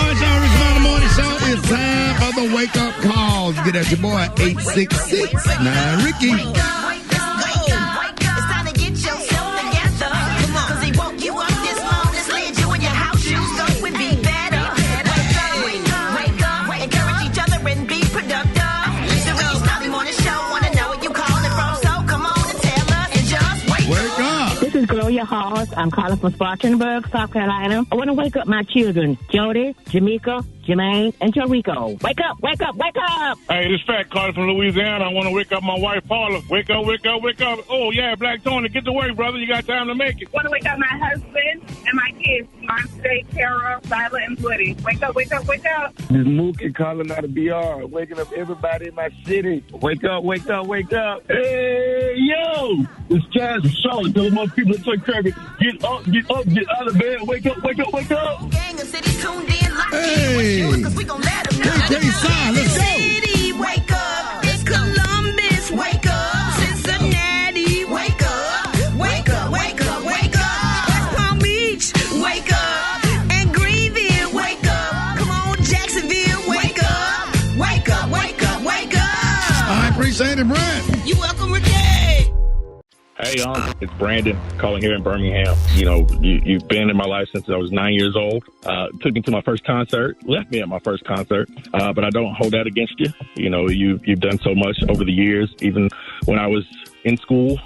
right, y'all, Rickey Smiley Morning Show. It's time for the wake up calls. Get at your boy 866-9 Ricky. Gloria Halls. I'm calling from Spartanburg, South Carolina. I want to wake up my children, Jody, Jamaica, Jermaine, and Jericho. Wake up, wake up, wake up! Hey, this Fat calling from Louisiana. I want to wake up my wife, Paula. Wake up, wake up, wake up. Oh, yeah, Black Tony, get to work, brother. You got time to make it. I want to wake up my husband and my kids, Monte, Tara, Lila, and Woody. Wake up, wake up, wake up. This is Mookie calling out of BR, waking up everybody in my city. Wake up, wake up, wake up. Hey, yo! It's Chaz from Charlotte. Telling most people to take care of it. Get up, get out of bed. Wake up, wake up, wake up. Hey! Let's go! City, wake up. It's Columbus, wake up. Cincinnati, wake up. Wake up, wake up, wake up. West Palm Beach, wake up. And Greenville, wake up. Come on, Jacksonville, wake up. Wake up, wake up, wake up. I appreciate it, Brad. You welcome, Ricky. Hey, it's Brandon calling here in Birmingham. You know, you've been in my life since I was 9 years old. Took me to my first concert, left me at my first concert, but I don't hold that against you. You know, you've done so much over the years, even when I was in school,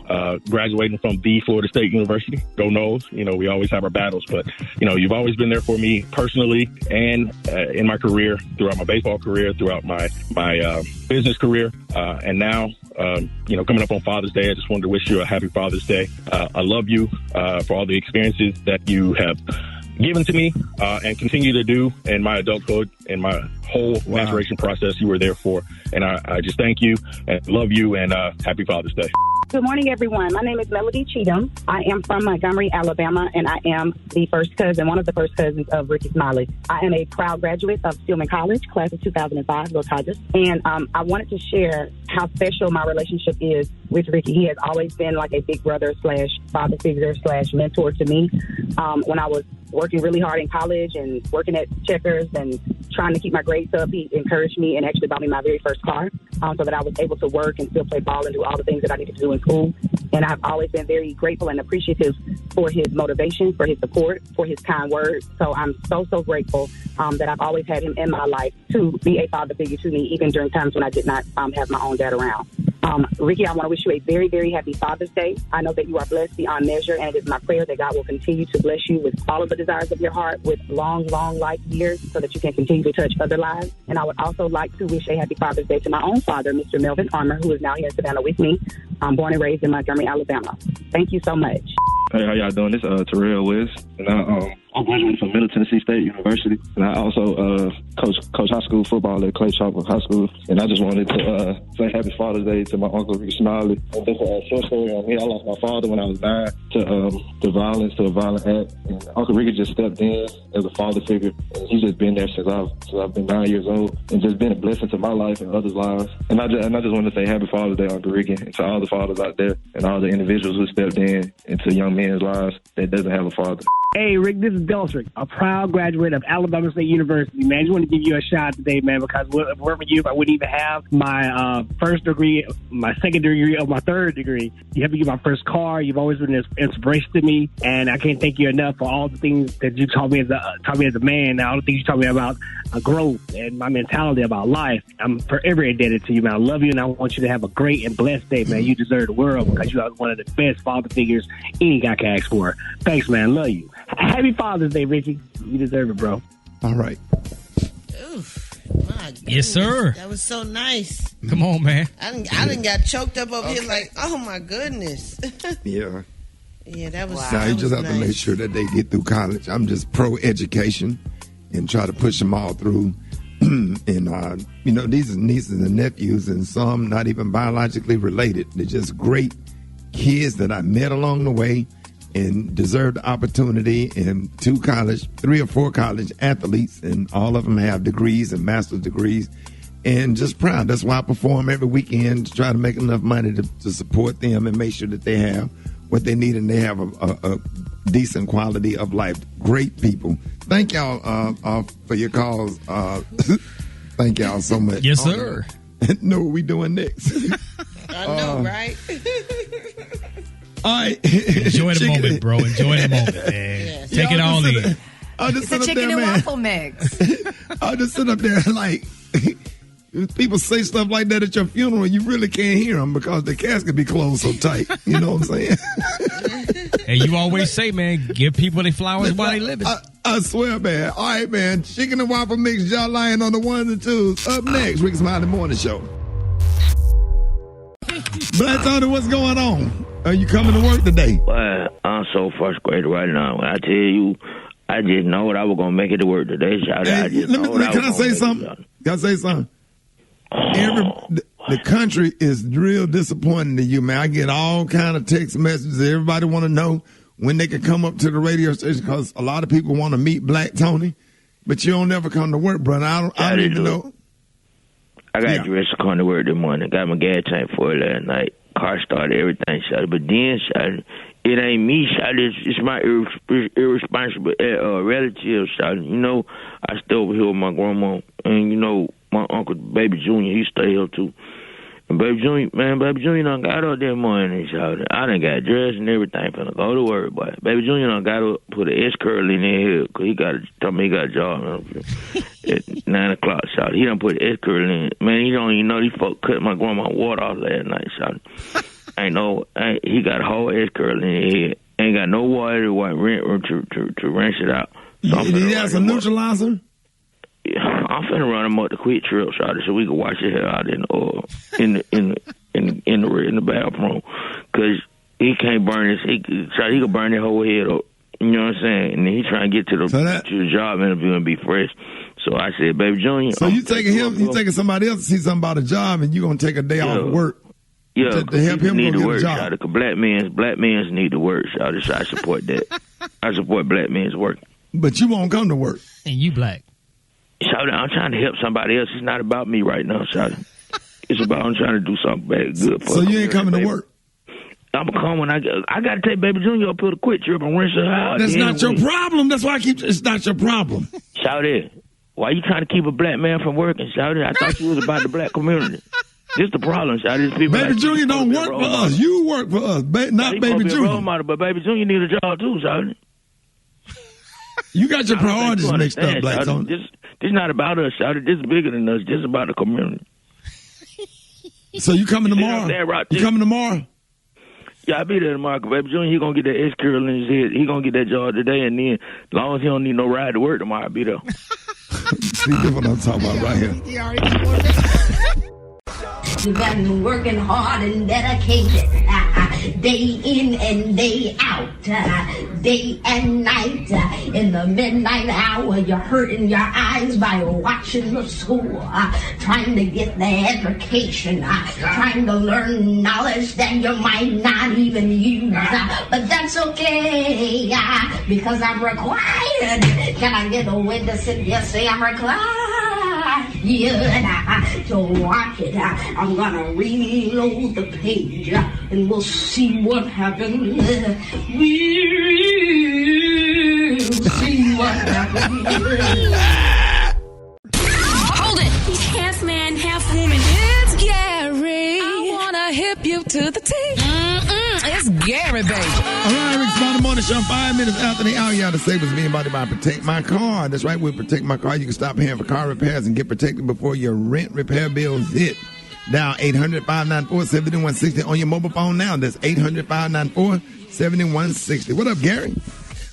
graduating from the Florida State University. Go Noles. You know, we always have our battles, but, you know, you've always been there for me personally and in my career, throughout my baseball career, throughout my business career, and now, you know, coming up on Father's Day, I just wanted to wish you a happy Father's Day. I love you for all the experiences that you have given to me and continue to do in my adulthood and my whole maturation process. You were there for, and I just thank you and love you and happy Father's Day. Good morning, everyone. My name is Melody Cheatham. I am from Montgomery, Alabama, and I am one of the first cousins of Rickey Smiley. I am a proud graduate of Stillman College, class of 2005, Go Tigers. And I wanted to share how special my relationship is with Rickey. He has always been like a big brother / father figure / mentor to me. When I was working really hard in college and working at Checkers and trying to keep my grades up, he encouraged me and actually bought me my very first car so that I was able to work and still play ball and do all the things that I needed to do in school. And I've always been very grateful and appreciative for his motivation, for his support, for his kind words. So I'm so grateful that I've always had him in my life to be a father figure to me, even during times when I did not have my own dad around. Rickey, I want to wish you a very, very happy Father's Day. I know that you are blessed beyond measure, and it is my prayer that God will continue to bless you with all of the desires of your heart, with long life years, so that you can continue to touch other lives. And I would also like to wish a happy Father's Day to my own father, Mr. Melvin Armour, who is now here in Savannah with me. I'm born and raised in Montgomery, Alabama. Thank you so much. Hey, how y'all doing? This is Terrell Wiz, and I'm graduating from Middle Tennessee State University, and I also coach high school football at Clay Chopper High School. And I just wanted to say Happy Father's Day to my uncle Rickey Smiley. And just a short story on me. I lost my father when I was 9 to violence, to a violent act. And Uncle Rickey just stepped in as a father figure. And he's just been there since I've been 9 years old, and just been a blessing to my life and others' lives. And I just wanted to say Happy Father's Day, Uncle Rickey, and to all the fathers out there and all the individuals who stepped in into young men's lives that doesn't have a father. Hey, Rick, this is Delstrick, a proud graduate of Alabama State University, man. I just want to give you a shout out today, man, because if it weren't for you, I wouldn't even have my first degree, my second degree, or my third degree. You helped me get my first car. You've always been an inspiration to me, and I can't thank you enough for all the things that you taught me as a man, and all the things you taught me about growth and my mentality about life. I'm forever indebted to you, man. I love you, and I want you to have a great and blessed day, man. You deserve the world because you are one of the best father figures any guy can ask for. Thanks, man. Love you. Happy Father's Day, Ricky. You deserve it, bro. All right. Oof, my goodness. Yes, sir. That was so nice. Come on, man. I done got choked up over here like, oh my goodness. Yeah. Yeah, that was. Now you just have nice. to make sure that they get through college. I'm just pro education and try to push them all through. And these are nieces and nephews, and some not even biologically related. They're just great kids that I met along the way and deserve the opportunity. And 3 or 4 college athletes, and all of them have degrees and master's degrees, and just proud. That's why I perform every weekend to try to make enough money to support them and make sure that they have what they need and they have a decent quality of life. Great people. Thank y'all for your calls. Thank y'all so much. Yes, sir. Know what we doing next. I know, right? All right. Enjoy the moment, bro. Enjoy the moment, man. Yes. Take it all in. I'll just It's a sit up chicken there, and man. waffle mix. I'll just sit up there like people say stuff like that at your funeral. You really can't hear them because the casket be closed so tight. You know what I'm saying? And you always say, man, give people their flowers while they living. I swear, man. All right, man. Chicken and waffle mix, y'all lying on the ones and twos. Up next, Rickey Smiley Morning Show. Black Tony, what's going on? Are you coming to work today? Well, I'm so frustrated right now. When I tell you, I just know that I was going to make it to work today. Can I say something? Can I say something? The country is real disappointing to you, man. I get all kind of text messages. Everybody want to know when they can come up to the radio station because a lot of people want to meet Black Tony, but you don't never come to work, brother. I don't even know. I got dressed to come to work this morning. Got my gas tank for it last night. Car started, everything shot. But then shot. It ain't me shot. It's my irresponsible relative shot. You know, I stay over here with my grandma, and you know my uncle Baby Junior. He stay here too. And Baby Junior done got up that morning. Shot. I done got dressed and everything finna go to work, boy. Baby Junior done got up, put an S curl in his head because told me he got a job at 9 o'clock. Shot. He done put an S curl in. Man, you don't even know these folks cut my grandma water off last night. Shot. He got a whole S curl in his head. Ain't got no water to rinse it out. So Did he have some neutralizer? Yeah, I'm finna run him up the quick trip, shot, so we can wash his hair out in the bathroom, cause he can't burn his. He can burn his whole head up. You know what I'm saying? And then he trying to get to the job interview and be fresh. So I said, Baby Junior. So you taking him? You taking somebody else to see something about a job, and you gonna take a day off of work? Yeah, to help him need go to get work, a job. shot, cause black men's need to work, shot. So I support that. I support black men's work. But you won't come to work. And you black. Shawty, I'm trying to help somebody else. It's not about me right now, Shawty. It's about I'm trying to do something bad, good for. So you ain't coming to work? I'm gonna come when I got to take Baby Junior up to the quick trip and rinse her out. That's not your problem. That's why it's not your problem. Shawty, why you trying to keep a black man from working, Shawty? I thought you was about the black community. This the problem, Shawty. People Baby like Junior don't work for us. You work for us, not Baby Junior. Role model, but Baby Junior need a job too, Shawty. You got your priorities mixed up, Black Tony. This not about us, Shawty. This is bigger than us. This is about the community. So you coming tomorrow? You coming tomorrow? Yeah, I'll be there tomorrow. Baby Junior, he gonna get that S curl in his head. He gonna get that job today, and then as long as he don't need no ride to work tomorrow, I'll be there. See, that's what I'm talking about right here. You've been working hard and dedicated, day in and day out, day and night. In the midnight hour, you're hurting your eyes by watching the school, trying to get the education, trying to learn knowledge that you might not even use. But that's okay, because I'm required. Can I get a witness if you say I'm required? To watch it. I'm gonna reload the page and we'll see what happens. Hold it. Half man, half woman. It's Gary. I wanna hip you to the T. It's Gary, baby. All right, Rickey Smiley Morning Show. 5 minutes after the hour, y'all. The segment's being brought by Protect My Car. That's right, with Protect My Car, you can stop paying for car repairs and get protected before your rent repair bills hit. Dial 800-594-7160 on your mobile phone now. That's 800-594-7160. What up, Gary?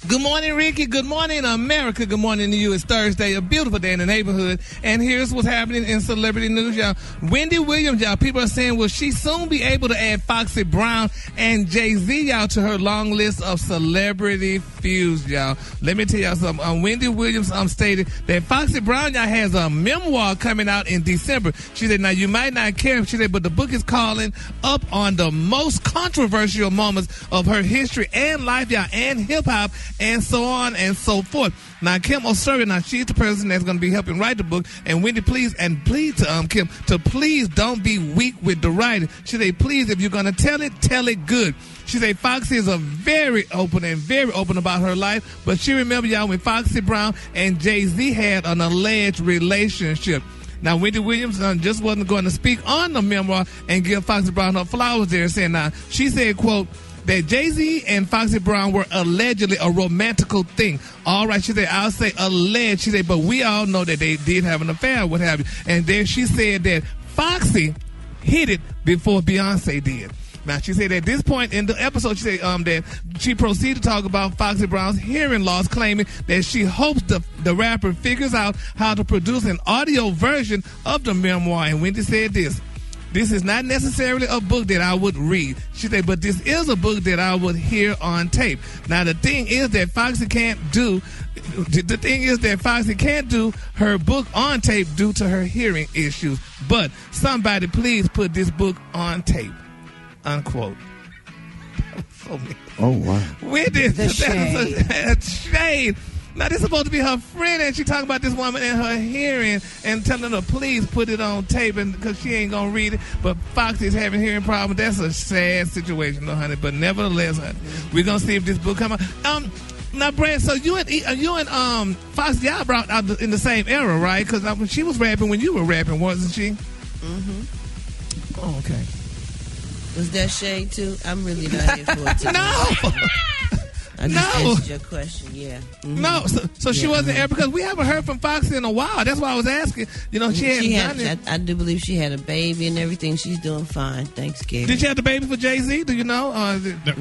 Good morning, Ricky. Good morning, America. Good morning to you. It's Thursday, a beautiful day in the neighborhood. And here's what's happening in celebrity news, y'all. Wendy Williams, y'all. People are saying, will she soon be able to add Foxy Brown and Jay-Z, y'all, to her long list of celebrity feuds, y'all? Let me tell y'all something. Wendy Williams stated that Foxy Brown, y'all, has a memoir coming out in December. She said, now, you might not care, she said, but the book is calling up on the most controversial moments of her history and life, y'all, and hip-hop, and so on and so forth. Now, Kim O'Survey, now she's the person that's going to be helping write the book. And Wendy, please, and please to Kim, to please don't be weak with the writing. She said, please, if you're going to tell it good. She said Foxy is very open about her life. But she remember, y'all, when Foxy Brown and Jay-Z had an alleged relationship. Now, Wendy Williams just wasn't going to speak on the memoir and give Foxy Brown her flowers there, saying, now, she said, quote, that Jay-Z and Foxy Brown were allegedly a romantical thing. All right, she said, I'll say alleged. She said, but we all know that they did have an affair, what have you. And then she said that Foxy hit it before Beyonce did. Now, she said at this point in the episode, she said that she proceeded to talk about Foxy Brown's hearing loss, claiming that she hopes the rapper figures out how to produce an audio version of the memoir. And Wendy said this is not necessarily a book that I would read. She said, but this is a book that I would hear on tape. Now, the thing is that Foxy can't do her book on tape due to her hearing issues. But somebody please put this book on tape. Unquote. Oh, wow. Wendy, that's a shade. Now, this is supposed to be her friend, and she talking about this woman and her hearing and telling her, please put it on tape because she ain't going to read it. But Foxy's having hearing problems. That's a sad situation, though, honey. But nevertheless, honey, we're going to see if this book come out. Now, Brad, so you and Foxy, y'all brought out in the same era, right? Because she was rapping when you were rapping, wasn't she? Mm-hmm. Oh, okay. Was that shade, too? I'm really not here for it today. No! I just answered your question, yeah. Mm-hmm. No, so she wasn't there because we haven't heard from Foxy in a while. That's why I was asking. You know, she hadn't done it. I do believe she had a baby and everything. She's doing fine. Thanks, Gary. Did she have the baby for Jay-Z? Do you know?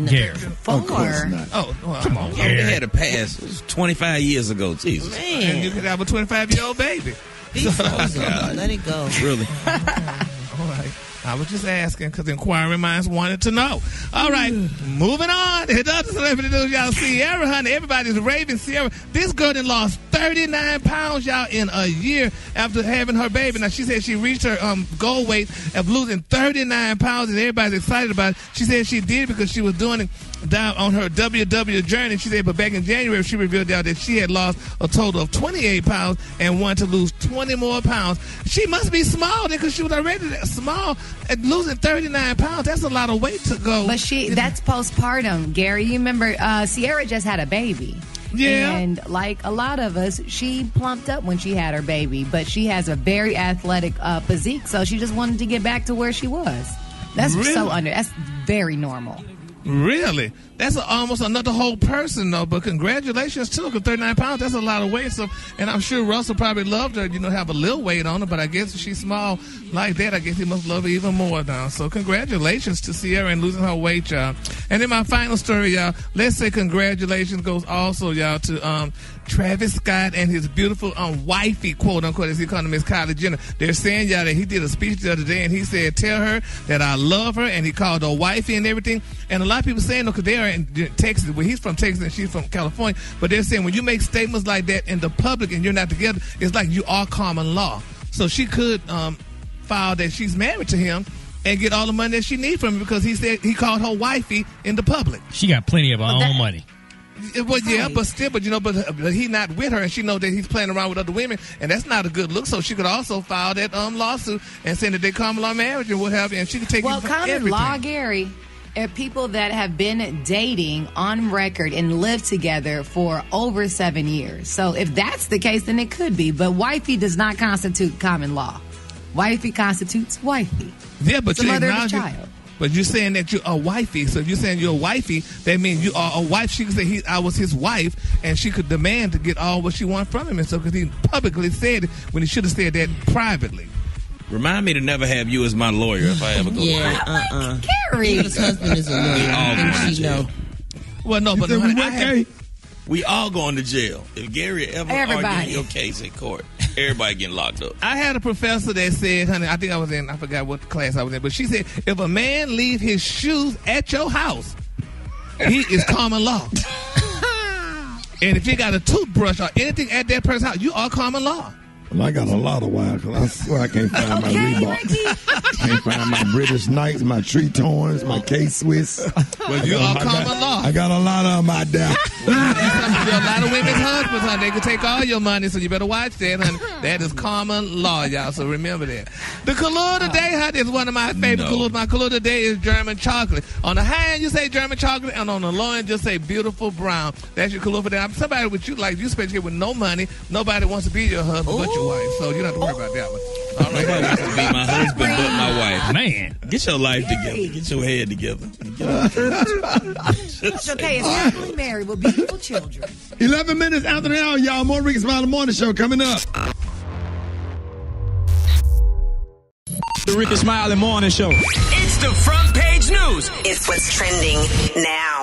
Gary. Of course not. Oh, well, come on, Gary. They had a pass. It was 25 years ago, Jesus. Man. And you could have a 25-year-old baby. Be frozen. Let it go. Really? All right. I was just asking because inquiring minds wanted to know. All right, moving on. Another celebrity news, y'all. Sierra, honey, everybody's raving Sierra. This girl done lost 39 pounds, y'all, in a year after having her baby. Now, she said she reached her goal weight of losing 39 pounds, and everybody's excited about it. She said she did because she was doing it down on her WW journey. She said, but back in January, she revealed out that she had lost a total of 28 pounds and wanted to lose 20 more pounds. She must be small then because she was already small. And losing 39 pounds, that's a lot of weight to go. But that's postpartum, Gary. You remember Sierra just had a baby. Yeah. And like a lot of us, she plumped up when she had her baby, but she has a very athletic physique, so she just wanted to get back to where she was. That's Really? That's very normal. Really? That's almost another whole person, though. But congratulations, too, because 39 pounds, that's a lot of weight. So, and I'm sure Russell probably loved her, have a little weight on her. But I guess if she's small like that, I guess he must love her even more now. So congratulations to Sierra and losing her weight, y'all. And then my final story, y'all. Let's say congratulations goes also, y'all, to Travis Scott and his beautiful wifey, quote unquote, as he called him, Miss Kylie Jenner. They're saying, y'all, that he did a speech the other day and he said, tell her that I love her, and he called her wifey and everything. And a lot of people saying, no, because they are in Texas. Well, he's from Texas and she's from California. But they're saying when you make statements like that in the public and you're not together, it's like you are common law. So she could file that she's married to him and get all the money that she needs from him because he said he called her wifey in the public. She got plenty of her own money. Well, yeah, but still, but he's not with her, and she knows that he's playing around with other women, and that's not a good look. So she could also file that lawsuit and say that they common law marriage and what have you, and she could take common everything. law, Gary. people that have been dating on record and lived together for over 7 years. So if that's the case, then it could be. But wifey does not constitute common law. Wifey constitutes wifey. Yeah, but it's the mother of the child. But you're saying that you're a wifey. So if you're saying you're a wifey, that means you are a wife. She could say I was his wife, and she could demand to get all what she wants from him. And so because he publicly said it when he should have said that privately. Remind me to never have you as my lawyer if I ever go to court. Carrie. His husband is a lawyer. We all going to jail. Well, no, but we all going to jail. If Gary ever argued your case in court, everybody getting locked up. I had a professor that said, honey, I forgot what class I was in, but she said, if a man leave his shoes at your house, he is common law. And if you got a toothbrush or anything at that person's house, you are common law. Well, I got a lot of wives because I swear I can't find my Reebok. Can't find my British Knights, my Tree Torns, my K-Swiss. Well, you are common law. I got a lot of them out there. There are a lot of women's husbands, honey. They can take all your money, so you better watch that, honey. That is common law, y'all, so remember that. The color today, honey, is one of my favorite colors. My color today is German chocolate. On the high end, you say German chocolate, and on the low end, just say beautiful brown. That's your color for that. Somebody with you, like you, especially with no money, nobody wants to be your husband but your wife, so you don't have to worry about that one. All right. Nobody wants to be my husband but my wife. Man, get your life together. Get your head together. It's okay. It's happily married with beautiful children. 11 minutes after the hour, y'all. More Rickey Smiley Morning Show coming up. The Rickey Smiley Morning Show. It's the front page news. It's what's trending now.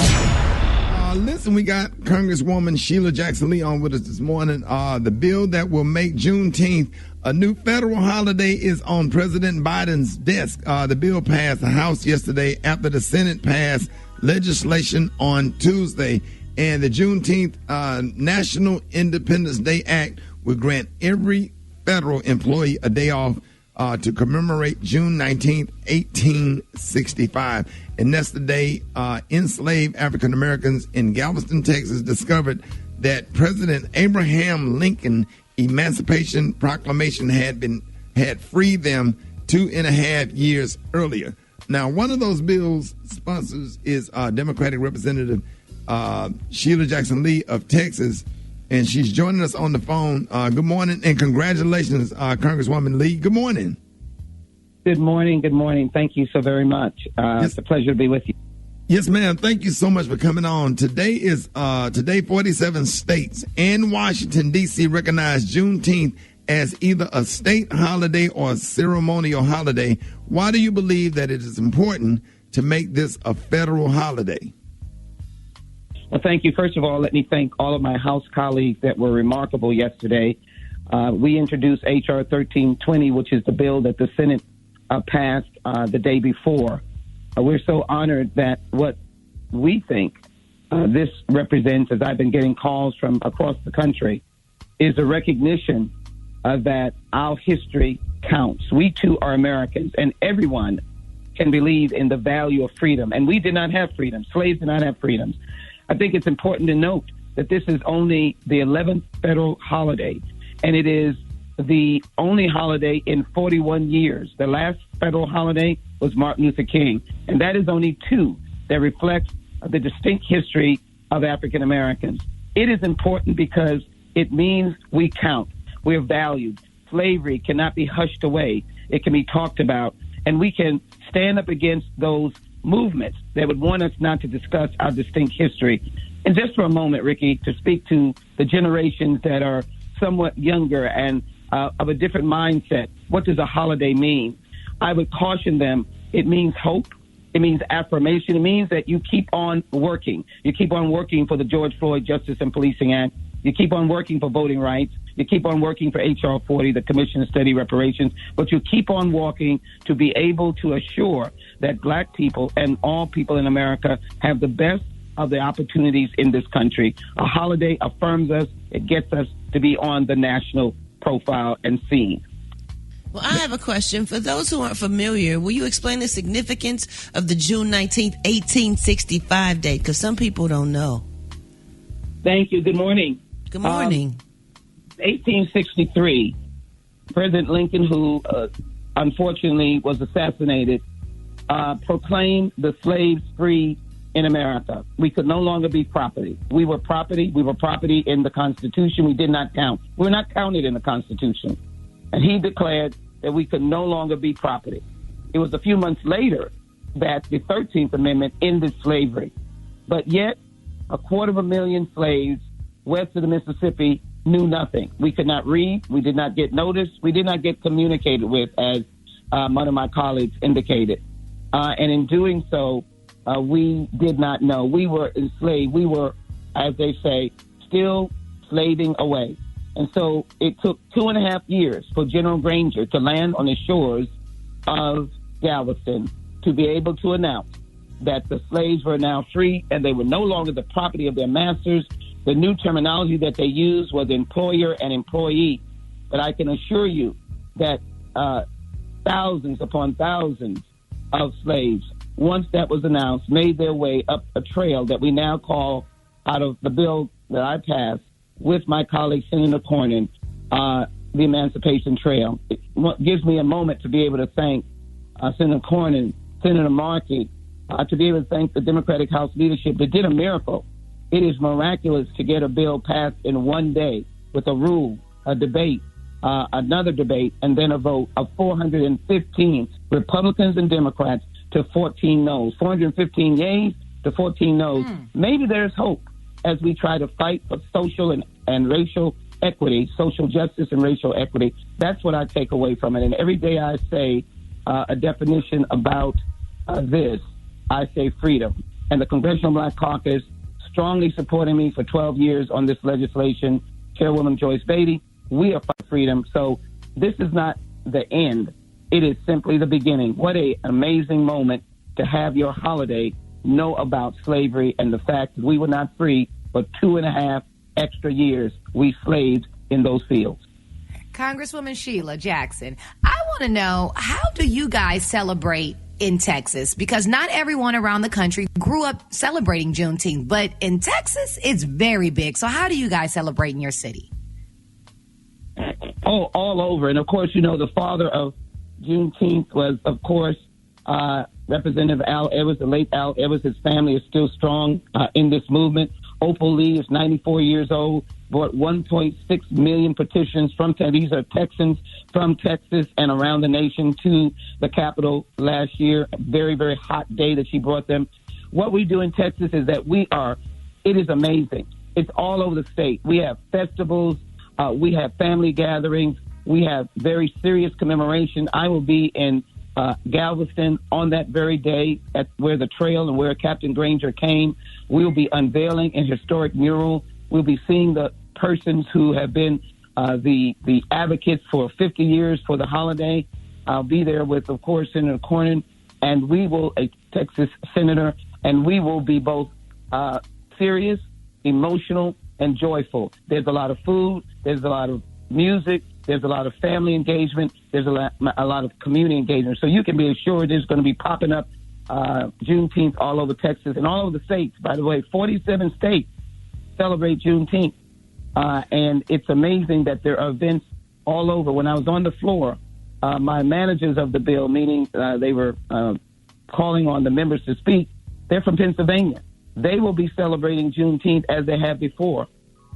Listen, we got Congresswoman Sheila Jackson Lee on with us this morning. The bill that will make Juneteenth a new federal holiday is on President Biden's desk. The bill passed the House yesterday after the Senate passed legislation on Tuesday. And the Juneteenth National Independence Day Act will grant every federal employee a day off to commemorate June 19th, 1865. And that's the day enslaved African Americans in Galveston, Texas discovered that President Abraham Lincoln Emancipation Proclamation had freed them 2.5 years earlier. Now, one of those bills sponsors is Democratic Representative Sheila Jackson Lee of Texas, and she's joining us on the phone. Good morning and congratulations, Congresswoman Lee. Good morning. Good morning. Good morning. Thank you so very much. It's a pleasure to be with you. Yes, ma'am. Thank you so much for coming on. Today 47 states and Washington, D.C. recognize Juneteenth as either a state holiday or a ceremonial holiday. Why do you believe that it is important to make this a federal holiday? Well, thank you. First of all, let me thank all of my House colleagues that were remarkable yesterday. We introduced H.R. 1320, which is the bill that the Senate passed the day before. We're so honored that what we think this represents, as I've been getting calls from across the country, is a recognition that our history counts. We too are Americans, and everyone can believe in the value of freedom. And we did not have freedom. Slaves did not have freedoms. I think it's important to note that this is only the 11th federal holiday, and it is the only holiday in 41 years. The last federal holiday was Martin Luther King, and that is only two that reflect the distinct history of African Americans. It is important because it means we count. We're valued. Slavery cannot be hushed away. It can be talked about, and we can stand up against those movements that would want us not to discuss our distinct history. And just for a moment, Ricky, to speak to the generations that are somewhat younger and of a different mindset, what does a holiday mean? I would caution them, it means hope. It means affirmation. It means that you keep on working. You keep on working for the George Floyd Justice and Policing Act. You keep on working for voting rights. You keep on working for H.R. 40, the Commission to Study Reparations. But you keep on walking to be able to assure that black people and all people in America have the best of the opportunities in this country. A holiday affirms us. It gets us to be on the national profile and scene. Well, I have a question. For those who aren't familiar, will you explain the significance of the June 19th, 1865 date? Because some people don't know. Thank you. Good morning. Good morning. 1863, President Lincoln, who unfortunately was assassinated, proclaimed the slaves free in America. We could no longer be property. We were property. We were property in the Constitution. We did not count. We were not counted in the Constitution. And he declared that we could no longer be property. It was a few months later that the 13th Amendment ended slavery. But yet, 250,000 slaves west of the Mississippi knew nothing. We could not read. We did not get noticed. We did not get communicated with, as one of my colleagues indicated. And in doing so, we did not know. We were enslaved. We were, as they say, still slaving away. And so it took 2.5 years for General Granger to land on the shores of Galveston to be able to announce that the slaves were now free and they were no longer the property of their masters. The new terminology that they used was employer and employee. But I can assure you that thousands upon thousands of slaves, once that was announced, made their way up a trail that we now call, out of the bill that I passed with my colleague Senator Cornyn, the Emancipation Trail. It gives me a moment to be able to thank Senator Cornyn, Senator Markey, to be able to thank the Democratic House leadership that did a miracle. It is miraculous to get a bill passed in one day with a rule, a debate, another debate, and then a vote of 415 Republicans and Democrats to 14 noes. 415 yeas to 14 noes. Maybe there's hope as we try to fight for social and racial equity, social justice and racial equity. That's what I take away from it. And every day I say a definition about this, I say freedom. And the Congressional Black Caucus strongly supporting me for 12 years on this legislation. Chairwoman Joyce Beatty, we are for freedom. So this is not the end. It is simply the beginning. What an amazing moment to have your holiday know about slavery and the fact that we were not free for 2.5 extra years. We slaved in those fields. Congresswoman Sheila Jackson, I want to know, how do you guys celebrate in Texas? Because not everyone around the country grew up celebrating Juneteenth, but in Texas, it's very big. So how do you guys celebrate in your city? Oh, all over. And of course, you know, the father of Juneteenth was, of course, Representative Al Edwards, the late Al Edwards. His family is still strong in this movement. Opal Lee is 94 years old, brought 1.6 million petitions from these are Texans from Texas and around the nation to the Capitol last year. A very, very hot day that she brought them. What we do in Texas is that it is amazing. It's all over the state. We have festivals. We have family gatherings. We have very serious commemoration. I will be in Galveston on that very day at where the trail and where Captain Granger came. We'll be unveiling a historic mural. We'll be seeing the persons who have been the advocates for 50 years for the holiday. I'll be there with, of course, Senator Cornyn, and a Texas senator, and we will be both serious, emotional, and joyful. There's a lot of food. There's a lot of music. There's a lot of family engagement. There's a lot of community engagement. So you can be assured there's going to be popping up Juneteenth all over Texas and all over the states. By the way, 47 states celebrate Juneteenth. And it's amazing that there are events all over. When I was on the floor, my managers of the bill, meaning they were calling on the members to speak, they're from Pennsylvania. They will be celebrating Juneteenth as they have before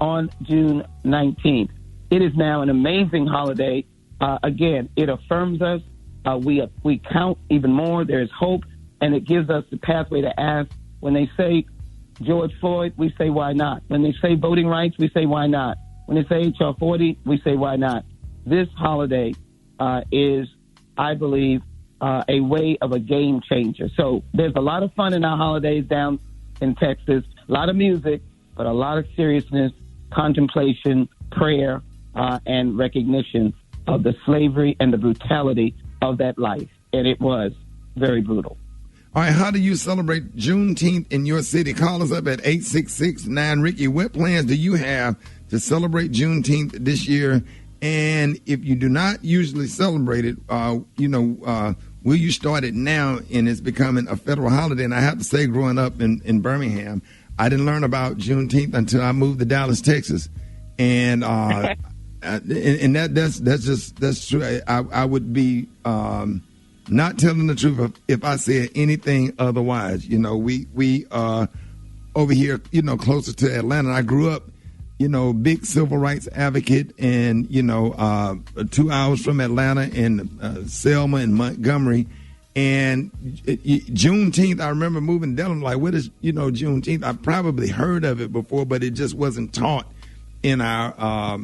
on June 19th. It is now an amazing holiday. Again, it affirms us. We count even more. There's hope, and it gives us the pathway to ask. When they say George Floyd, we say, why not? When they say voting rights, we say, why not? When they say HR 40, we say, why not? This holiday is, I believe, a way of a game changer. So there's a lot of fun in our holidays down in Texas, a lot of music, but a lot of seriousness, contemplation, prayer, and recognition of the slavery and the brutality of that life. And it was very brutal. All right, how do you celebrate Juneteenth in your city? Call us up at 866-9-RICKY. What plans do you have to celebrate Juneteenth this year? And if you do not usually celebrate it, will you start it now and it's becoming a federal holiday? And I have to say, growing up in Birmingham, I didn't learn about Juneteenth until I moved to Dallas, Texas. And that's true. I would be not telling the truth if I said anything otherwise. You know, we are over here, you know, closer to Atlanta. I grew up, you know, big civil rights advocate, and, you know, 2 hours from Atlanta in Selma and Montgomery. And Juneteenth, I remember moving down. I'm like, what is, you know, Juneteenth? I probably heard of it before, but it just wasn't taught in our,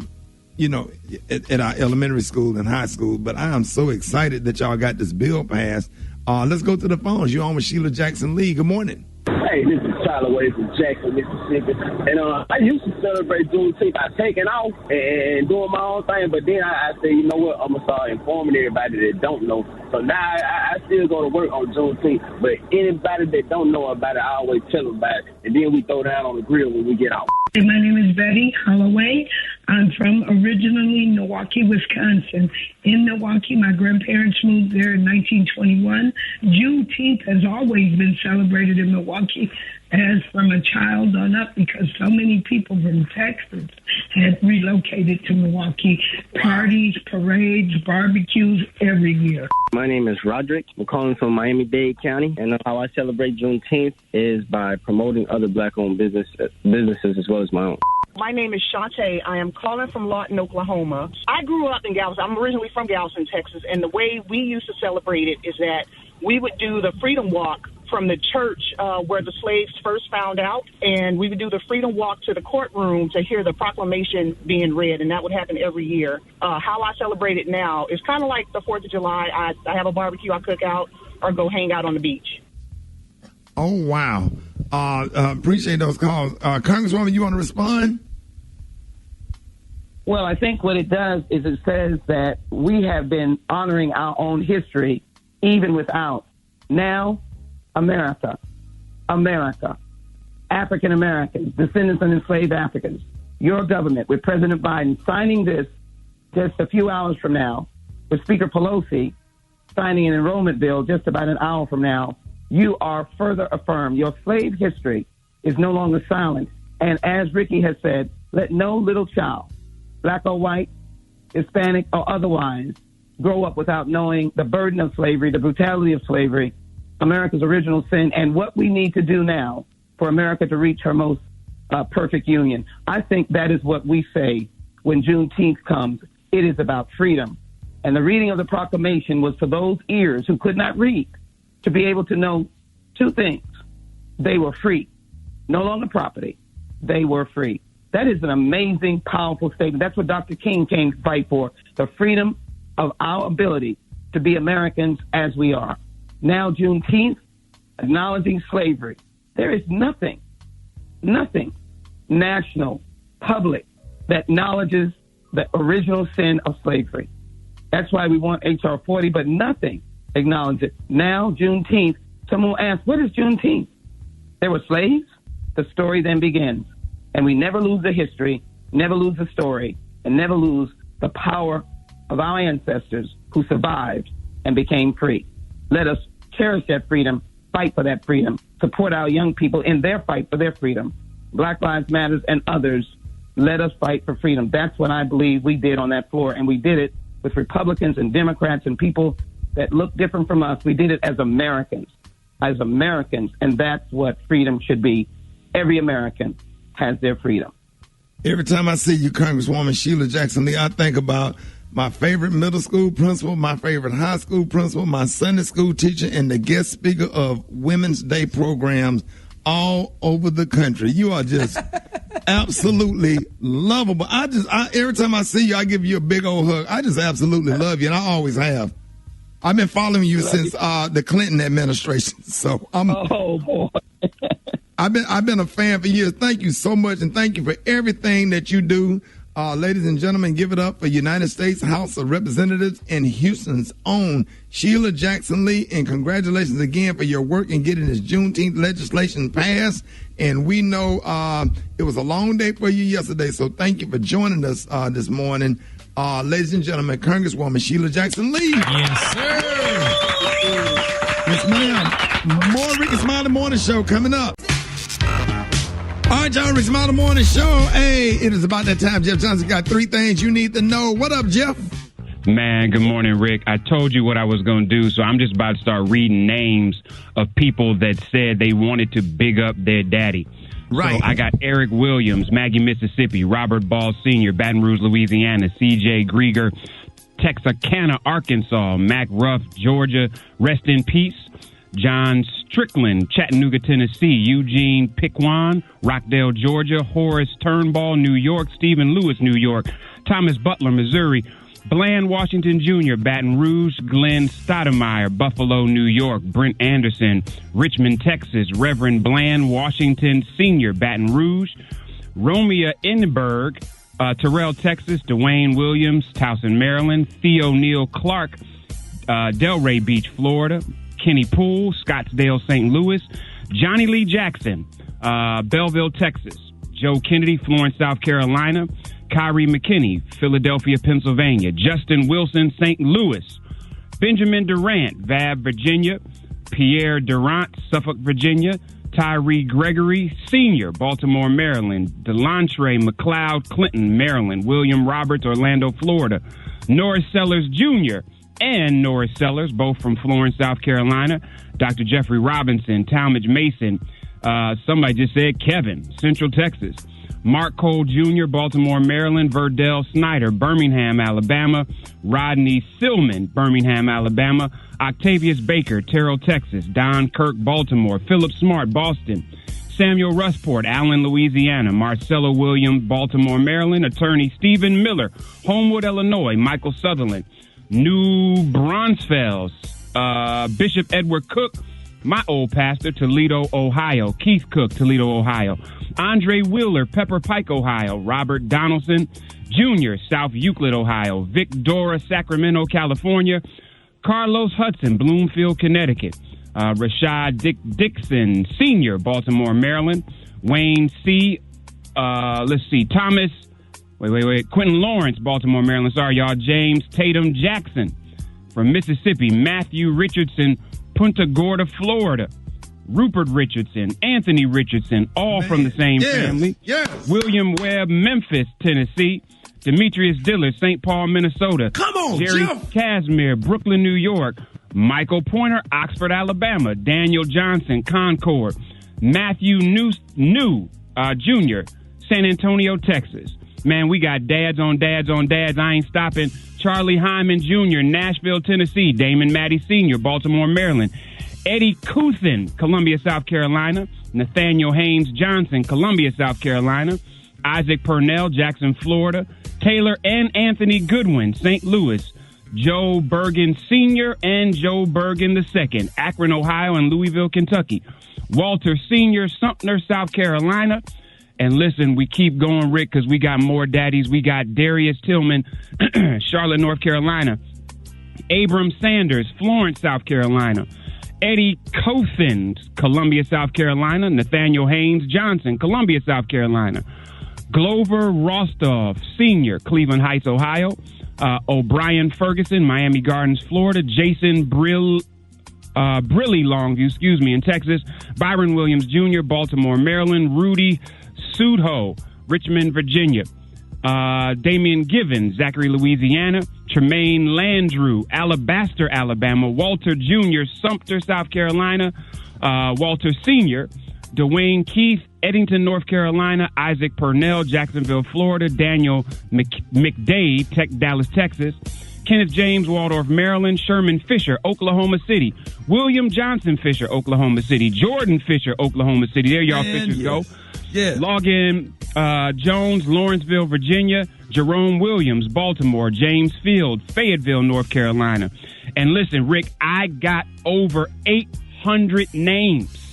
you know, at our elementary school and high school. But I am so excited that y'all got this bill passed. Let's go to the phones. You're on with Sheila Jackson Lee. Good morning. Hey, this is Tyler Wade from Jackson, Mississippi. And I used to celebrate Juneteenth by taking off and doing my own thing, but then I said, you know what, I'm going to start informing everybody that don't know. So now I still go to work on Juneteenth, but anybody that don't know about it, I always tell them about it, and then we throw down on the grill when we get out. My name is Betty Holloway. I'm from originally Milwaukee, Wisconsin. In Milwaukee, my grandparents moved there in 1921. Juneteenth has always been celebrated in Milwaukee as from a child on up because so many people from Texas had relocated to Milwaukee. Parties, parades, barbecues every year. My name is Roderick. I'm calling from Miami-Dade County, and how I celebrate Juneteenth is by promoting other black-owned businesses as well as my own. My name is Shantae. I am calling from Lawton, Oklahoma. I grew up in Galveston. I'm originally from Galveston, Texas, and the way we used to celebrate it is that we would do the Freedom Walk from the church where the slaves first found out, and we would do the Freedom Walk to the courtroom to hear the proclamation being read, and that would happen every year. How I celebrate it now is kind of like the 4th of July. I have a barbecue, I cook out, or go hang out on the beach. Oh, wow. Appreciate those calls. Congresswoman, you want to respond? Well, I think what it does is it says that we have been honoring our own history even without. Now, America, African Americans, descendants of enslaved Africans, your government with President Biden signing this just a few hours from now, with Speaker Pelosi signing an enrollment bill just about an hour from now, you are further affirmed. Your slave history is no longer silent. And as Rickey has said, let no little child, black or white, Hispanic or otherwise, grow up without knowing the burden of slavery, the brutality of slavery, America's original sin, and what we need to do now for America to reach her most perfect union. I think that is what we say when Juneteenth comes. It is about freedom. And the reading of the proclamation was for those ears who could not read to be able to know two things. They were free. No longer property. They were free. That is an amazing, powerful statement. That's what Dr. King came to fight for, the freedom of our ability to be Americans as we are. Now, Juneteenth, acknowledging slavery. There is nothing national, public, that acknowledges the original sin of slavery. That's why we want H.R. 40, but nothing acknowledges it. Now, Juneteenth, someone will ask, what is Juneteenth? There were slaves. The story then begins. And we never lose the history, never lose the story, and never lose the power of our ancestors who survived and became free. Let us cherish that freedom, fight for that freedom, support our young people in their fight for their freedom. Black Lives Matter and others, let us fight for freedom. That's what I believe we did on that floor, and we did it with Republicans and Democrats and people that look different from us. We did it as Americans, and that's what freedom should be. Every American has their freedom. Every time I see you, Congresswoman Sheila Jackson Lee, I think about my favorite middle school principal, my favorite high school principal, my Sunday school teacher, and the guest speaker of Women's Day programs all over the country. You are just absolutely lovable. Every time I see you, I give you a big old hug. I just absolutely love you, and I always have. I've been following you since the Clinton administration, so I'm. Oh boy. I've been a fan for years. Thank you so much, and thank you for everything that you do. Ladies and gentlemen, give it up for United States House of Representatives and Houston's own Sheila Jackson Lee, and congratulations again for your work in getting this Juneteenth legislation passed. And we know it was a long day for you yesterday, so thank you for joining us this morning. Ladies and gentlemen, Congresswoman Sheila Jackson Lee. Yes, sir. Yes, ma'am. More Rickey Smiley Morning Show coming up. All right, y'all, Rickey Smiley Morning Show. Hey, it is about that time. Jeff Johnson got 3 things you need to know. What up, Jeff? Man, good morning, Rick. I told you what I was going to do, so I'm just about to start reading names of people that said they wanted to big up their daddy. Right. So I got Eric Williams, Maggie, Mississippi, Robert Ball Sr., Baton Rouge, Louisiana, C.J. Grieger, Texarkana, Arkansas, Mac Ruff, Georgia, rest in peace, John Strickland, Chattanooga, Tennessee, Eugene Piquan, Rockdale, Georgia, Horace Turnbull, New York, Stephen Lewis, New York, Thomas Butler, Missouri, Bland Washington Jr., Baton Rouge, Glenn Stoudemire, Buffalo, New York, Brent Anderson, Richmond, Texas, Reverend Bland Washington Sr., Baton Rouge, Romeo Enberg, Terrell, Texas, Dwayne Williams, Towson, Maryland, Theo Neal Clark, Delray Beach, Florida, Kenny Poole, Scottsdale, St. Louis, Johnny Lee Jackson, Belleville, Texas, Joe Kennedy, Florence, South Carolina, Kyrie McKinney, Philadelphia, Pennsylvania, Justin Wilson, St. Louis, Benjamin Durant, Vab, Virginia, Pierre Durant, Suffolk, Virginia, Tyree Gregory Sr., Baltimore, Maryland, Delantre McLeod, Clinton, Maryland, William Roberts, Orlando, Florida, Norris Sellers Jr., and Norris Sellers, both from Florence, South Carolina, Dr. Jeffrey Robinson, Talmadge Mason, somebody just said Kevin, Central Texas, Mark Cole Jr., Baltimore, Maryland, Verdell Snyder, Birmingham, Alabama, Rodney Silman, Birmingham, Alabama, Octavius Baker, Terrell, Texas, Don Kirk, Baltimore, Philip Smart, Boston, Samuel Russport, Allen, Louisiana, Marcelo Williams, Baltimore, Maryland, Attorney Stephen Miller, Homewood, Illinois, Michael Sutherland, New Braunfels, Bishop Edward Cook, my old pastor, Toledo, Ohio, Keith Cook, Toledo, Ohio, Andre Wheeler, Pepper Pike, Ohio, Robert Donaldson Jr., South Euclid, Ohio, Vic Dora, Sacramento, California, Carlos Hudson, Bloomfield, Connecticut, Rashad Dixon Sr., Baltimore, Maryland, Wayne C., Thomas, Quentin Lawrence, Baltimore, Maryland, sorry, y'all, James Tatum Jackson from Mississippi, Matthew Richardson, Punta Gorda, Florida, Rupert Richardson, Anthony Richardson, all from the same family. Yes. William Webb, Memphis, Tennessee. Demetrius Diller, St. Paul, Minnesota. Come on, Jerry Jeff. Casimir, Brooklyn, New York. Michael Pointer, Oxford, Alabama. Daniel Johnson, Concord. Matthew New Jr., San Antonio, Texas. Man, we got dads on dads on dads. I ain't stopping. Charlie Hyman Jr., Nashville, Tennessee. Damon Matty Sr., Baltimore, Maryland. Eddie Couthen, Columbia, South Carolina. Nathaniel Haynes Johnson, Columbia, South Carolina. Isaac Purnell, Jackson, Florida. Taylor and Anthony Goodwin, St. Louis. Joe Bergen Sr. and Joe Bergen II, Akron, Ohio, and Louisville, Kentucky. Walter Sr., Sumter, South Carolina. And listen, we keep going, Rick, because we got more daddies. We got Darius Tillman, Charlotte, North Carolina. Abram Sanders, Florence, South Carolina. Eddie Couthen, Columbia, South Carolina. Nathaniel Haynes Johnson, Columbia, South Carolina. Glover Rostov Sr., Cleveland Heights, Ohio. O'Brien Ferguson, Miami Gardens, Florida. Jason Briley Longview, in Texas. Byron Williams Jr., Baltimore, Maryland. Rudy Sudho, Richmond, Virginia. Damian Givens, Zachary, Louisiana. Tremaine Landrew, Alabaster, Alabama. Walter Jr., Sumter, South Carolina. Walter Sr., Dwayne Keith, Eddington, North Carolina. Isaac Purnell, Jacksonville, Florida. Daniel McDade, Dallas, Texas. Kenneth James, Waldorf, Maryland. Sherman Fisher, Oklahoma City. William Johnson Fisher, Oklahoma City. Jordan Fisher, Oklahoma City. There y'all Fishers go. Yeah. Login Jones, Lawrenceville, Virginia. Jerome Williams, Baltimore. James Field, Fayetteville, North Carolina. And listen, Rick, I got over 800 names.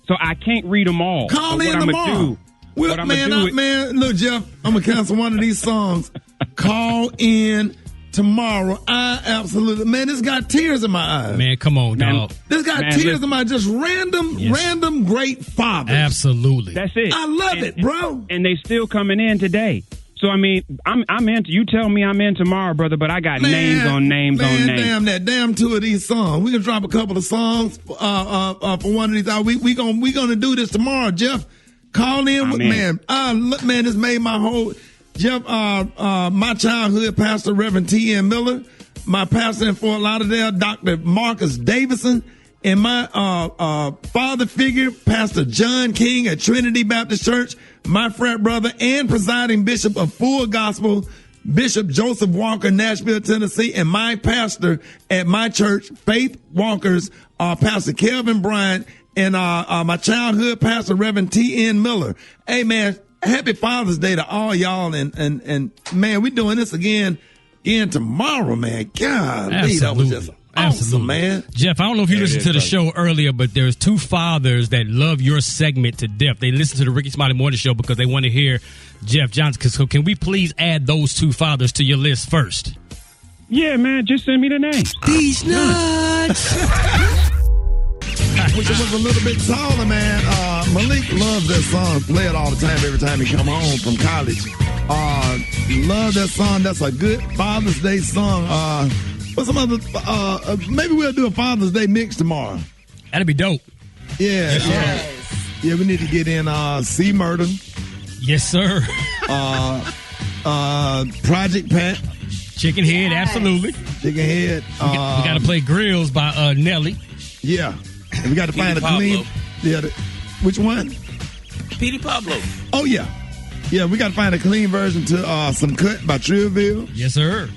So I can't read them all. Call in tomorrow. Look, Jeff, I'm going to cancel one of these songs. Call in tomorrow. I absolutely, man, this got tears in my eyes. Man, come on, dog. This got tears in my eyes. Just random great fathers. Absolutely. That's it. I love it, bro. And they still coming in today. So, I mean, I'm in. You tell me I'm in tomorrow, brother, but I got names on names on names. Damn two of these songs. We can drop a couple of songs for one of these. We gonna do this tomorrow, Jeff. Call in, man. This made my whole. Jeff, my childhood pastor, Reverend T.N. Miller, my pastor in Fort Lauderdale, Dr. Marcus Davison, and my father figure, Pastor John King at Trinity Baptist Church, my frat brother and presiding bishop of Full Gospel, Bishop Joseph Walker, Nashville, Tennessee, and my pastor at my church, Faith Walker's, Pastor Kelvin Bryant, and my childhood pastor, Reverend T.N. Miller. Hey, man, happy Father's Day to all y'all. And man, we're doing this again tomorrow, man. God, that was just awesome, man. Jeff, I don't know if you listened to the show earlier, but there's two fathers that love your segment to death. They listen to the Rickey Smiley Morning Show because they want to hear Jeff Johnson. So can we please add those two fathers to your list first? Yeah, man, just send me the name. These nuts. Which was a little bit taller, man. Malik loves that song. Play it all the time, every time he come home from college. Love that song. That's a good Father's Day song. What's some other? Maybe we'll do a Father's Day mix tomorrow. That'd be dope. Yeah, yeah. We need to get in C Murder. Yes, sir. Project Pat. Chicken Head, absolutely. Chicken Head. We got to play Grills by Nelly. Yeah. And we got to find a clean. Yeah. Which one? Petey Pablo. Oh, yeah. Yeah, we got to find a clean version to Some Cut by Trillville. Yes, sir.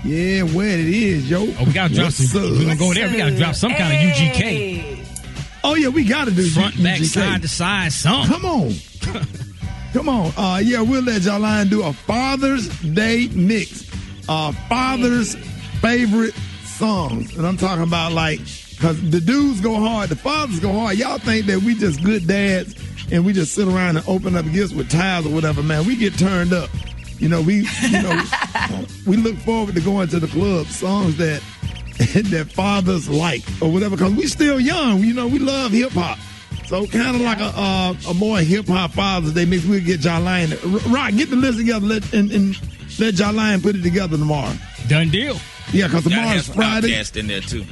Yeah, where it is, yo. Oh, we got to drop some. We're going to go there. We got to drop some kind of UGK. Oh, yeah, we got to do front, UGK. back, side to side, something. Come on. Come on. Yeah, we'll let y'all do a Father's Day mix. Father's favorite songs. And I'm talking about because the dudes go hard, the fathers go hard. Y'all think that we just good dads and we just sit around and open up gifts with tithes or whatever, man. We get turned up. We look forward to going to the club, songs that fathers like or whatever, because we still young. We love hip hop. So kind of like a more hip hop Father's Day mix. We'll get John Lyon. Rock, get the list together and let John Lyon put it together tomorrow. Done deal. Yeah, because tomorrow's Friday. In there too.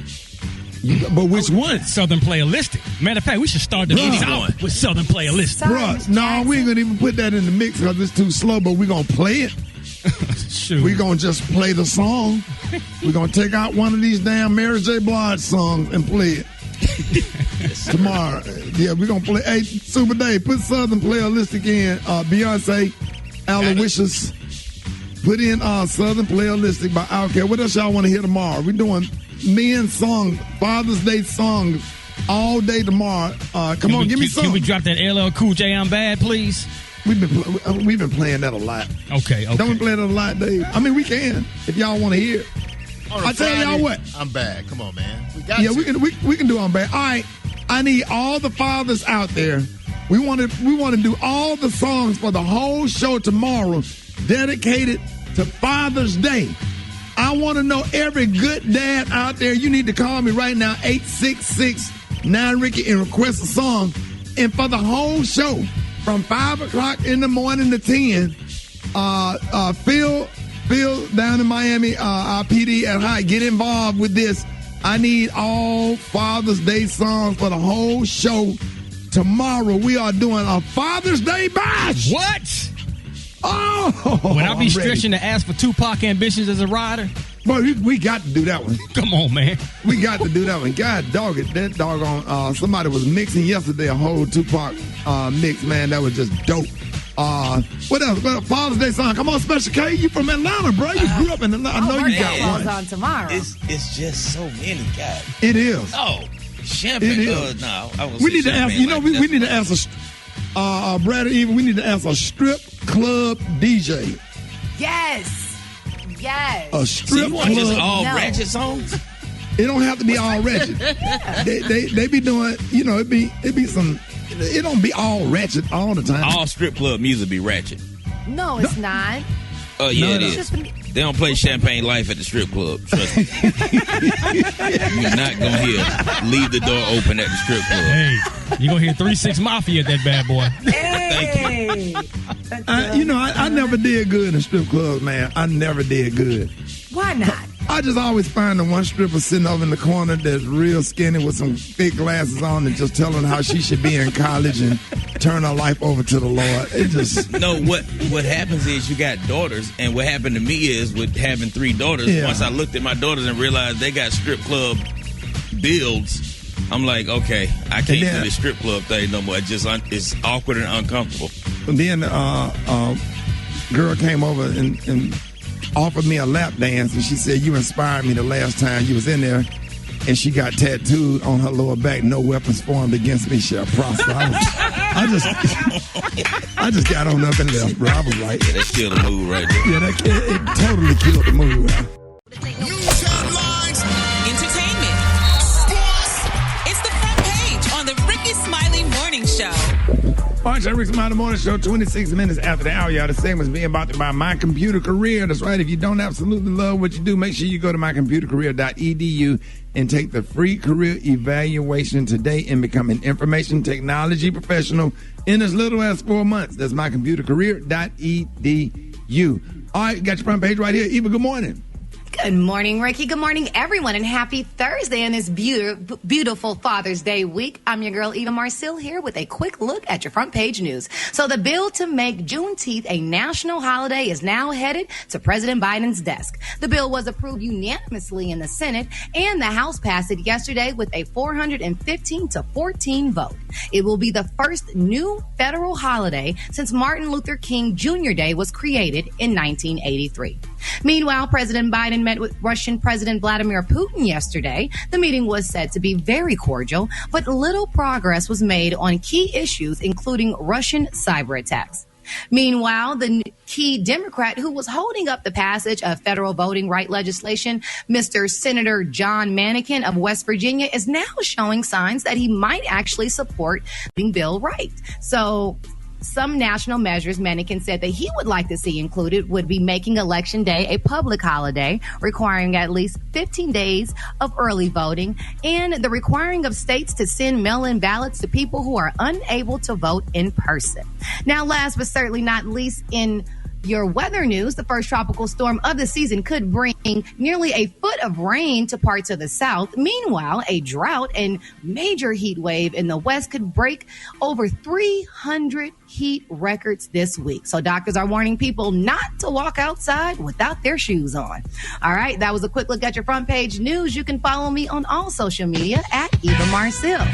But which one? Southern Playalistic. Matter of fact, we should start the meeting out with Southern Playalistic. Bruh, no, we ain't going to even put that in the mix because it's too slow, but we're going to play it. Sure. We're going to just play the song. We're going to take out one of these damn Mary J. Blige songs and play it. Tomorrow. Yeah, we're going to play. Hey, Super Dave, put Southern Playalistic in. Beyonce, Aloysius. Put in Southern Playalistic by Outkast. What else y'all want to hear tomorrow? We're doing men's songs, Father's Day songs all day tomorrow. Come on, give me some. Can we drop that LL Cool J I'm Bad, please? We've been playing that a lot. Okay. Don't we play that a lot, Dave? I mean, we can if y'all want to hear it. I tell y'all what. I'm bad. Come on, man. We can do I'm bad. All right. I need all the fathers out there. We want to do all the songs for the whole show tomorrow dedicated to Father's Day. I want to know every good dad out there. You need to call me right now, 866-9-RICKY, and request a song. And for the whole show, from 5 o'clock in the morning to 10, Phil down in Miami, our PD at High, get involved with this. I need all Father's Day songs for the whole show. Tomorrow, we are doing a Father's Day bash. What? Oh, would I be stretching to ask for Tupac Ambitions as a rider? Bro, we got to do that one. Come on, man. We got to do that one. God dog it. That doggone, somebody was mixing yesterday a whole Tupac mix, man. That was just dope. What else? Father's Day song. Come on, Special K. You from Atlanta, bro. You grew up in Atlanta. I know you got one. On tomorrow. It's just so many guys. It is. Oh, champagne. It is. No, we need to ask. You know, we need to ask Brad or even. We need to ask a strip club DJ. Yes. A strip club. Just all ratchet songs. It don't have to be all ratchet. They be doing. You know, it be some. It don't be all ratchet all the time. All strip club music be ratchet. No, it's not. Oh, yeah, it is. They don't play Champagne Life at the strip club. Trust me. You're not going to hear Leave the Door Open at the strip club. Hey, you're going to hear 3-6 Mafia at that bad boy. Hey. Thank you. I never did good in strip clubs, man. I never did good. Why not? I just always find the one stripper sitting over in the corner that's real skinny with some thick glasses on and just telling how she should be in college and turn her life over to the Lord. It just no. What happens is you got daughters, and what happened to me is with having 3 daughters. Yeah. Once I looked at my daughters and realized they got strip club builds, I'm like, okay, I can't do this strip club thing no more. It's awkward and uncomfortable. And then girl came over and offered me a lap dance, and she said, "You inspired me the last time you was in there." And she got tattooed on her lower back, "No weapons formed against me shall prosper." I just got on up and left, bro. I was like, yeah, that killed the mood right there. Yeah, it totally killed the mood, bro. News headlines, entertainment, sports. It's the front page on the Rickey Smiley Morning Show. Watch that Rickey Smiley Morning Show, 26 minutes after the hour, y'all. The segment's being brought to you by My Computer Career. That's right. If you don't absolutely love what you do, make sure you go to mycomputercareer.edu and take the free career evaluation today and become an information technology professional in as little as 4 months. That's mycomputercareer.edu. All right, got your front page right here. Eva, good morning. Good morning, Ricky. Good morning, everyone, and happy Thursday in this beautiful Father's Day week. I'm your girl, Eva Marcille, here with a quick look at your front page news. So the bill to make Juneteenth a national holiday is now headed to President Biden's desk. The bill was approved unanimously in the Senate, and the House passed it yesterday with a 415-14 vote. It will be the first new federal holiday since Martin Luther King Jr. Day was created in 1983. Meanwhile, President Biden met with Russian President Vladimir Putin yesterday. The meeting was said to be very cordial, but little progress was made on key issues, including Russian cyber attacks. Meanwhile, the key Democrat who was holding up the passage of federal voting right legislation, Mr. Senator John Manchin of West Virginia, is now showing signs that he might actually support the bill right. So some national measures Manchin said that he would like to see included would be making Election Day a public holiday, requiring at least 15 days of early voting, and the requiring of states to send mail-in ballots to people who are unable to vote in person. Now, last but certainly not least, in your weather news, the first tropical storm of the season could bring nearly a foot of rain to parts of the south. Meanwhile, a drought and major heat wave in the west could break over 300 heat records this week. So doctors are warning people not to walk outside without their shoes on. All right, that was a quick look at your front page news. You can follow me on all social media at Eva Marcille.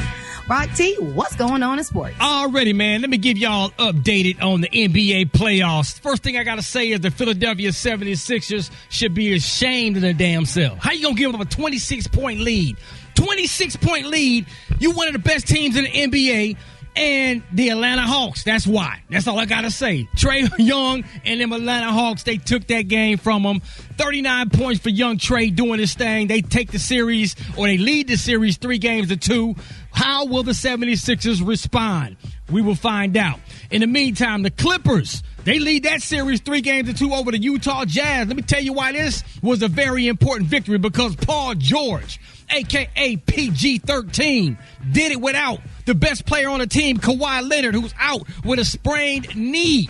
Rock T, what's going on in sports? Already, man. Let me give y'all updated on the NBA playoffs. First thing I got to say is the Philadelphia 76ers should be ashamed of their damn self. How you going to give them a 26-point lead? 26-point lead. You one of the best teams in the NBA. And the Atlanta Hawks, that's why. That's all I got to say. Trae Young and them Atlanta Hawks, they took that game from them. 39 points for young Trae doing his thing. They take the series, or they lead the series 3-2. How will the 76ers respond? We will find out. In the meantime, the Clippers, they lead that series 3-2 over the Utah Jazz. Let me tell you why this was a very important victory, because Paul George, a.k.a. PG-13, did it without the best player on the team, Kawhi Leonard, who's out with a sprained knee.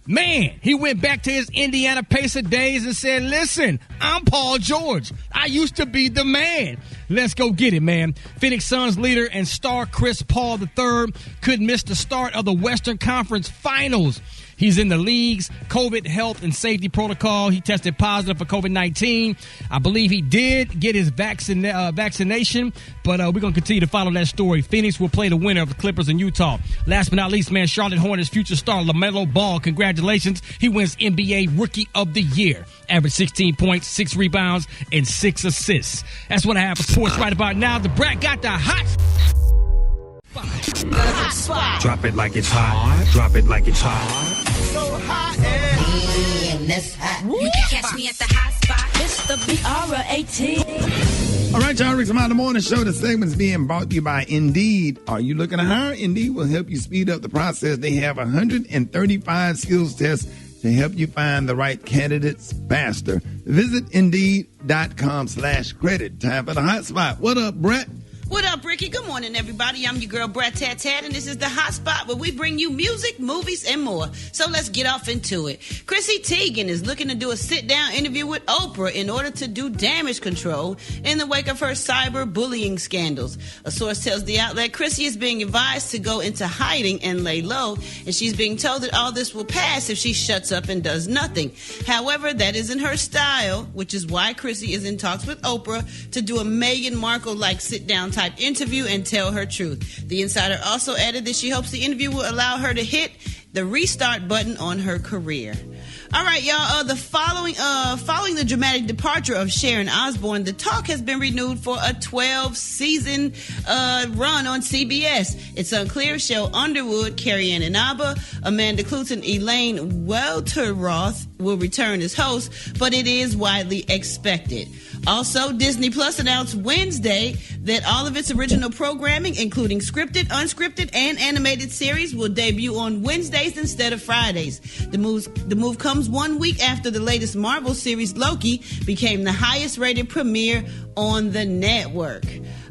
Man, he went back to his Indiana Pacer days and said, listen, I'm Paul George. I used to be the man. Let's go get it, man. Phoenix Suns leader and star Chris Paul III could miss the start of the Western Conference Finals. He's in the league's COVID health and safety protocol. He tested positive for COVID-19. I believe he did get his vaccination, but we're going to continue to follow that story. Phoenix will play the winner of the Clippers in Utah. Last but not least, man, Charlotte Hornets future star LaMelo Ball, congratulations. He wins NBA Rookie of the Year. Average 16 points, 6 rebounds, and 6 assists. That's what I have for sports right about now. The Brat got the hot spot. Drop it like it's hot. Drop it like it's hot. So hot and that's hot. You can catch me at the hot spot. It's the BR18. All right, y'all. Rickey Smiley Morning Show. The segment's being brought to you by Indeed. Are you looking to hire? Indeed will help you speed up the process. They have 135 skills tests to help you find the right candidates faster. Visit Indeed.com/credit. Time for the hot spot. What up, Brett? What up, Ricky? Good morning, everybody. I'm your girl, Brat Tat Tat, and this is the Hot Spot where we bring you music, movies, and more. So let's get off into it. Chrissy Teigen is looking to do a sit-down interview with Oprah in order to do damage control in the wake of her cyber-bullying scandals. A source tells the outlet Chrissy is being advised to go into hiding and lay low, and she's being told that all this will pass if she shuts up and does nothing. However, that isn't her style, which is why Chrissy is in talks with Oprah to do a Meghan Markle-like sit-down type interview and tell her truth. The insider also added that she hopes the interview will allow her to hit the restart button on her career. All right, y'all. Following the dramatic departure of Sharon Osbourne, the talk has been renewed for a 12-season run on CBS. It's unclear if Shel Underwood, Carrie Ann Inaba, Amanda Klutz, and Elaine Welteroth will return as hosts, but it is widely expected. Also, Disney Plus announced Wednesday that all of its original programming, including scripted, unscripted, and animated series, will debut on Wednesdays instead of Fridays. The move comes 1 week after the latest Marvel series, Loki, became the highest-rated premiere on the network.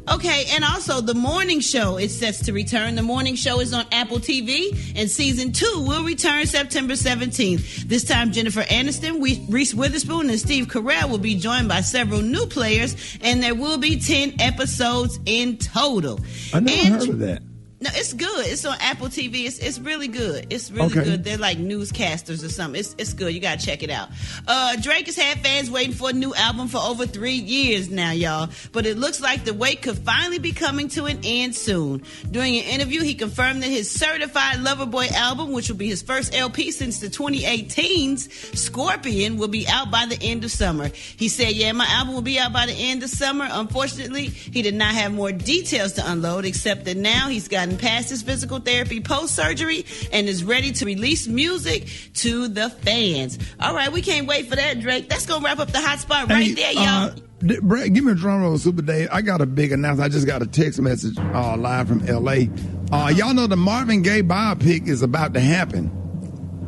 Okay, and also the morning show is set to return. The morning show is on Apple TV, and season 2 will return September 17th. This time, Jennifer Aniston, Reese Witherspoon, and Steve Carell will be joined by several new players, and there will be 10 episodes in total. I never heard of that. No, it's good. It's on Apple TV. It's really good. It's really good. They're like newscasters or something. It's good. You got to check it out. Drake has had fans waiting for a new album for over 3 years now, y'all. But it looks like the wait could finally be coming to an end soon. During an interview, he confirmed that his Certified Lover Boy album, which will be his first LP since the 2018's Scorpion, will be out by the end of summer. He said, yeah, my album will be out by the end of summer. Unfortunately, he did not have more details to unload, except that now he's gotten past his physical therapy post-surgery and is ready to release music to the fans. All right, we can't wait for that, Drake. That's going to wrap up the hot spot right there, y'all. Brett, give me a drum roll, Super Dave. I got a big announcement. I just got a text message live from L.A. Y'all know the Marvin Gaye biopic is about to happen.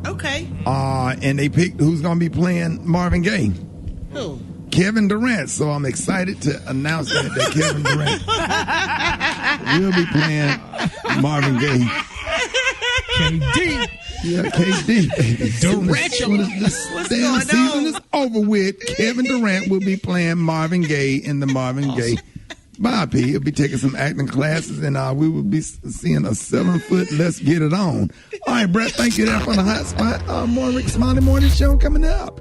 Okay. And they picked who's going to be playing Marvin Gaye. Who? Kevin Durant. So I'm excited to announce that Kevin Durant will be playing Marvin Gaye. KD. Yeah, KD. Durant. The season is over with. Kevin Durant will be playing Marvin Gaye in the Marvin Gaye biopic. He'll be taking some acting classes, and we will be seeing a 7-foot Let's Get It On. All right, Brett, thank you there for the hot spot. More Rickey Smiley Morning Show coming up.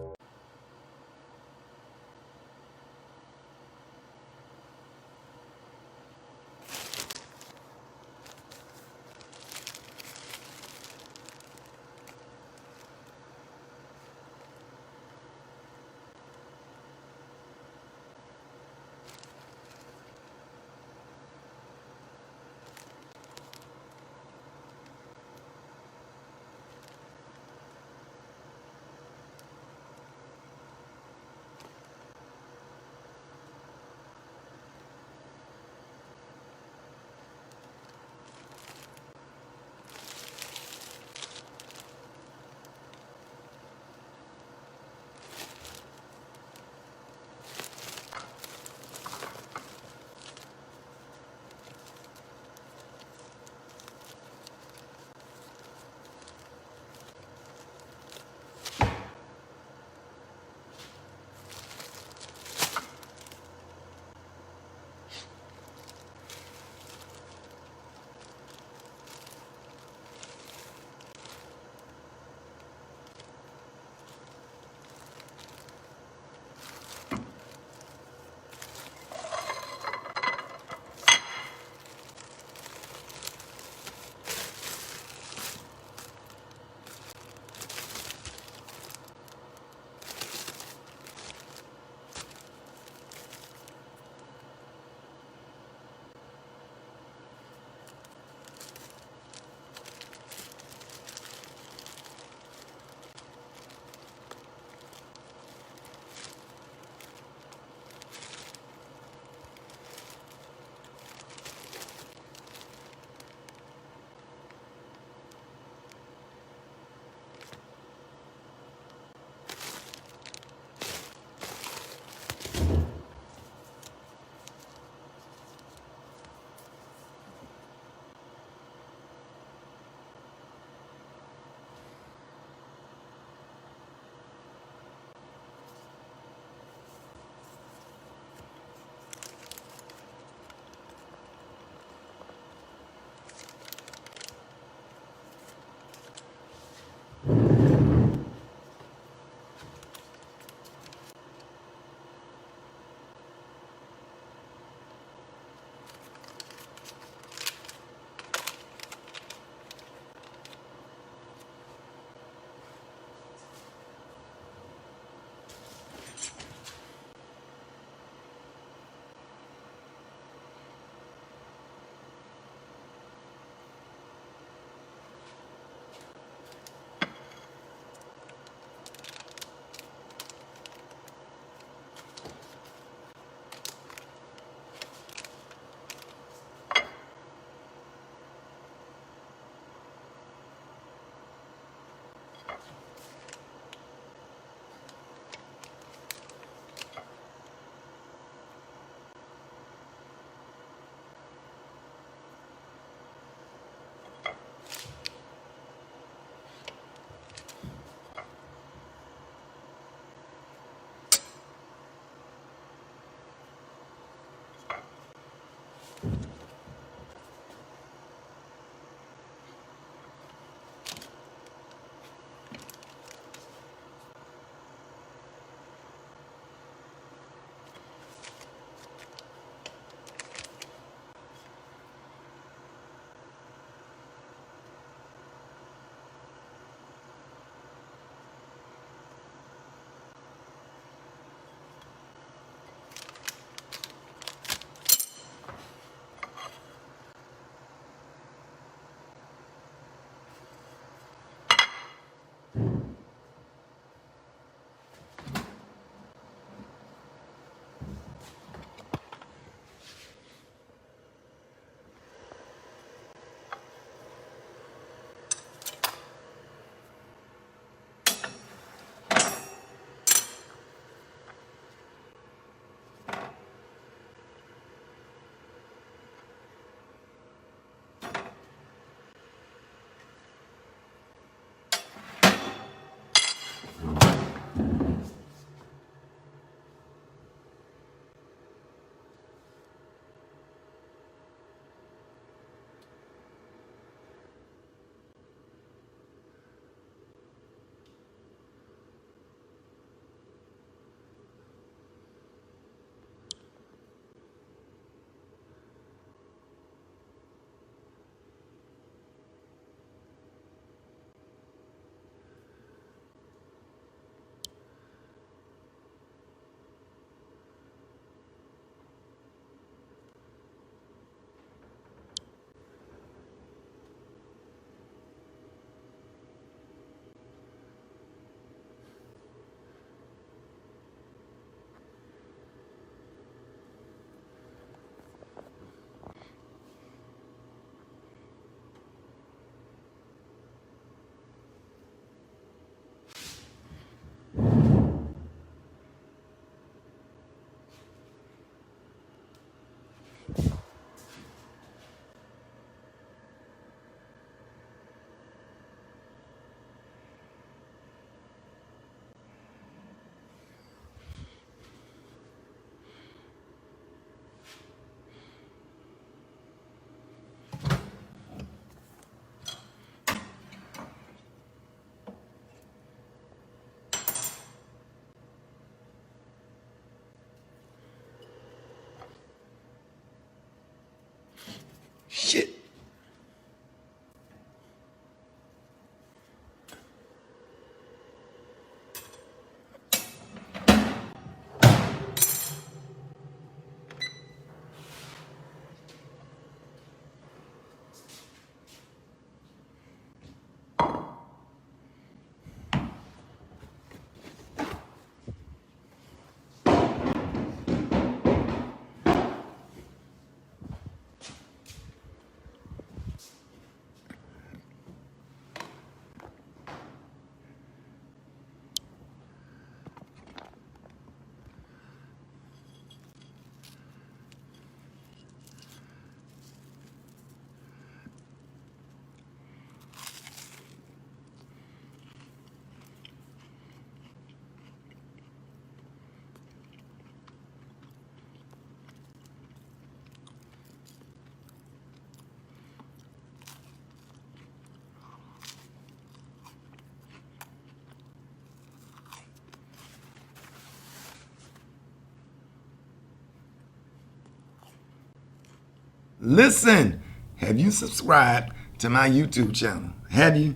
Listen, have you subscribed to my YouTube channel? Have you?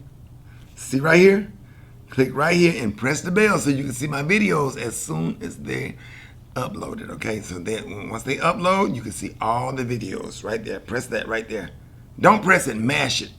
See right here? Click right here and press the bell so you can see my videos as soon as they're uploaded, okay? So that once they upload, you can see all the videos right there. Press that right there. Don't press it, mash it.